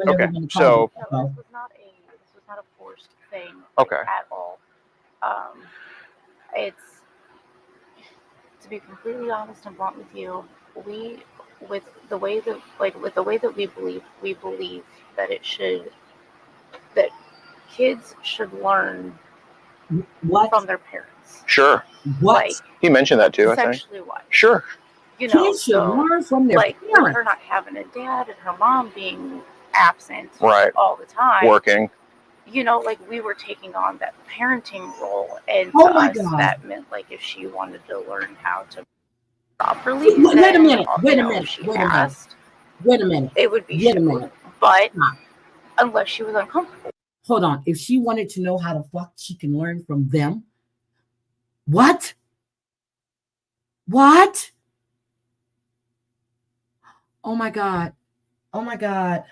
Okay. So. No, this was not a forced thing. Okay. At all. It's, to be completely honest and blunt with you, with the way that we believe that that kids should learn from their parents. Sure. What? Like, he mentioned that too, I think. Essentially what? Sure. You know, kids should learn from their with parents. her not having a dad and her mom being absent Right. all the time. Working. You know, like we were taking on that parenting role, and Oh to my us, God. that meant like if she wanted to learn how to properly, Wait a minute. Wait a minute. It would be Wait a minute. but unless she was uncomfortable. Hold on. If she wanted to know how to fuck, she can learn from them. What? What? Oh my God. Oh my God.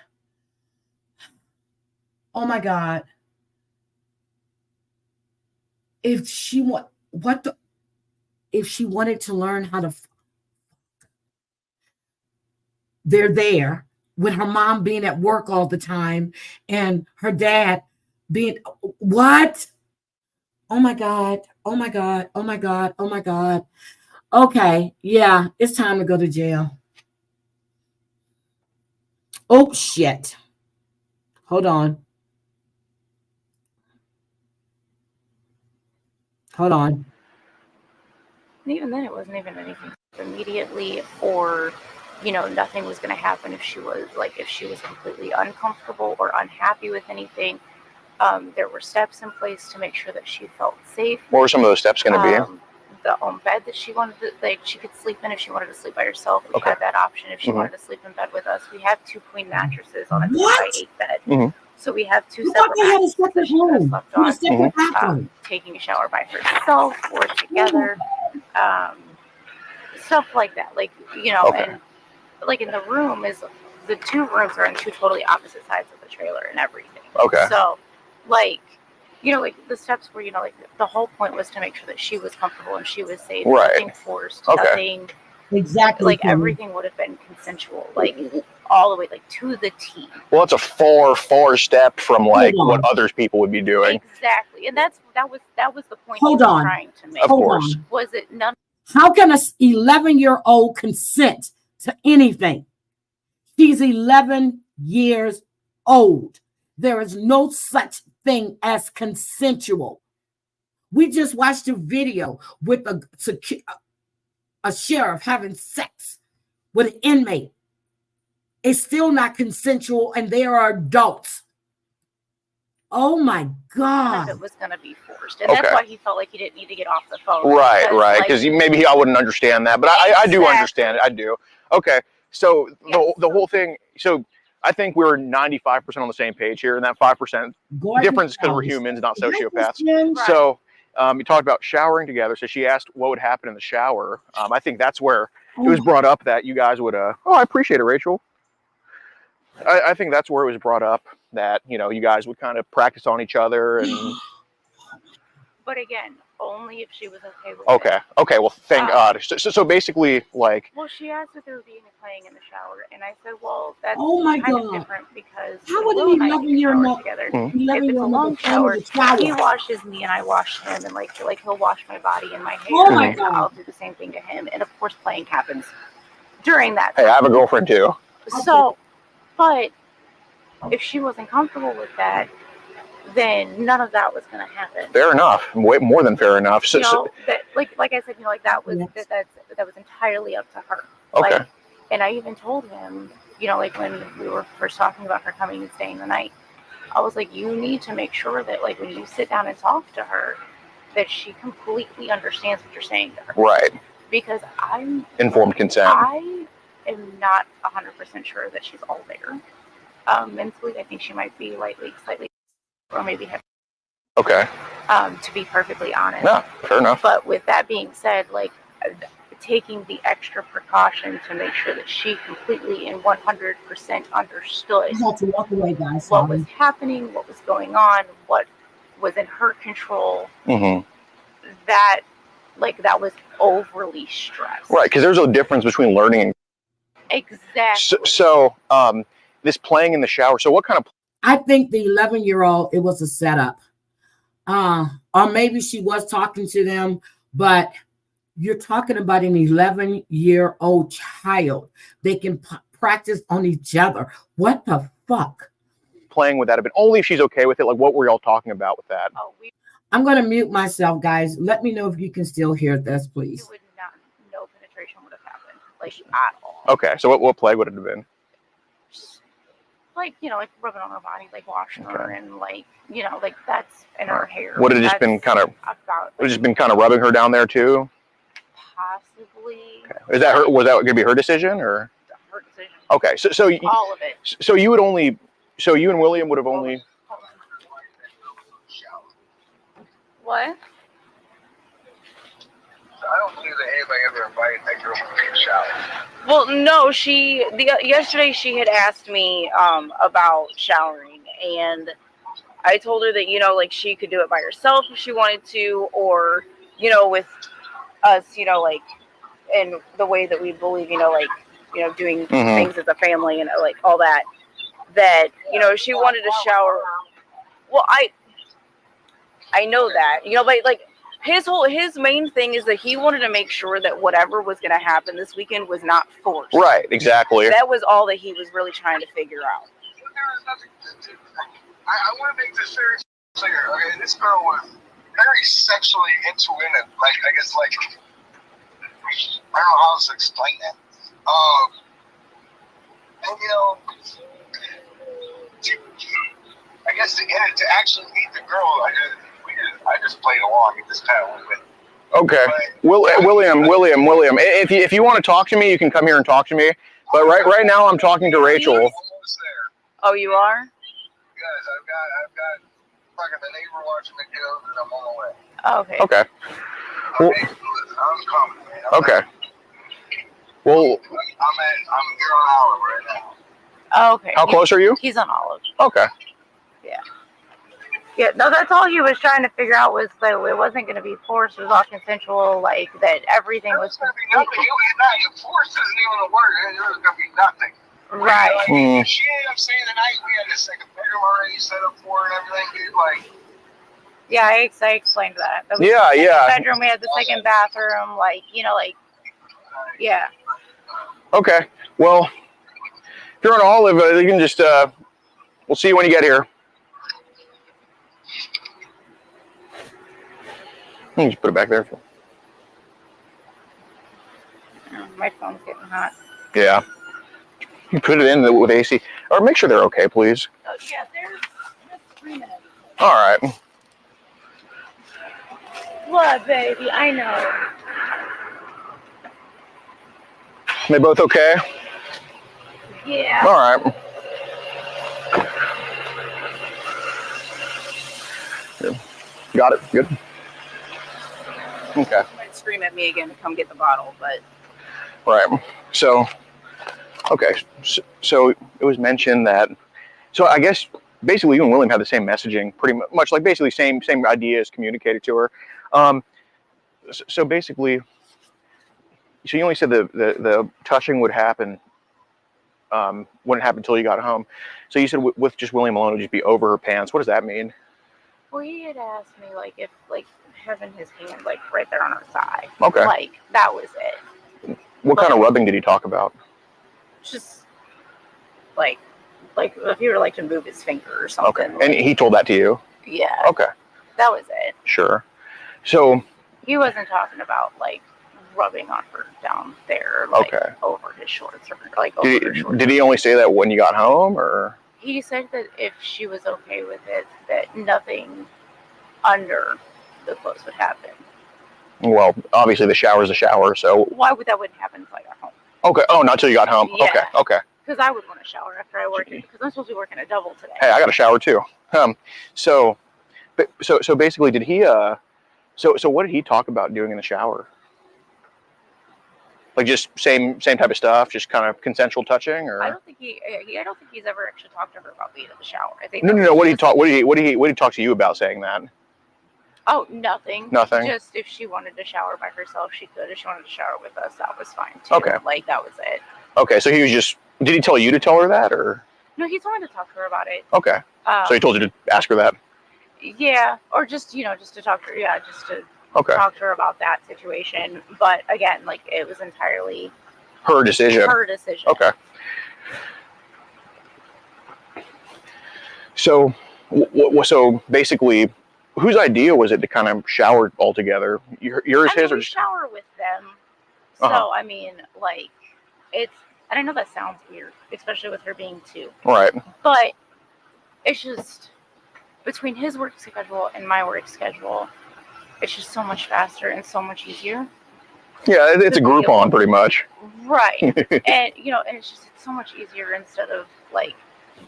Oh my God. If she if she wanted to learn how to, they're there with her mom being at work all the time and her dad being, what? Oh my God. Oh my God. Oh my God. Oh my God. Okay. Yeah. It's time to go to jail. Oh shit. Hold on. Hold on. And even then, it wasn't even anything immediately, or, you know, nothing was going to happen if she was completely uncomfortable or unhappy with anything. There were steps in place to make sure that she felt safe. What were some of those steps going to be? The own bed that she wanted to, like, she could sleep in if she wanted to sleep by herself. We had that option. If she wanted to sleep in bed with us, we have 2 queen mattresses on a 2x8 bed. So we have 2 separate mattresses that she could have slept on. Taking a shower by herself or together. Stuff like that. Like, you know, and like in the room the 2 rooms are on 2 totally opposite sides of the trailer and everything. Okay. So, like, you know, like the steps were, you know, like the whole point was to make sure that she was comfortable and she was safe. Right. Nothing forced. Nothing. Exactly. Like everything would have been consensual, like all the way, like to the T. Well, it's a far step from like what other people would be doing. Exactly, and that was the point Hold he was on. trying to make. Of course. Was it none? How can a 11-year-old consent to anything? She's 11 years old. There is no such thing as consensual. We just watched a video with a sheriff having sex with an inmate. It's still not consensual, and they are adults. Oh my God. It was going to be forced. And that's why he felt like he didn't need to get off the phone. Right. Because maybe I wouldn't understand that, but I do understand it. I do. Okay. So the whole thing, so I think we're 95% on the same page here, and that 5% difference because we're humans, not sociopaths. Right. So you talked about showering together. So she asked what would happen in the shower. I think that's where it was brought up that you guys would, oh, I appreciate it, Rachel. I think that's where it was brought up that, you know, you guys would kind of practice on each other and. But again, only if she was okay with Okay. it. Okay. Well, thank God. So basically, like. Well, she asked if they were being playing in the shower, and I said, well, that's Oh my kind of God. different because How when would Will an and I take a 11-year-old shower together, Mhm. if it's a long shower, in the shower? he washes me and I wash him, and like he'll wash my body and my hair, Oh my and God. I'll do the same thing to him. And of course, playing happens during that Hey, time. I have a girlfriend too. So, but if she wasn't comfortable with that, then none of that was going to happen. Fair enough. Way more than fair enough. So, You know, that like I said, you know, like that was that was entirely up to her. Okay. Like, and I even told him, you know, like when we were first talking about her coming and staying the night, I was like, you need to make sure that like when you sit down and talk to her, that she completely understands what you're saying to her. Right. Because I'm informed consent. I am not 100% sure that she's all there. Mentally, I think she might be slightly, or maybe have. Okay. To be perfectly honest. Yeah, fair enough. But with that being said, like taking the extra precaution to make sure that she completely and 100% understood You have to walk away, guys. what was happening, what was going on, what was in her control. Mm-hmm. That was overly stressed. Right, because there's a difference between learning and. Exactly. So, this playing in the shower. So, what kind of? I think the 11-year-old, it was a setup. Or maybe she was talking to them, but you're talking about an 11-year-old child. They can practice on each other. What the fuck? Playing with that have been only if she's okay with it. Like, what were y'all talking about with that? I'm going to mute myself, guys. Let me know if you can still hear this, please. You would not, no penetration would have happened, like at all. Okay, so what plague would it have been? Like, you know, like rubbing on her body, like washing her, and like, you know, like that's in her hair. Would it have just been kind of? Would it just been kind of rubbing her down there too? Possibly. Okay. Is that her? Was that going to be her decision or? Her decision. Okay, so all of it. So you would only. So you and William would have only. What? I don't believe that anybody ever invited that girl to take a shower. Well, no, yesterday she had asked me about showering, and I told her that, you know, like she could do it by herself if she wanted to, or, you know, with us, you know, like in the way that we believe, you know, like, you know, doing things as a family and like all that, you know, she wanted to shower. Well, I know that, you know, but like his main thing is that he wanted to make sure that whatever was going to happen this weekend was not forced. Right, exactly. That was all that he was really trying to figure out. I want to make this very clear. Okay, this girl was very sexually into women. Like, I guess, like, I don't know how to explain that. And you know, I guess to actually meet the girl, I just played along and just kind of went with it. Okay, William. If you want to talk to me, you can come here and talk to me. But right now, I'm talking to Rachel. Oh, you are? Yes, I've got fucking the neighbor watching the kids, and I'm on my way. Oh, okay. Okay. Well, I'm coming, man. okay. Well, I'm here on Olive right now. Oh, okay. How close are you? He's on Olive. Okay. Yeah. Yeah, no, that's all he was trying to figure out was that it wasn't going to be forced. It was all consensual, like that everything was completely. Forced isn't even a word. There was going to be nothing. Right. Like, she ended up staying the night. We had a second bedroom already set up for her and everything, dude. Like. Yeah, I explained that. Yeah. Bedroom, we had the second bathroom, like, you know, like. Yeah. Okay. Well, if you're on Olive, you can just. We'll see you when you get here. Just put it back there. My phone's getting hot. Yeah. You put it in with AC. Or make sure they're okay, please. Oh, yeah, there's 3 minutes. All right. What, baby? I know. They both okay? Yeah. All right. Good. Got it. Good. Okay. She might scream at me again to come get the bottle, but. Right. So, okay. So it was mentioned that. So I guess basically you and William had the same messaging, pretty much like basically same ideas communicated to her. So basically, so you only said the touching would happen. Wouldn't happen until you got home. So you said with just William alone, it would just be over her pants. What does that mean? Well, he had asked me like if like having his hand like right there on her thigh. Okay. Like that was it. What kind of rubbing did he talk about? Just like if he were like to move his finger or something. Okay. And he told that to you? Yeah. Okay. That was it. Sure. So he wasn't talking about like rubbing on her down there, like over his shorts or like over her shorts. Did he only say that when you got home, or? He said that if she was okay with it, that nothing under the clothes would happen. Well, obviously the shower's a shower, so. Why would that wouldn't happen until I got home? Okay. Oh, not till you got home. Yeah. Okay. Because I would want to shower after I work, because I'm supposed to be working a double today. Hey, I got a shower too. So basically, did he? So what did he talk about doing in the shower? Like just same type of stuff, just kind of consensual touching, or? I don't think he's ever actually talked to her about being in the shower. I think. No. What did he talk to you about saying that? Oh, nothing. Nothing. Just if she wanted to shower by herself, she could. If she wanted to shower with us, that was fine too. Okay. Like that was it. Okay, so he was just. Did he tell you to tell her that, or? No, he told me to talk to her about it. Okay. So he told you to ask her that. Yeah, or just just to talk to her. Yeah, just to. Okay. Talk to her about that situation, but again, like it was entirely her decision. Okay. So, so basically, whose idea was it to kind of shower all together? Yours, his, or just shower with them? So I mean, like it's. And I know that sounds weird, especially with her being 2. Right. But it's just between his work schedule and my work schedule. It's just so much faster and so much easier. Yeah, it's a Groupon pretty much. Right. And and it's so much easier instead of like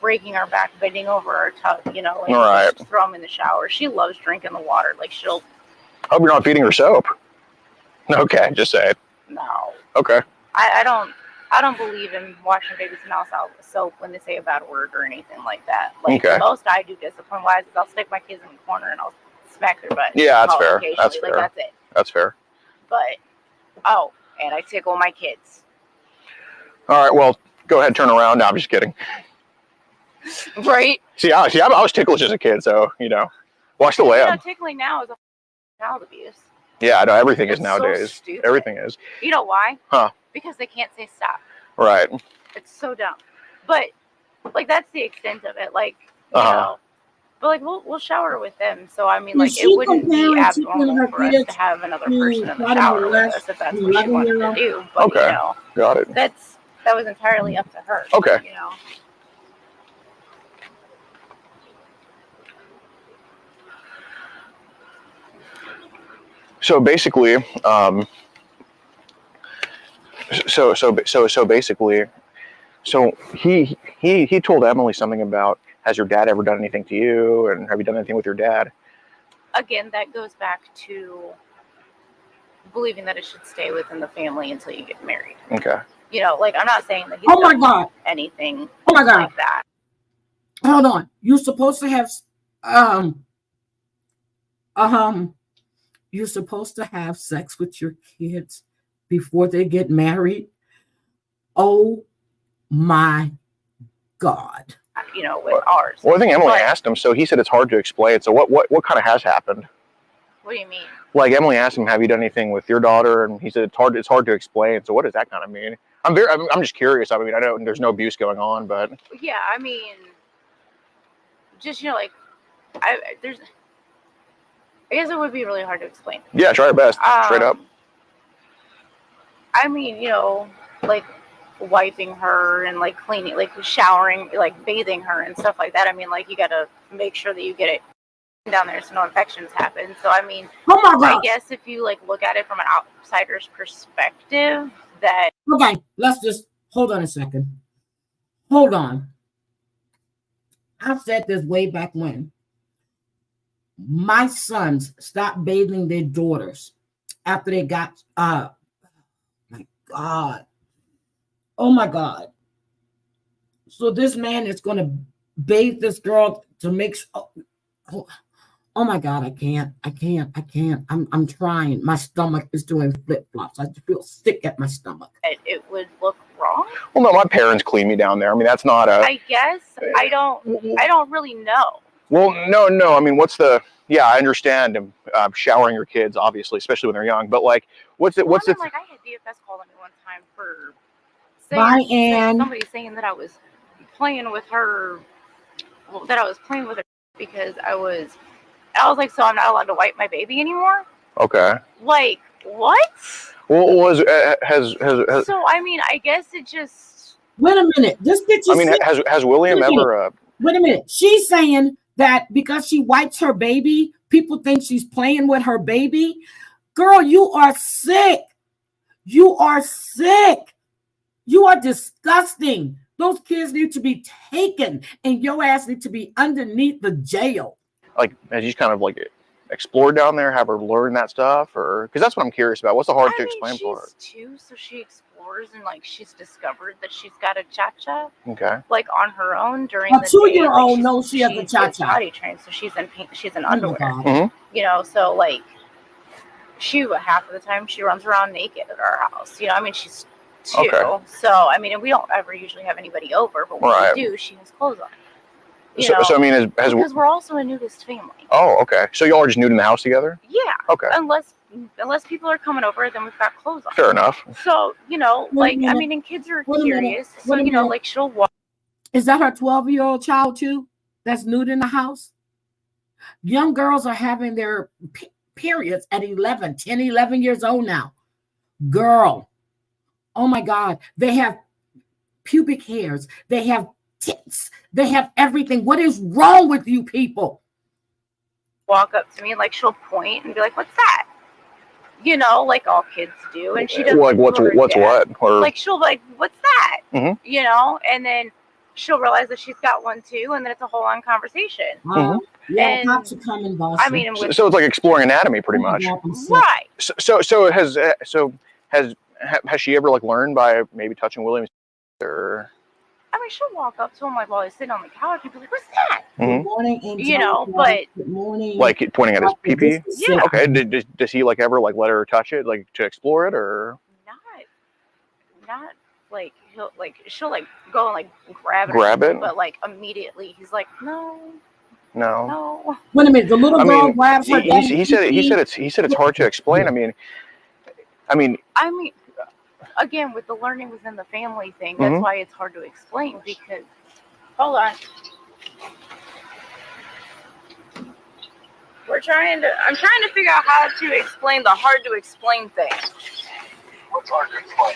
breaking our back, bending over our tub, like just throw them in the shower. She loves drinking the water. Like she'll. Hope you're not feeding her soap. Okay, just say it. No. Okay. I don't believe in washing baby's mouth out with soap when they say a bad word or anything like that. Like the most I do discipline wise is I'll stick my kids in the corner and I'll smack their butt. Yeah, that's fair. That's fair. That's it. That's fair. But and I tickle my kids. All right, well, go ahead, turn around. No, I'm just kidding. Right. See, I was ticklish as a kid, so watch the way up. Tickling now is a child abuse. Yeah, I know everything is It's nowadays. so stupid. Everything is. You know why? Huh? Because they can't say stop. Right. It's so dumb. But like that's the extent of it. Like you know. But like we'll shower with them, so I mean, like it wouldn't be abnormal for us to have another person in the shower with us if that's what she wanted to do. But got it. That was entirely up to her. Okay. So basically, so he told Emily something about, has your dad ever done anything to you, and have you done anything with your dad? Again, that goes back to believing that it should stay within the family until you get married. Okay. Like I'm not saying that he's done anything like that. Hold on. You're supposed to have you're supposed to have sex with your kids before they get married. Oh my God. With ours. Well, I think Emily asked him, so he said it's hard to explain. So what kind of has happened? What do you mean? Like Emily asked him, have you done anything with your daughter? And he said it's hard to explain. So what does that kind of mean? I'm just curious. I mean, I know there's no abuse going on, but yeah, I mean, just I guess it would be really hard to explain. Yeah, try your best. Straight up. I mean, like wiping her and like cleaning, like showering, like bathing her and stuff like that. I mean, like you got to make sure that you get it down there so no infections happen. So I mean, I guess if you like look at it from an outsider's perspective, that okay, let's just hold on a second. Hold on. I've said this way back when. My sons stopped bathing their daughters after they got my God, Oh my God. So this man is going to bathe this girl to make. Oh my God, I can't. I'm trying. My stomach is doing flip-flops. I feel sick at my stomach. It would look wrong. Well, no, my parents clean me down there. I mean, that's not a. I guess I don't really know. Well, no. I mean, what's the? Yeah, I understand showering your kids, obviously, especially when they're young. But like, what's it? What's it? Like I had DFS call me one time for somebody saying that I was playing with her. Well, that I was playing with her because I was like, so I'm not allowed to wipe my baby anymore. Okay. Like what? Well, has. So I mean, I guess it just. Wait a minute. This bitch is. I mean, has William ever? Wait a minute. She's saying that because she wipes her baby, people think she's playing with her baby. Girl, you are sick. You are sick. You are disgusting. Those kids need to be taken, and your ass need to be underneath the jail. Like, has you kind of like explored down there? Have her learn that stuff, or because that's what I'm curious about. What's the hard to explain part? She's 2, so she explores and like she's discovered that she's got a cha-cha. Okay. Like on her own during a the 2-year-old day, knows she has a cha-cha. Potty trained, so she's in underwear. You know, so like half of the time she runs around naked at our house. You know, I mean she's 2, Okay. so I mean, and we don't ever usually have anybody over, but when we do, she has clothes on. So I mean, because we're also a nudist family. Oh, okay. So y'all are just nude in the house together? Yeah. Okay. Unless people are coming over, then we've got clothes on. Fair enough. So like I mean, and kids are curious. So like she'll walk. Is that her 12-year-old child too? That's nude in the house. Young girls are having their periods at 10, 11 years old now. Girl, oh my God, they have pubic hairs. They have tits. They have everything. What is wrong with you people? Walk up to me and like she'll point and be like, "What's that?" You know, like all kids do, and she doesn't. Like what's what? Or like she'll be like, "What's that?" Mm-hmm. You know, and then she'll realize that she's got one too, and then it's a whole on conversation. Yeah, cops are coming, boss. I mean, so it's like exploring anatomy, pretty much. Right. So has she ever like learned by maybe touching William's or? I mean, she'll walk up to him like while he's sitting on the couch and be like, "What's that?" Good morning, you know, but good morning. Like pointing at his pee-pee? Yeah. Okay. Does he like ever like let her touch it, like to explore it, or? Not like she'll like go and like grab it, but like immediately he's like, no. Wait a minute, the little girl grabs her. He said it's hard to explain. I mean. Again, with the learning within the family thing, that's why it's hard to explain because. Hold on. I'm trying to figure out how to explain the hard to explain thing. What's hard to explain?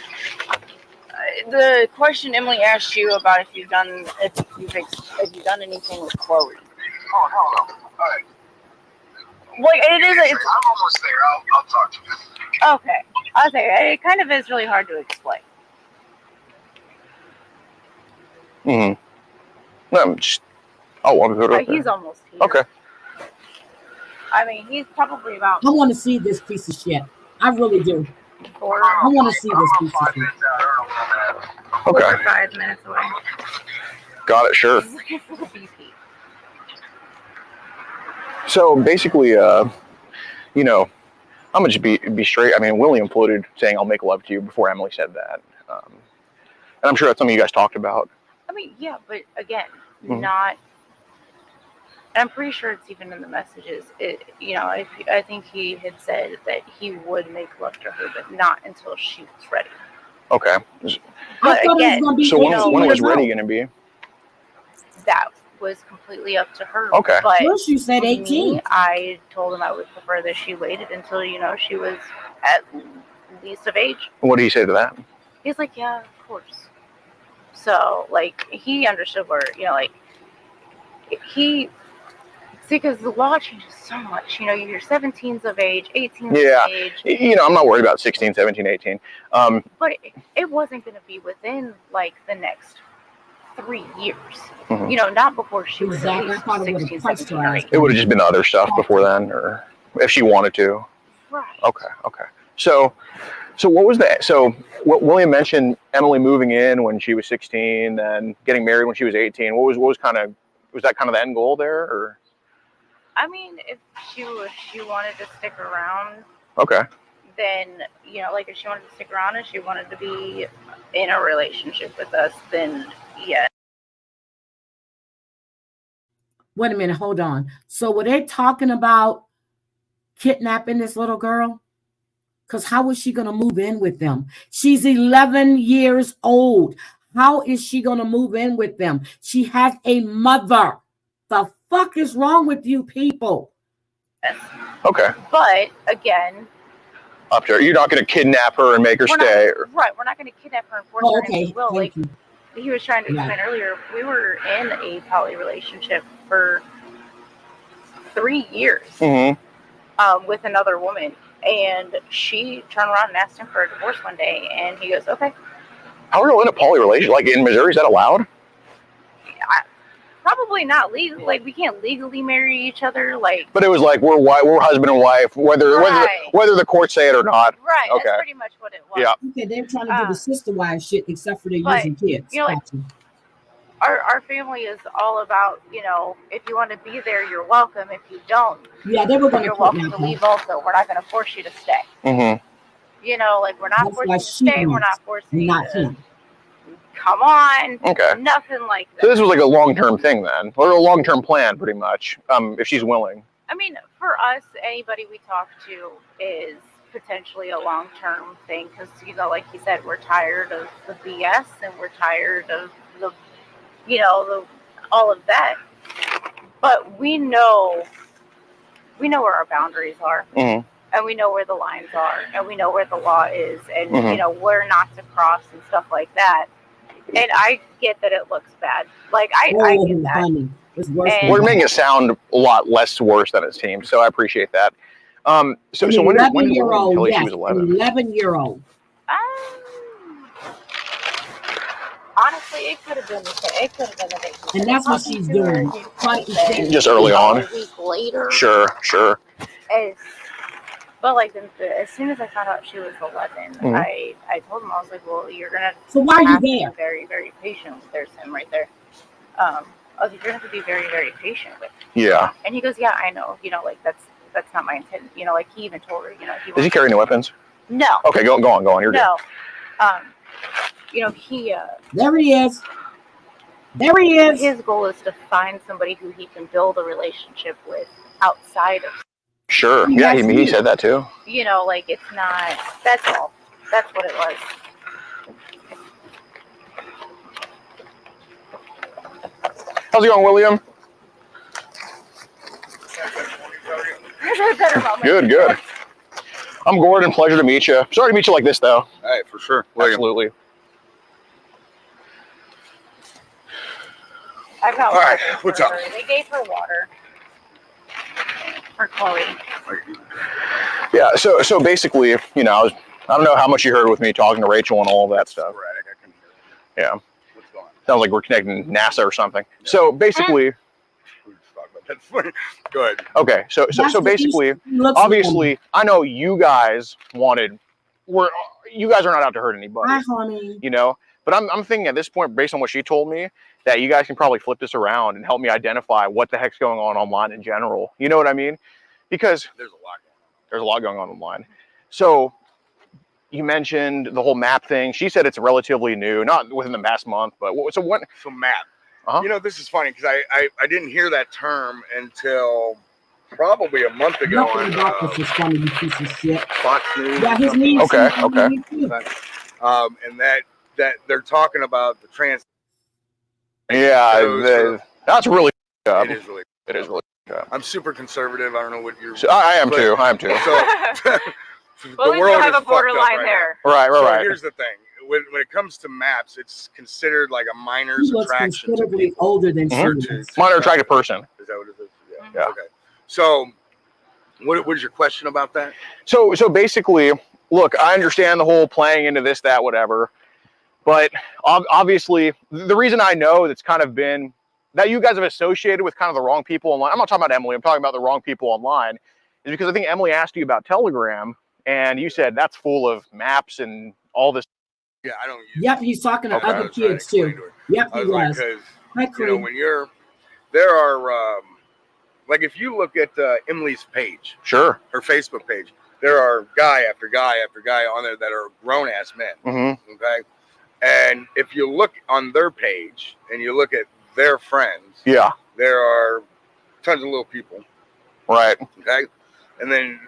The question Emily asked you about if you've done anything with Chloe. Oh, hell no. All right. Like it is. I'm almost there. I'll talk to you. Okay. I'll say it kind of is really hard to explain. I'm just. Oh, I'm good. He's almost here. Okay. I mean, he's probably about. I want to see this piece of shit. I really do. 4. I want to see this piece of shit. Okay. 5 minutes away. Got it. Sure. He's looking for the BP. So basically, you know, I'm gonna just be straight. I mean, William floated saying I'll make love to you before Emily said that, and I'm sure that's something you guys talked about. I mean, yeah, but again, not. And I'm pretty sure it's even in the messages. I think he had said that he would make love to her, but not until she was ready. Okay. But again, so when was ready going to be? That was completely up to her. Okay. But first you said 18. I told him I would prefer that she waited until she was at least of age. What did he say to that? He's like, yeah, of course. So like he understood where because the law changes so much. You're 17's of age, 18's of age. I'm not worried about 16, 17, 18. But it wasn't going to be within like the next 3 years. Not before she was at least 16, 17, or 18. It would have just been the other stuff before then, or if she wanted to. Right. Okay. So what was that? So what William mentioned Emily moving in when she was 16, then getting married when she was 18. What was kind of, was that kind of the end goal there, or? I mean, if she wanted to stick around, Okay. then, you know, like if she wanted to stick around and she wanted to be in a relationship with us, then yeah. Wait a minute, hold on. So were they talking about kidnapping this little girl? Because how is she going to move in with them? She's 11 years old. How is she going to move in with them? She has a mother. The fuck is wrong with you people? Okay. But again, Up there, you're not going to kidnap her and make her stay. Right, we're not going to kidnap her and force her into will. Like he was trying to explain earlier, we were in a poly relationship for 3 years with another woman, and she turned around and asked him for a divorce one day, and he goes, "Okay." How are you in a poly relationship? Like in Missouri, is that allowed? Probably not legal. Like we can't legally marry each other. Like, but it was like we're husband and wife, whether the courts say it or not. Right. Okay. That's pretty much what it was. Yeah. Okay, they're trying to do the sister wives shit, except for they're but, using kids. You know, like, our family is all about, you know, if you want to be there, you're welcome. If you don't, they were going you're welcome to leave. Also, we're not going to force you to stay. You know, like we're not forcing you to stay. We're not forcing you to. Come on. Okay. Nothing like that. So this was like a long-term thing then, or a long-term plan, pretty much. If she's willing. I mean, for us, anybody we talk to is potentially a long-term thing because, you know, like he said, we're tired of the BS and we're tired of the, you know, all of that. But we know where our boundaries are, and we know where the lines are, and we know where the law is, and you know where not to cross and stuff like that. And I get that it looks bad. Like I get that. We're making it sound a lot less worse than it seems, so I appreciate that. So when did William tell you she was 11? 11-year-old. Honestly, it could have been the day. And that's what she's doing. Just early on. A week later. Sure. But like as soon as I found out she was 11, I told him, I was like, well, you're gonna. So why are you there? Be very, very patient. There's him right there. I was like, you're gonna have to be very, very patient with him. Yeah. And he goes, yeah, I know. You know, like that's not my intent. You know, like he even told her. You know, Does he carry any weapons? No. Okay, go on. You're no. You know, he. There he is. There he is. His goal is to find somebody who he can build a relationship with outside of. Sure. Yeah, he said that too. You know, like it's not. That's all. That's what it was. How's it going, William? Good. I'm Gordon. Pleasure to meet you. Sorry to meet you like this, though. All right, for sure. William. Absolutely. I've got all right, what's up? They gave her water for Chloe. Yeah, so basically, you know, I don't know how much you heard with me talking to Rachel and all of that stuff. Right, I couldn't hear. Yeah. What's going on? Sounds like we're connecting NASA or something. Yeah. So basically. Go ahead. Okay, so basically, obviously, I know you guys you guys are not out to hurt anybody. Hi, honey. You know, but I'm thinking at this point, based on what she told me, that you guys can probably flip this around and help me identify what the heck's going on online in general. You know what I mean? Because there's a lot going on online. So you mentioned the whole map thing. She said it's relatively new, not within the past month, but So map. You know, this is funny because I didn't hear that term until probably a month ago on Fox News. Yeah, his knees. Okay. And that they're talking about the trans. Yeah, that's really good. It is really good. I'm super conservative. I don't know what you're. So I am too. So well, the world have is a borderline right there. Right. So here's the thing. When it comes to maps, it's considered like a minor's attraction. Considerably older than minor attractive person. Is that what it is? Yeah. Okay. So, what is your question about that? So basically, look, I understand the whole playing into this, that, whatever, but obviously, the reason I know that's kind of been that you guys have associated with kind of the wrong people online. I'm not talking about Emily. I'm talking about the wrong people online. Is because I think Emily asked you about Telegram, and you said that's full of maps and all this. Yeah, I don't use. Yep, he's talking to other kids too. Yep, he was. Because you know, when there are like if you look at Emily's page, sure, her Facebook page, there are guy after guy after guy on there that are grown ass men. Mm-hmm. Okay, and if you look on their page and you look at their friends, yeah, there are tons of little people. Right. Okay, and then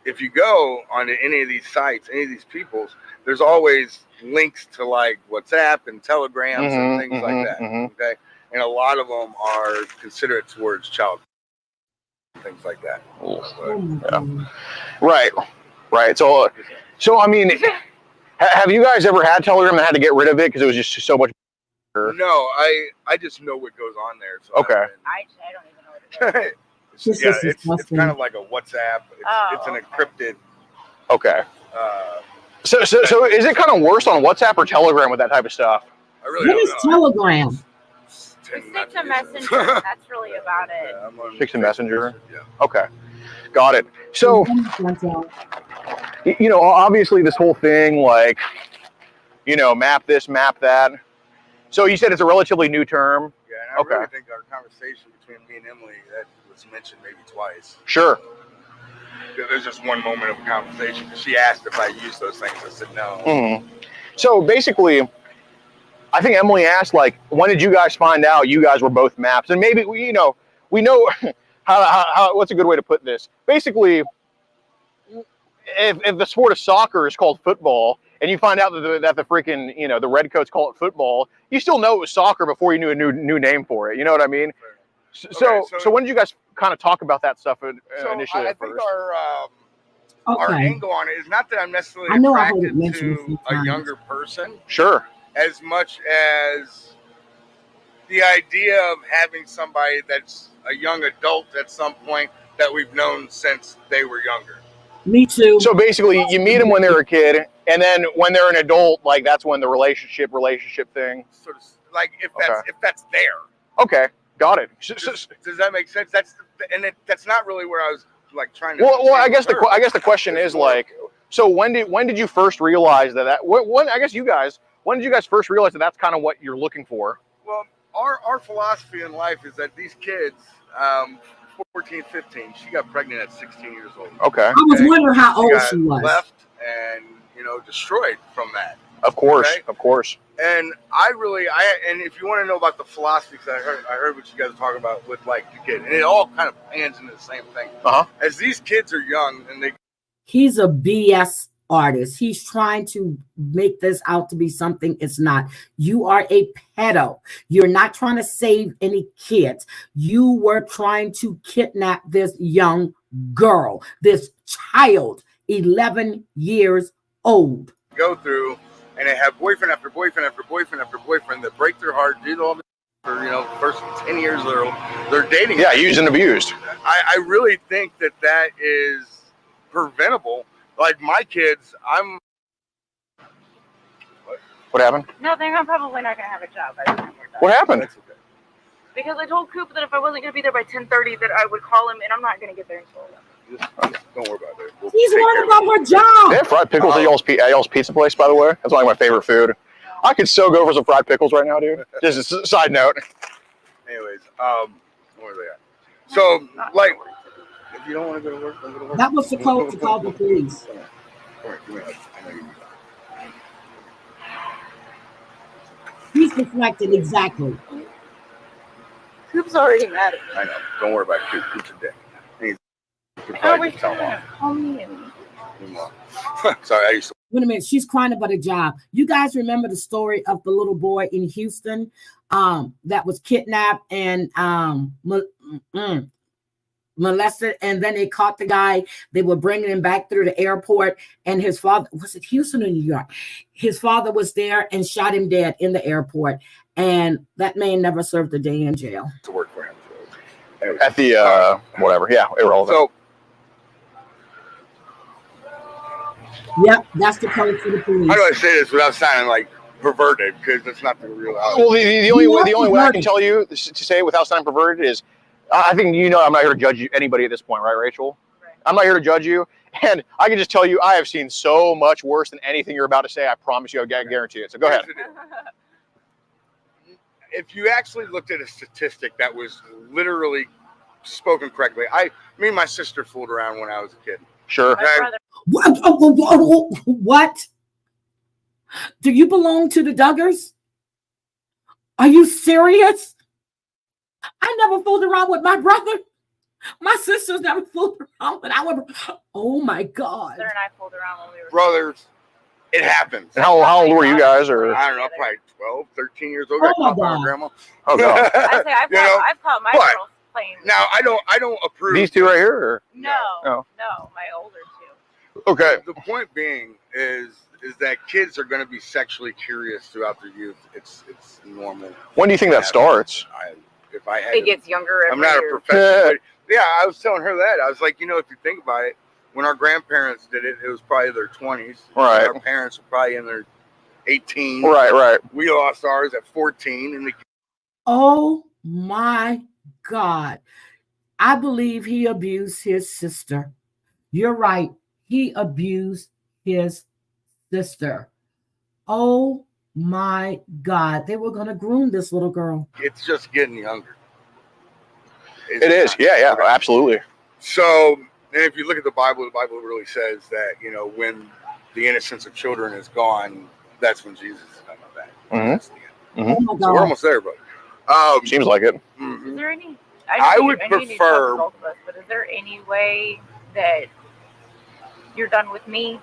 if you go onto any of these sites, any of these people's, there's always links to like WhatsApp and Telegrams and things like that. Okay, and a lot of them are considered towards child things like that. Yeah. Right. So I mean, have you guys ever had Telegram and had to get rid of it because it was just so much? No, I just know what goes on there. So okay. I don't even know what it is. It's kind of like a WhatsApp. It's an encrypted. Okay. So is it kind of worse on WhatsApp or Telegram with that type of stuff? I really what is Telegram? Just stick to Messenger. That's really about it. Stick to Messenger. Yeah. Okay. Got it. So, you know, obviously this whole thing, like, you know, map this, map that. So you said it's a relatively new term. Yeah, and I really think our conversation between me and Emily that was mentioned maybe twice. Sure. There's just one moment of conversation. She asked if I used those things. I said no. Mm-hmm. So basically, I think Emily asked, like, when did you guys find out you guys were both maps? And maybe, we know how what's a good way to put this? Basically, if the sport of soccer is called football, and you find out that the freaking, you know, the Redcoats call it football, you still know it was soccer before you knew a new name for it. You know what I mean? So when did you guys kind of talk about that stuff initially? I think our angle on it is not that I'm necessarily attracted to a younger person. Sure. As much as the idea of having somebody that's a young adult at some point that we've known since they were younger. Me too. So basically, you meet them when they're a kid, and then when they're an adult, like that's when the relationship thing. Sort of like if that's there. Okay, got it. Does that make sense? That's not really where I was like trying to. Well, I guess the question is like, so when did you first realize that when did you guys first realize that that's kind of what you're looking for? Well, our philosophy in life is that these kids, 14, 15, she got pregnant at 16 years old. Okay. I was wondering how old she was. Left and, you know, destroyed from that. Of course, okay? Of course. And and if you want to know about the philosophy, because I heard what you guys are talking about with like the kid, and it all kind of pans into the same thing. As these kids are young and he's a BS artist. He's trying to make this out to be something it's not. You are a pedo. You're not trying to save any kids. You were trying to kidnap this young girl, this child, 11 years old. Go through and they have boyfriend after boyfriend after boyfriend after boyfriend that break their heart, do all this for, you know, first 10 years they're dating. Yeah, used and abused. I really think that is preventable. Like my kids, What happened? Nothing. I'm probably not gonna have a job by the time we're done. What happened? Because I told Coop that if I wasn't gonna be there by 10:30, that I would call him, and I'm not gonna get there until 11. Don't worry about it. He's worried about her job. They have fried pickles at y'all's pizza place, by the way. That's like my favorite food. I could so go for some fried pickles right now, dude. Just a side note. Anyways, where are they at? So, like, if you don't want to go to work, don't go to work. That was the code to call the police. He's deflected, exactly. Coop's already mad at me. I know. Don't worry about Coop. Coop's a dick. Sorry, I used to. Wait a minute, she's crying about a job. You guys remember the story of the little boy in Houston that was kidnapped and molested, and then they caught the guy. They were bringing him back through the airport, and his father, was it Houston or New York? His father was there and shot him dead in the airport, and that man never served a day in jail. To work for him. Anyways, at the whatever, yeah, irrelevant. So, yep, that's the code for the police. how do I say this without sounding like perverted? Because that's not the real. Well, the only way I can tell you to say it without sounding perverted is, I think you know I'm not here to judge anybody at this point, right, Rachel? Right. I'm not here to judge you. And I can just tell you, I have seen so much worse than anything you're about to say. I promise you, I guarantee it. So go ahead. If you actually looked at a statistic that was literally spoken correctly, me and my sister fooled around when I was a kid. Sure. Okay? What? Do you belong to the Duggars? Are you serious? I never fooled around with my brother. My sisters never fooled around with our. Oh my God. Sir and I fooled around when we were brothers. It happens. And how old were you guys? Or I don't know, probably 12, 13 years old. Oh Got my caught by my God. grandma. oh god, I've caught my but- girls playing. Now I don't approve. these two right here. Or? No, Oh. no, my older two. Okay. The point being is that kids are going to be sexually curious throughout their youth. It's normal. When do you think that starts? If I had It to- gets younger every I'm not year. a professional. But yeah, I was telling her that. I was like, if you think about it, when our grandparents did it, it was probably their 20s. Right. Our parents were probably in their 18. Right. We lost ours at 14, and Oh my God. I believe he abused his sister. You're right. He abused his sister. Oh my God. They were going to groom this little girl. it's just getting younger. It is. Yeah. Absolutely. So, and if you look at the Bible really says that, when the innocence of children is gone, that's when Jesus is coming back. Mhm. That's the end. Oh my God. So we're almost there, bro. Seems like it. Is there any? I would know you need to talk to prefer- both of us, but is there any way that you're done with me?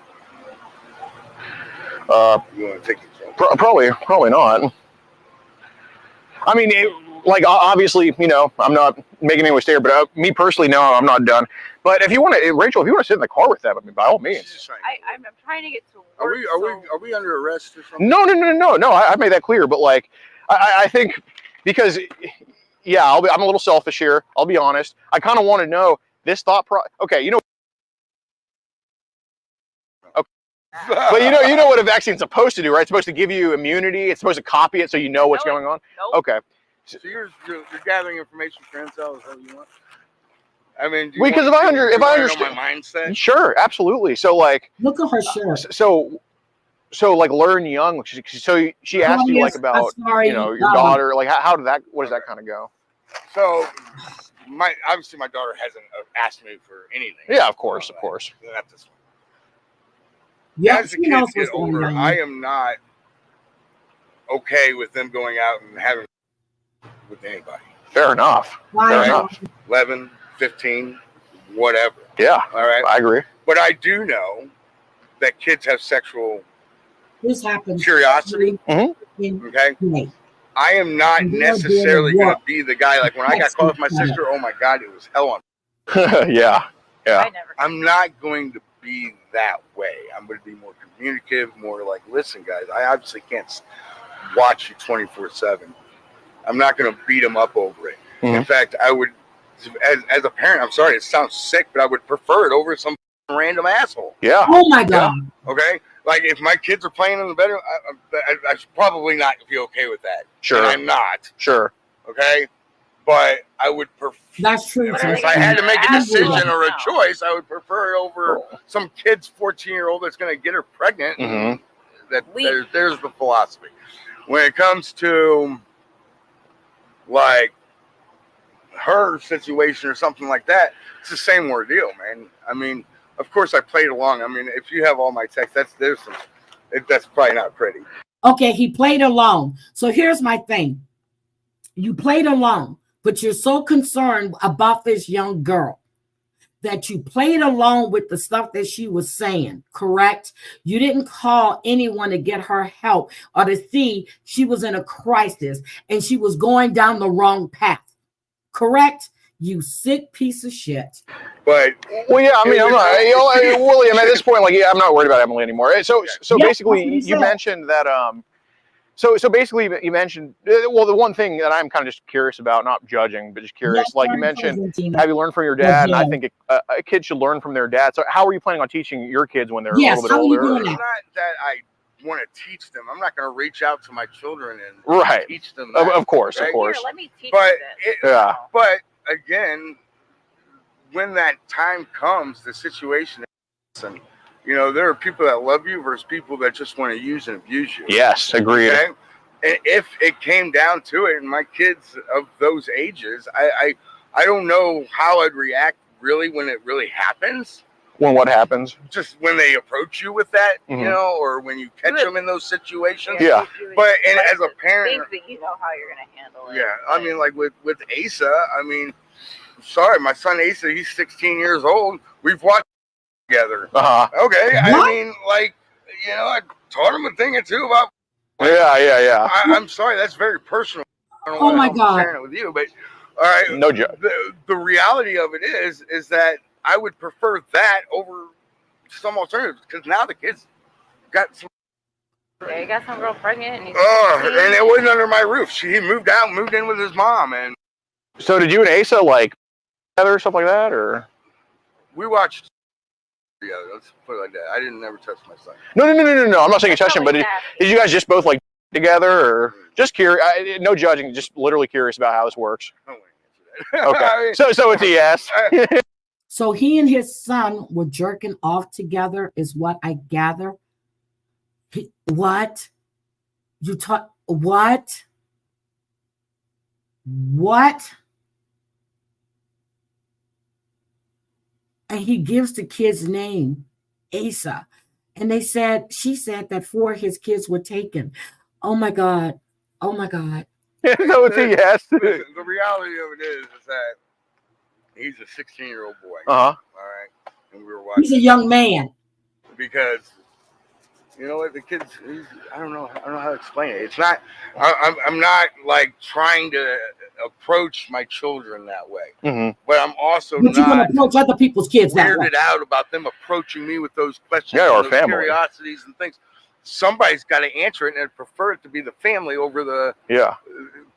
You want to take it? Probably not. I mean, obviously, I'm not making anyone stay here, but me personally, no, I'm not done. But if you want to, Rachel, if you want to sit in the car with them, I mean, by all means. I'm trying to get to work. Are we under arrest or something? No. I made that clear, but I think because, yeah, I'm a little selfish here. I'll be honest. I kind of want to know this thought. Okay, but you know what a vaccine's supposed to do, right? It's supposed to give you immunity. It's supposed to copy it so you know what's going on. Nope. Okay. So you're gathering information for intel. Is that what you want? I mean, Because if I understand my mindset, sure, absolutely. So Look at her shirt. so learn young. So she asked you about your daughter. How did that? What does that kind of go? So obviously my daughter hasn't asked me for anything. Yeah, of course. Not this one. Yeah, As the kids get older, I am not okay with them going out and having with anybody. Fair enough. Fair enough. 11, 15, whatever. Yeah. All right. I agree. But I do know that kids have sexual This happens. curiosity. Mm-hmm. Okay. I am not necessarily going to be the guy. Like when I got caught with my sister, oh my God, it was hell on. Yeah. I'm not going to be that way. I'm going to be more communicative, more like, listen, guys, I obviously can't watch you 24/7. I'm not going to beat them up over it. Mm-hmm. In fact, I would, as a parent, I'm sorry, it sounds sick, but I would prefer it over some random asshole. Yeah. Oh my God. Okay. Like if my kids are playing in the bedroom, I should probably not be okay with that. Sure. And I'm not. Sure. Okay. But I would prefer. That's true. If I had to make a decision or a choice, I would prefer it over some kid's 14-year-old that's going to get her pregnant. Mm-hmm. There's the philosophy. When it comes to like her situation or something like that, it's the same ordeal, man. I mean, of course I played along. I mean, if you have all my texts, that's probably not pretty. Okay, he played along. So here's my thing. You played along, but you're so concerned about this young girl that you played along with the stuff that she was saying, correct? You didn't call anyone to get her help or to see she was in a crisis and she was going down the wrong path, correct? You sick piece of shit. But well, yeah, I mean, I'm not, William. At this point, I'm not worried about Emily anymore. So basically, you mentioned that. So basically, you mentioned the one thing that I'm kind of just curious about, not judging, but just curious. Yeah, you mentioned, have you learned from your dad? And I think a kid should learn from their dad. So how are you planning on teaching your kids when they're a little bit older? It's not that I want to teach them. I'm not going to reach out to my children and teach them that, of course, okay? of course. Here, let me teach but you this. but again, when that time comes, the situation is, and you know, there are people that love you versus people that just want to use and abuse you. Yes, agreed. Okay? And if it came down to it, and my kids of those ages, I don't know how I'd react really when it really happens. When what happens? Just when they approach you with that, you know, or when you catch them in those situations. Yeah. But and as a parent, think that you know how you're gonna handle it. yeah, I mean, like with Asa, I mean, sorry, my son Asa, he's 16 years old. We've watched together. Okay, I mean, like, you know, I taught him a thing or two about. Yeah. I'm sorry, that's very personal. I don't know Oh my I'm God. sharing it with you, but all right. No joke. The reality of it is that I would prefer that over some alternatives because now the kids got some. Yeah, he got some girl pregnant, and he's and it wasn't under my roof. He moved in with his mom, and So did you and Asa like together or stuff like that, or? we watched. Yeah, let's put it like that. I didn't never touch my son. No. I'm not saying you touched him, but did you guys just both like together, or just curious? No judging, just literally curious about how this works. Okay, so it's a yes. So he and his son were jerking off together, is what I gather. What? You taught what? What? And he gives the kid's name, Asa. And she said that 4 of his kids were taken. Oh my God. Oh my God. So it's a yes. Listen, the reality of it is that he's a 16-year-old boy. Uh-huh. All right. And we were watching. He's a young man. Because you know what, the kids, I don't know how to explain it. It's not, I'm not like trying to approach my children that way. But I'm also But you not want to approach other people's kids that way. weirded out about them approaching me with those questions, Yeah, or and those family. curiosities and things. Somebody's got to answer it, and I'd prefer it to be the family over the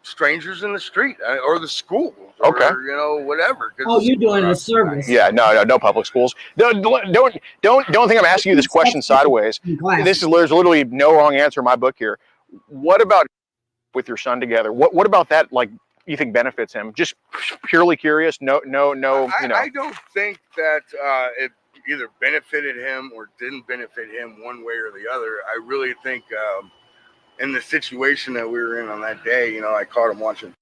strangers in the street or the school, or, you know, whatever. Oh, you're doing a service. Yeah, no public schools. Don't think I'm asking you this question sideways. There's literally no wrong answer in my book here. What about with your son together? What about that, like, you think benefits him? Just purely curious. No, you know. I don't think that it either benefited him or didn't benefit him one way or the other. I really think in the situation that we were in on that day, you know, I caught him watching.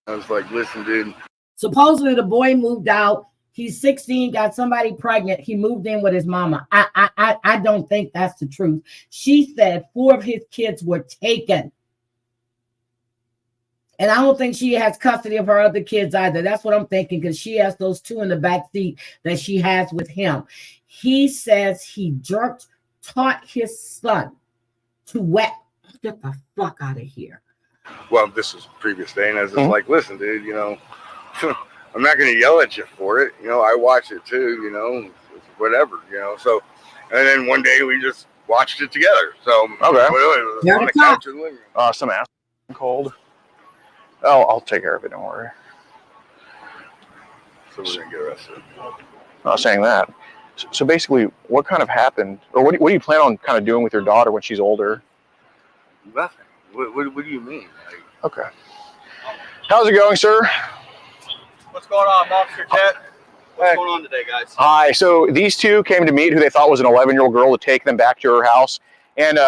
I was like, listen, dude. Supposedly the boy moved out. He's 16, got somebody pregnant. He moved in with his mama. I don't think that's the truth. She said 4 of his kids were taken. And I don't think she has custody of her other kids either. That's what I'm thinking, because she has those 2 in the back seat that she has with him. He says he taught his son to wet. Get the fuck out of here. Well, this was the previous day, and I was just like, listen, dude, you know, I'm not going to yell at you for it. You know, I watch it too, you know, whatever, you know. So, and then one day we just watched it together. So, some ass cold. Oh, I'll take care of it. Don't worry. So we're going to get arrested. Not saying that. So basically, what kind of happened, or what do you plan on kind of doing with your daughter when she's older? Nothing. What do you mean? Like, okay. How's it going, sir? What's going on, Officer Chet? What's going on today, guys? Hi. So these 2 came to meet who they thought was an 11-year-old girl to take them back to her house and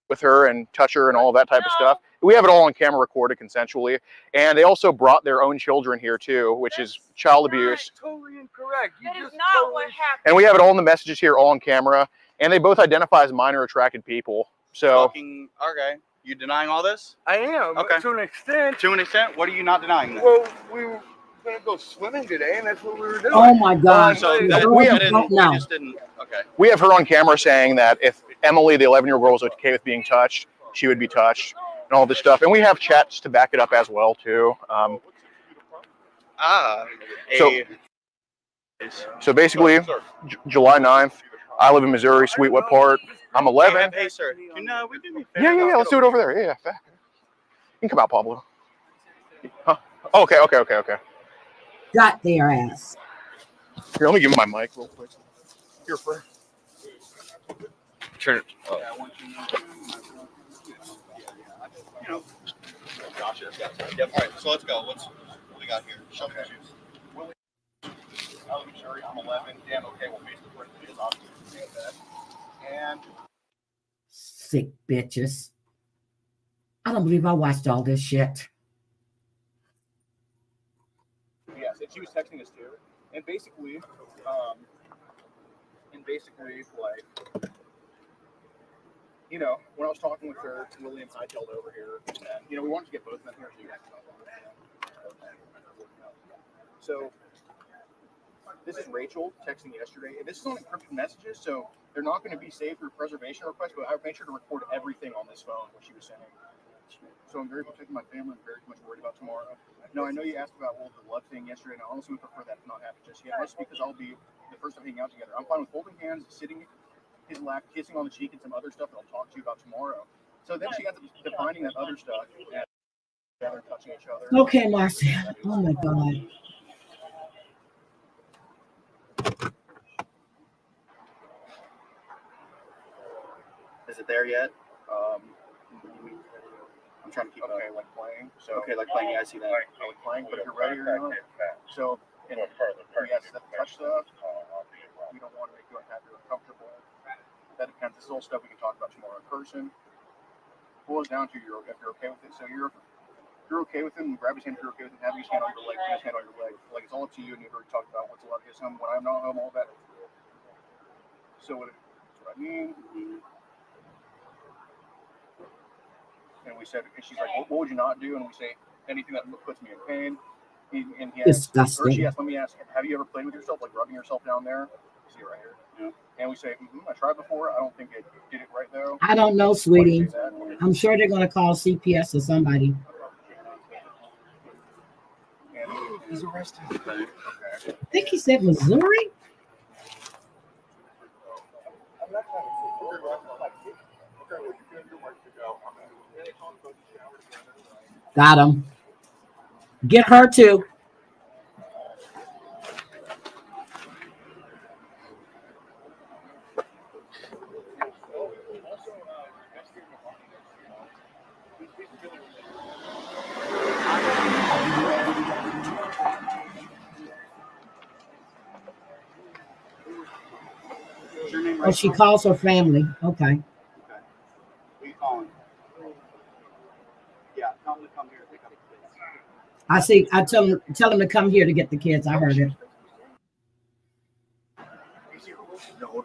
with her and touch her and all that type of stuff. We have it all on camera recorded consensually. And they also brought their own children here too, which is child abuse. Totally incorrect. That is not what happened. And we have it all in the messages here, all on camera. And they both identify as minor attracted people. So. Okay. You denying all this? I am. Okay. To an extent. To an extent? What are you not denying then? Well, we were going to go swimming today, and that's what we were doing. Oh my God. So we just didn't. Okay. We have her on camera saying that if Emily, the 11-year-old girl, was okay with being touched, she would be touched, and all this stuff. And we have chats to back it up as well too. So basically, July 9th, I live in Missouri, Sweetwood Park. I'm 11. Hey, sir. No, we can be fair. Yeah. Let's do it over there. Yeah. You can come out, Pablo. Huh? Okay. Got their ass. Here, let me give him my mic real quick. Here, for. Turn it. Oh. You know. Gotcha. Yep. All right. So let's go. What do we got here? Show me the shoes. I'll be sorry, I'm 11. Dan, okay, we'll face the first videos, obviously, that. And Sick bitches. I don't believe I watched all this shit. yes, and she was texting us too. And basically, like, you know, when I was talking with her, William hightailed over here, and, you know, we wanted to get both of them here so you guys can talk about it. So, this is Rachel texting yesterday, and this is on encrypted messages, so they're not going to be saved through preservation requests, but I made sure to record everything on this phone, what she was sending. So I'm very protecting my family. I'm very much worried about tomorrow. No, I know you asked about the love thing yesterday, and I honestly would prefer that to not happen just yet, just because I'll be the first time hanging out together. I'm fine with holding hands, sitting in his lap, kissing on the cheek, and some other stuff that I'll talk to you about tomorrow. So then she ends up defining that other stuff and touching each other. Okay, Marcy. Oh my God. Is it there yet? I'm trying to keep like playing. So okay, like playing. Yeah, I see that. Like playing, but if you're ready or not. So and yes, the touch stuff. We don't want to make you unhappy or uncomfortable. That depends. This is all stuff we can talk about tomorrow in person. Boils down to if you're okay with it. So you're okay with him, grab his hand if you're okay with him, having his hand on your leg, put his hand on your leg. Like, it's all up to you, and you've already talked about what's allowed his home, when I'm not home, all that. So that's what I mean. And we said, and she's like, what would you not do? And we say, anything that puts me in pain. And he asked, Disgusting. or she asked, let me ask, have you ever played with yourself, like rubbing yourself down there? See it right here. Yeah. And we say, I tried before. I don't think it did it right, though. I don't know, sweetie. I'm sure they're going to call CPS or somebody. He's arrested. Okay. I think he said Missouri. Got him. Get her too. Oh, she calls her family. Okay. We calling. Yeah, tell them to come here and pick up the kids. I see. I tell them to come here to get the kids. I heard it. No.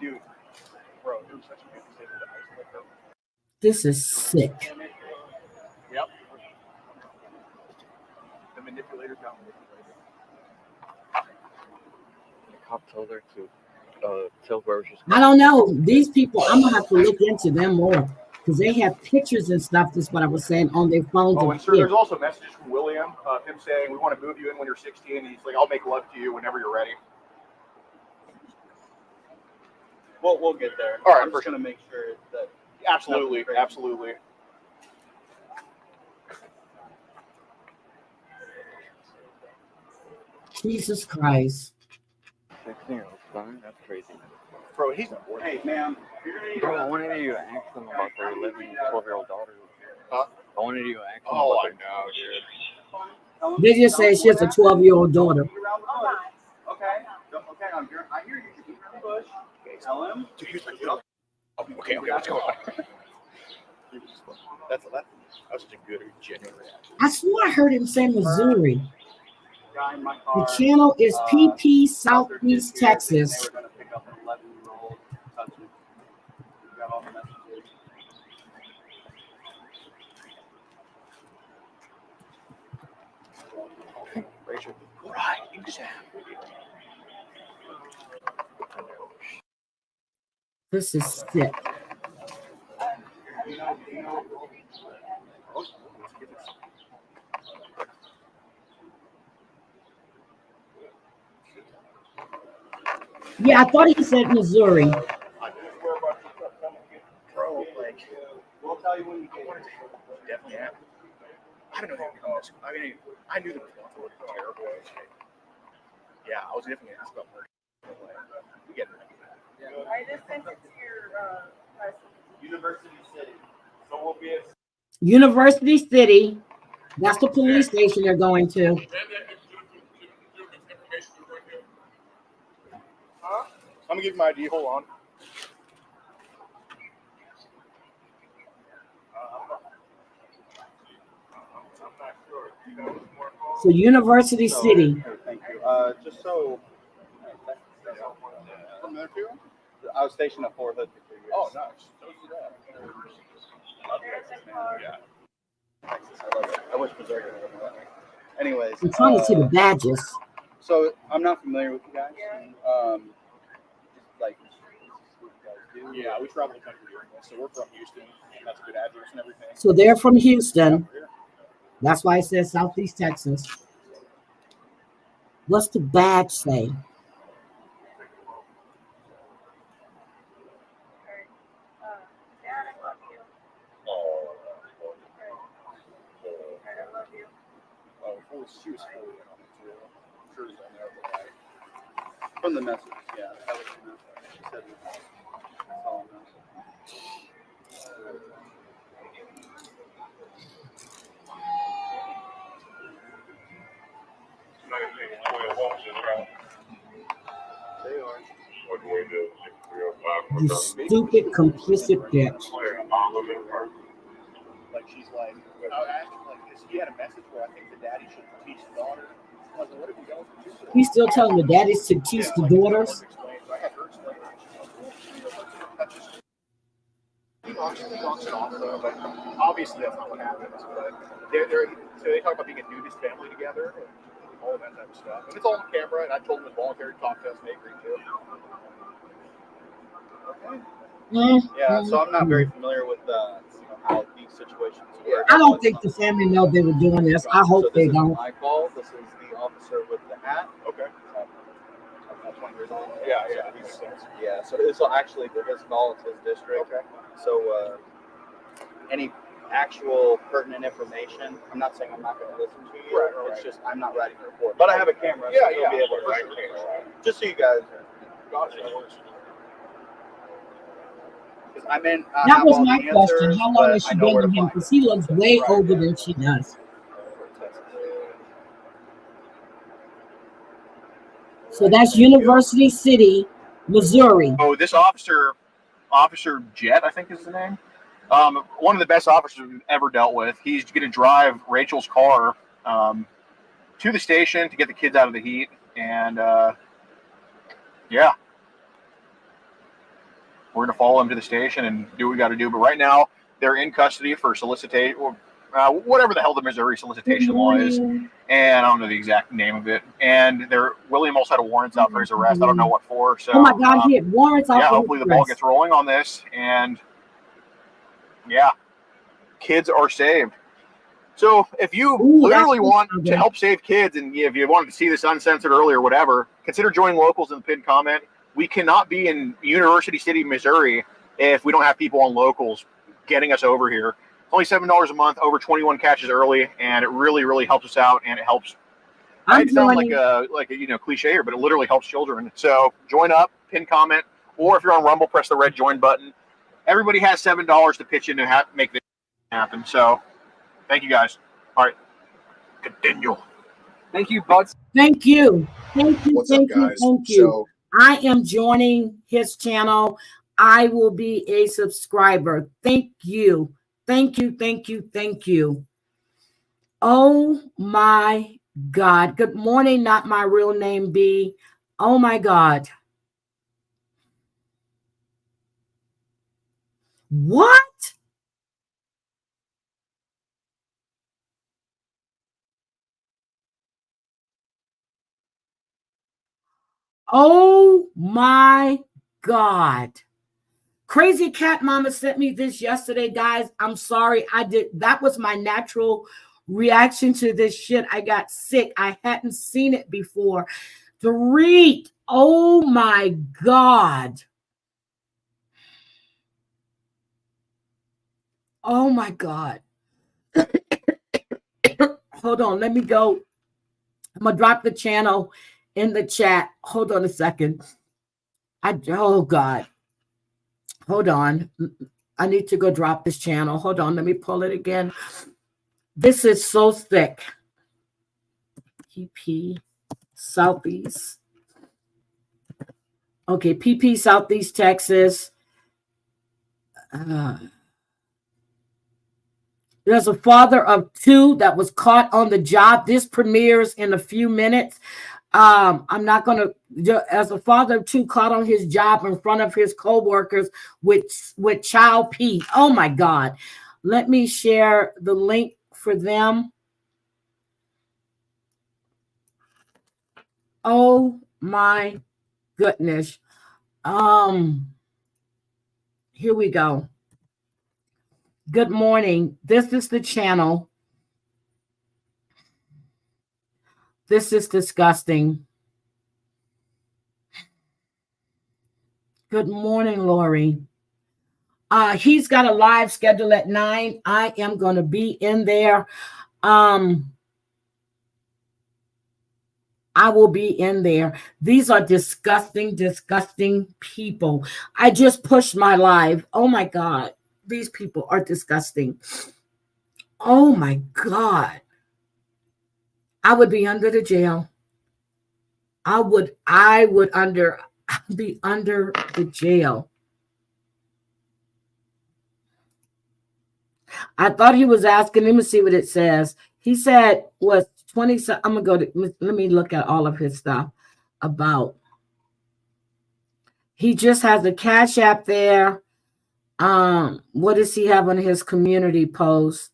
Dude, bro, it was such a good decision to isolate them. This is sick. Yep. The manipulators got manipulated. The cop told her to tell whoever she's. I don't know. These people, I'm going to have to look into them more because they have pictures and stuff. That's what I was saying on their phones. Oh, and sir, there's also messages from William, him saying, we want to move you in when you're 16. And he's like, I'll make love to you whenever you're ready. We'll get there. All right, I'm just going to make sure that. Absolutely. Jesus Christ. 16-year-old son? That's crazy. Bro, he's hey, man. Bro, I wanted you to ask them about their 12-year-old daughter. Huh? I wanted you to ask them Oh, about I know, dude. They just say she has a 12-year-old daughter. Okay, I hear you. Keep around the bush. Okay, tell him. Dude, he's like, okay, what's going on? That was such a good, genuine reaction. I swore I heard him say Missouri. The channel is PP Southeast Texas. Rachel, right, exactly. This is sick. Yeah, I thought he said Missouri. Bro, like, we'll tell you when you get definitely happened. I don't know how to come this. I mean, I knew the response was terrible. Yeah, I was definitely asked about murder. We get it. I just sent it to your University City. So we'll be at University City. That's the police station they're going to. gonna give you my ID. Hold on. So University City. Thank you. Just so. From there too? I was stationed at Fort Hood for 3 years. Oh, nice. So you that. Yeah. Texas, I love it. I wish Missouri would have let me. Anyways. I'm trying to see the badges. So I'm not familiar with you guys. Like, yeah, we travel the country doing this. So we're from Houston, and that's a good address and everything. So they're from Houston. That's why it says Southeast Texas. What's the badge say? She was fully in on it too. I'm sure it's on there. From the message, yeah. That was the message. She said it. That's all I know. They are. You stupid, complicit bitch. Like she's like, I asked her, like, he had a message where I think the daddy should teach the daughter. I was like, what if you don't teach her? He's still telling the daddies to teach the daughters. I had her explain it. He knocks it off though, but obviously that's not what happens. But so they talk about being a nudist family together and all of that type of stuff. And it's all on camera, and I told them it's voluntary to talk to us, and they agreed to it. Okay. Yeah, so I'm not very familiar with how these situations work. I don't think the family know they were doing this. I hope they don't. My call. This is the officer with the hat. Okay. 20 years old. Yeah. Yeah. So this will actually his call. It's his district. Okay. So any actual pertinent information, I'm not saying I'm not going to listen to you. Right. It's just I'm not writing a report. But I have a camera. So you'll be able to write a camera. Just so you guys. Gotcha. That was my question. How long has she been with him? Because he looks way older than she does. So that's University City, Missouri. Oh, this Officer Jet, I think is his name. One of the best officers we've ever dealt with. He's going to drive Rachel's car to the station to get the kids out of the heat. And, yeah. We're going to follow him to the station and do what we got to do. But right now, they're in custody for solicitation, or whatever the hell the Missouri solicitation law is. And I don't know the exact name of it. And William also had a warrants out for his arrest. I don't know what for. So, oh my God, he had warrants out. Yeah, hopefully the ball gets rolling on this. And yeah, kids are saved. So if you literally want to help save kids, and if you wanted to see this uncensored earlier or whatever, consider joining locals in the pinned comment. We cannot be in University City, Missouri, if we don't have people on locals getting us over here. It's only $7 a month, over 21 catches early, and it really, really helps us out, and it helps. I sound like a cliche here, but it literally helps children. So join up, pin comment, or if you're on Rumble, press the red join button. Everybody has $7 to pitch in to make this happen. So thank you guys. All right, continue. Thank you, Bud. Thank you. What's up, guys? Thank you. I am joining his channel. I will be a subscriber. Thank you. Thank you. Oh my God. Good morning, not my real name, B. Oh my God. What? Oh my God. Crazy Cat Mama sent me this yesterday, guys. I'm sorry. That was my natural reaction to this shit. I got sick. I hadn't seen it before. To read. Oh my God. Oh my God. Hold on. Let me go. I'm going to drop the channel in the chat. Hold on a second. Oh God. Hold on. I need to go drop this channel. Hold on. Let me pull it again. This is so thick. EP Southeast. Okay, PP, Southeast Texas. There's a father of 2 that was caught on the job. This premieres in a few minutes. I'm not going to, as a father of 2 caught on his job in front of his co-workers with child P. Oh my God. Let me share the link for them. Oh my goodness. Here we go. Good morning. This is the channel. This is disgusting. Good morning, Lori. He's got a live schedule at 9. I am going to be in there. I will be in there. These are disgusting, disgusting people. I just pushed my live. Oh my God. These people are disgusting. Oh my God. I would be under the jail. I would be under the jail. I thought he was asking, let me see what it says. He said was 20. I'm going to go to, let me look at all of his stuff about. He just has a Cash App there. What does he have on his community post?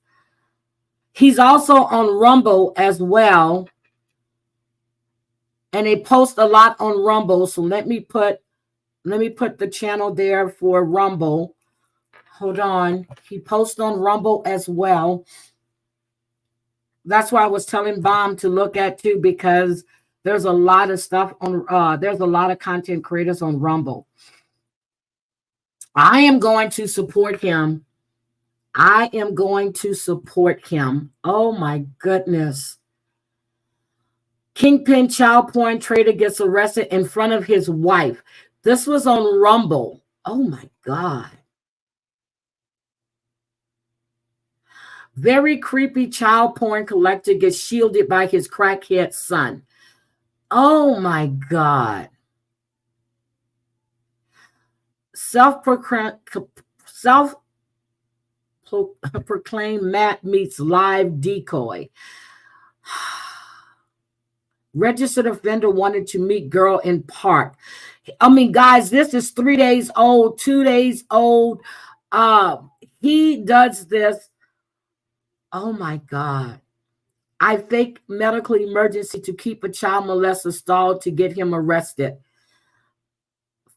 He's also on Rumble as well. And they post a lot on Rumble. So let me put the channel there for Rumble. Hold on. He posts on Rumble as well. That's why I was telling Bomb to look at too, because there's a lot of stuff on there's a lot of content creators on Rumble. I am going to support him. I am going to support him. Oh my goodness. Kingpin child porn trader gets arrested in front of his wife. This was on Rumble. Oh my God. Very creepy child porn collector gets shielded by his crackhead son. Oh my God. Self-proclaimed Matt meets live decoy. Registered offender wanted to meet girl in park. I mean, guys, this is 3 days old, 2 days old. He does this. Oh my God. I fake medical emergency to keep a child molester stalled to get him arrested.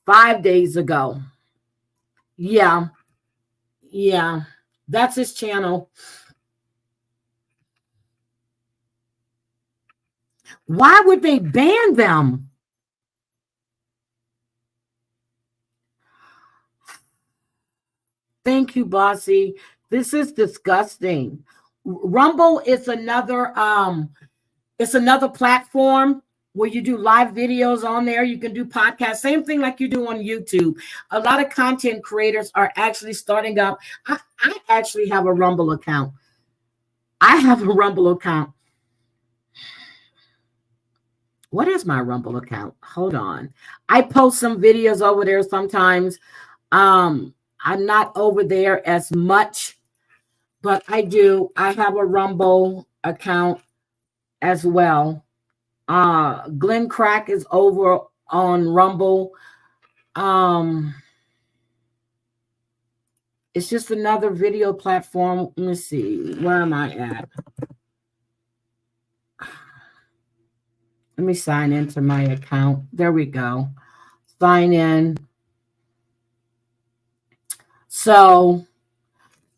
5 days ago. Yeah. That's his channel. Why would they ban them? Thank you, Bossy. This is disgusting. Rumble is another platform where you do live videos on there. You can do podcasts, same thing like you do on YouTube. A lot of content creators are actually starting up. I actually have a Rumble account. What is my Rumble account? Hold on. I post some videos over there sometimes. I'm not over there as much, but I do. I have a Rumble account as well. Glenn Crack is over on Rumble. It's just another video platform. Let me see. Where am I at? Let me sign into my account. There we go. Sign in. So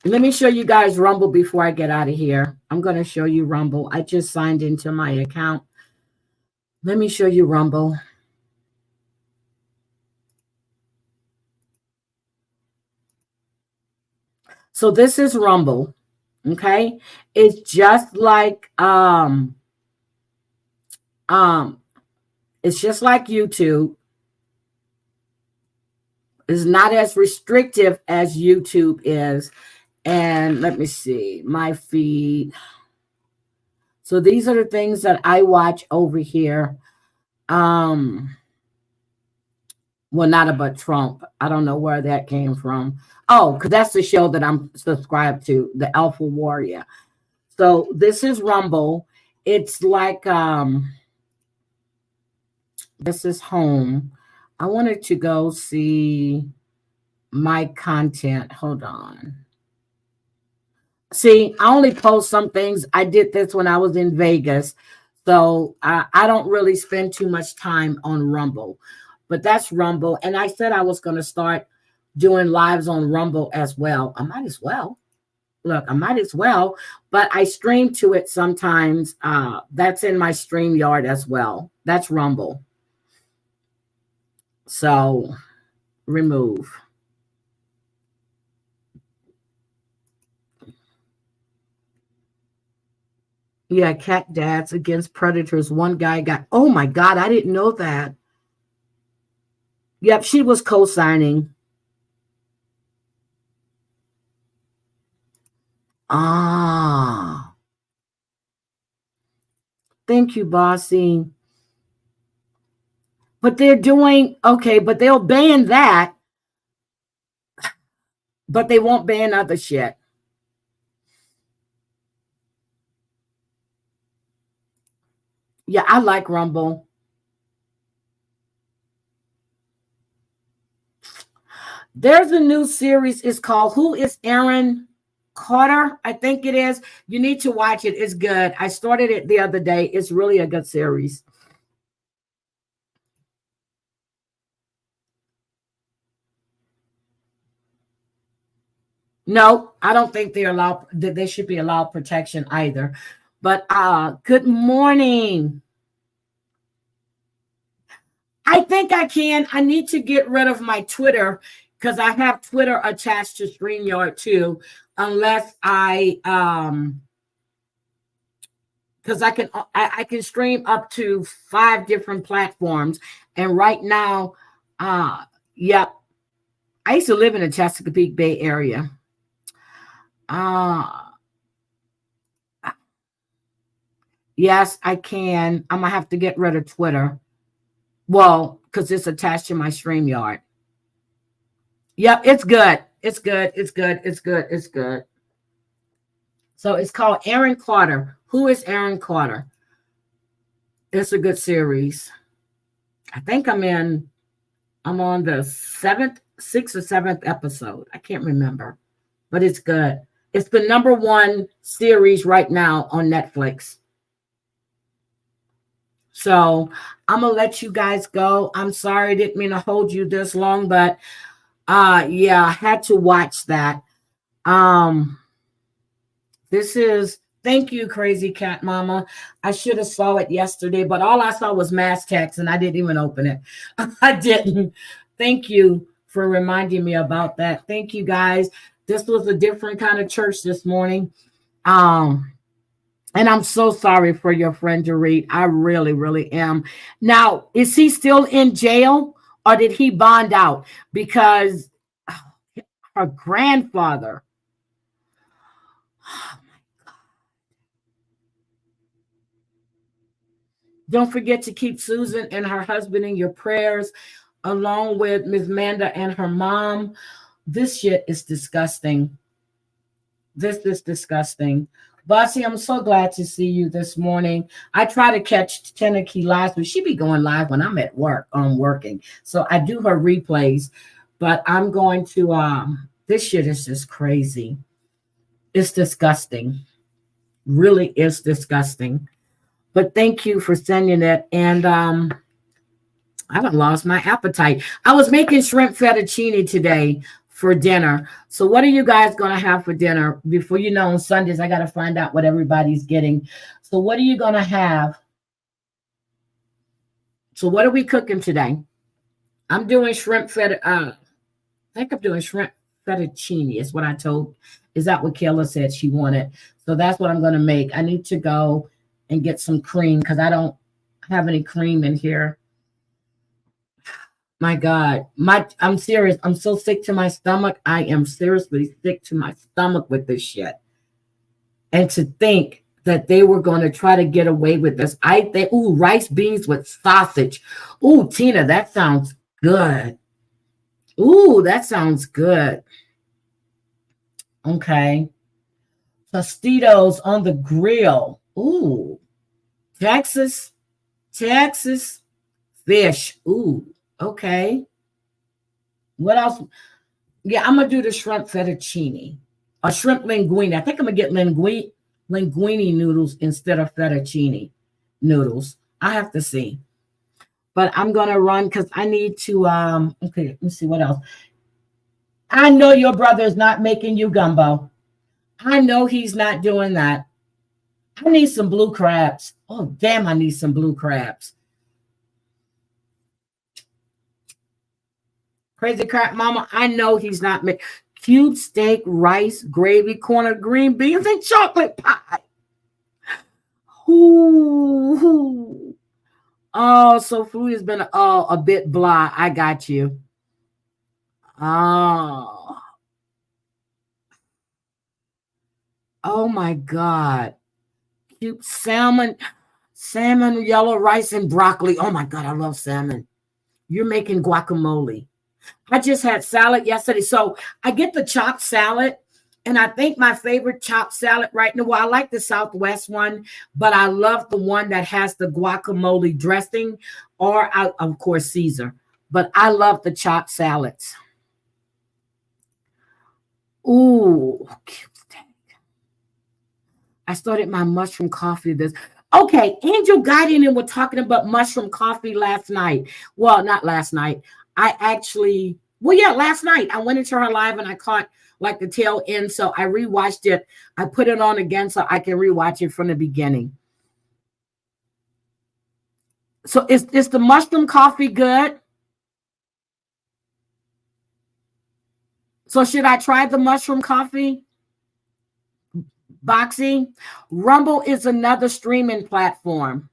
let me show you guys Rumble before I get out of here. I'm going to show you Rumble. I just signed into my account. Let me show you Rumble. So this is Rumble. Okay. It's just like it's just like YouTube. It's not as restrictive as YouTube is. And let me see my feed. So these are the things that I watch over here. Well, not about Trump. I don't know where that came from. Oh, because that's the show that I'm subscribed to, the Alpha Warrior. So this is Rumble. It's like this is home. I wanted to go see my content. Hold on. See, I only post some things. I did this when I was in Vegas. So I don't really spend too much time on Rumble. But that's Rumble. And I said I was going to start doing lives on Rumble as well. I might as well. Look, I might as well. But I stream to it sometimes. That's in my StreamYard as well. That's Rumble. So remove. Yeah, cat dads against predators. One guy got, oh my God, I didn't know that. Yep, she was co-signing. Ah. Thank you, Bossy. But they're doing, okay, but they'll ban that. But they won't ban other shit. Yeah, I like Rumble. There's a new series. It's called Who is Aaron Carter? I think it is. You need to watch it. It's good. I started it the other day. It's really a good series. No, I don't think they're allowed that they should be allowed protection either. But good morning. I think I can. I need to get rid of my Twitter because I have Twitter attached to StreamYard too, unless I because I can stream up to 5 different platforms. And right now, yep. I used to live in the Chesapeake Bay area. Yes, I can. I'm gonna have to get rid of Twitter. Well, because it's attached to my StreamYard. Yep, it's good. It's good. It's good. It's good. It's good. So it's called Aaron Carter. Who is Aaron Carter? It's a good series. I think I'm on the 6th or 7th episode. I can't remember, but it's good. It's the #1 series right now on Netflix. So I'm gonna let you guys go. I'm sorry, I didn't mean to hold you this long, but yeah, I had to watch that. This is thank you, Crazy Cat Mama. I should have saw it yesterday, but all I saw was mass text and I didn't even open it. I didn't. Thank you for reminding me about that. Thank you guys. This was a different kind of church this morning. And I'm so sorry for your friend Dorit. I really, really am. Now, is he still in jail or did he bond out? Because her grandfather. Oh my God. Don't forget to keep Susan and her husband in your prayers, along with Ms. Manda and her mom. This shit is disgusting. This is disgusting. Bossy, I'm so glad to see you this morning. I try to catch Tenaki live, but she be going live when I'm at work, working. So I do her replays, but I'm going to, this shit is just crazy. It's disgusting. Really is disgusting. But thank you for sending it. And I done lost my appetite. I was making shrimp fettuccine today for dinner. So what are you guys going to have for dinner? Before you know, on Sundays, I got to find out what everybody's getting. So what are you going to have? So what are we cooking today? I'm doing shrimp I think I'm doing shrimp fettuccine is what I told. Is that what Kayla said she wanted? So that's what I'm going to make. I need to go and get some cream because I don't have any cream in here. My God, I'm serious. I'm so sick to my stomach. I am seriously sick to my stomach with this shit. And to think that they were going to try to get away with this. I think, rice beans with sausage. Ooh, Tina, that sounds Good. Ooh, that sounds good. Okay. Tostitos on the grill. Ooh. Texas fish. Ooh. Okay. What else? Yeah, I'm gonna do the shrimp fettuccine or shrimp linguine. I think I'm gonna get linguine noodles instead of fettuccine noodles. I have to see. But I'm gonna run because I need to okay, let me see what else. I know your brother is not making you gumbo. I know he's not doing that. I need some blue crabs. Oh damn, I need some blue crabs. Crazy crap mama. I know he's not making cube steak, rice, gravy, corn, green beans, and chocolate pie. Ooh. Oh, so food has been a bit blah. I got you. Oh. Oh my God. Cute salmon, yellow rice, and broccoli. Oh my God, I love salmon. You're making guacamole. I just had salad yesterday. So I get the chopped salad. And I think my favorite chopped salad right now, well, I like the Southwest one, but I love the one that has the guacamole dressing or, of course, Caesar. But I love the chopped salads. Ooh, cute steak. I started my mushroom coffee this. Okay, Angel Guardian and we're talking about mushroom coffee last night. Well, not last night. Last night I went into her live and I caught like the tail end. So I rewatched it. I put it on again so I can rewatch it from the beginning. So is the mushroom coffee good? So should I try the mushroom coffee? Boxy? Rumble is another streaming platform.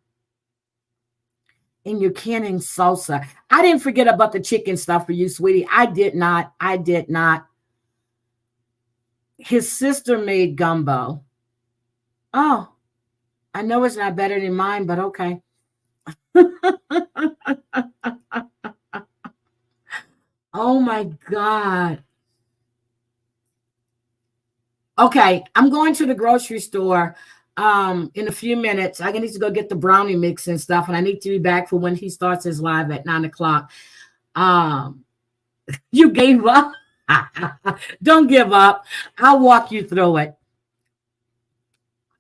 And you're canning salsa. I didn't forget about the chicken stuff for you, sweetie. I did not. His sister made gumbo. Oh, I know it's not better than mine, but okay. Oh my God. Okay, I'm going to the grocery store in a few minutes. I need to go get the brownie mix and stuff, and I need to be back for when he starts his live at 9:00. You gave up? Don't give up. I'll walk you through it.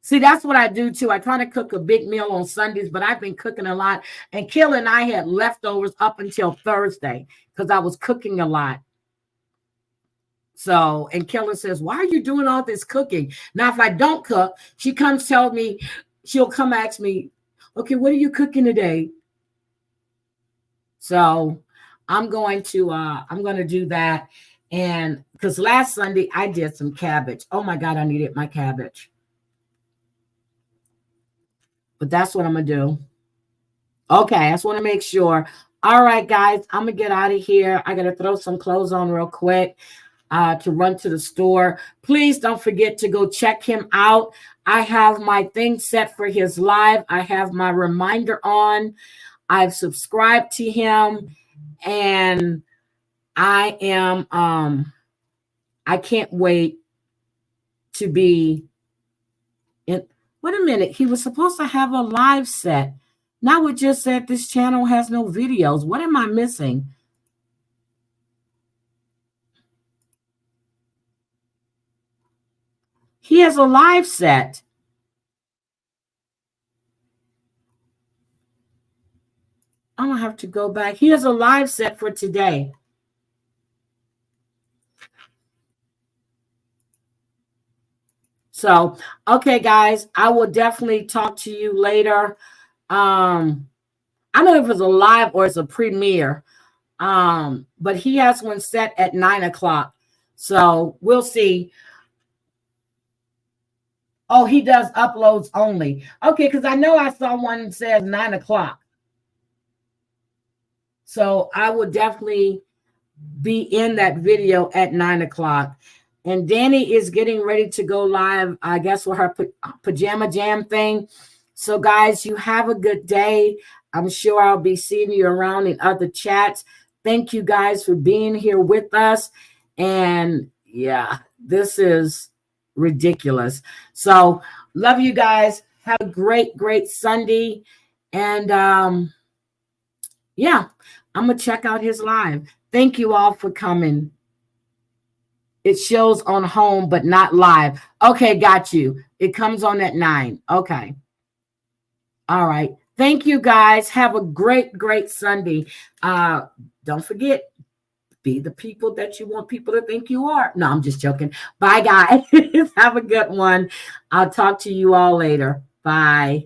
See, that's what I do too. I try to cook a big meal on Sundays, but I've been cooking a lot. And Kill and I had leftovers up until Thursday because I was cooking a lot. So, and Killer says, why are you doing all this cooking? Now, if I don't cook, she comes tell me, she'll come ask me, okay, what are you cooking today? So I'm going to do that. And because last Sunday I did some cabbage. Oh my God, I needed my cabbage. But that's what I'm going to do. Okay, I just want to make sure. All right, guys, I'm going to get out of here. I got to throw some clothes on real quick to run to the store. Please don't forget to go check him out. I have my thing set for his live. I have my reminder on. I've subscribed to him. And I am, I can't wait to be in. Wait a minute. He was supposed to have a live set. Now it just said this channel has no videos. What am I missing? He has a live set. I'm going to have to go back. He has a live set for today. So, okay, guys, I will definitely talk to you later. I don't know if it's a live or it's a premiere. But he has one set at 9:00. So we'll see. Oh, he does uploads only. Okay, because I know I saw one that says 9:00. So I will definitely be in that video at 9:00. And Danny is getting ready to go live, I guess, for her pajama jam thing. So, guys, you have a good day. I'm sure I'll be seeing you around in other chats. Thank you guys for being here with us. And yeah, this is ridiculous. So love you guys. Have a great, great Sunday. And yeah, I'm going to check out his live. Thank you all for coming. It shows on home, but not live. Okay, got you. It comes on at 9. Okay. All right. Thank you guys. Have a great, great Sunday. Don't forget, be the people that you want people to think you are. No, I'm just joking. Bye, guys. Have a good one. I'll talk to you all later. Bye.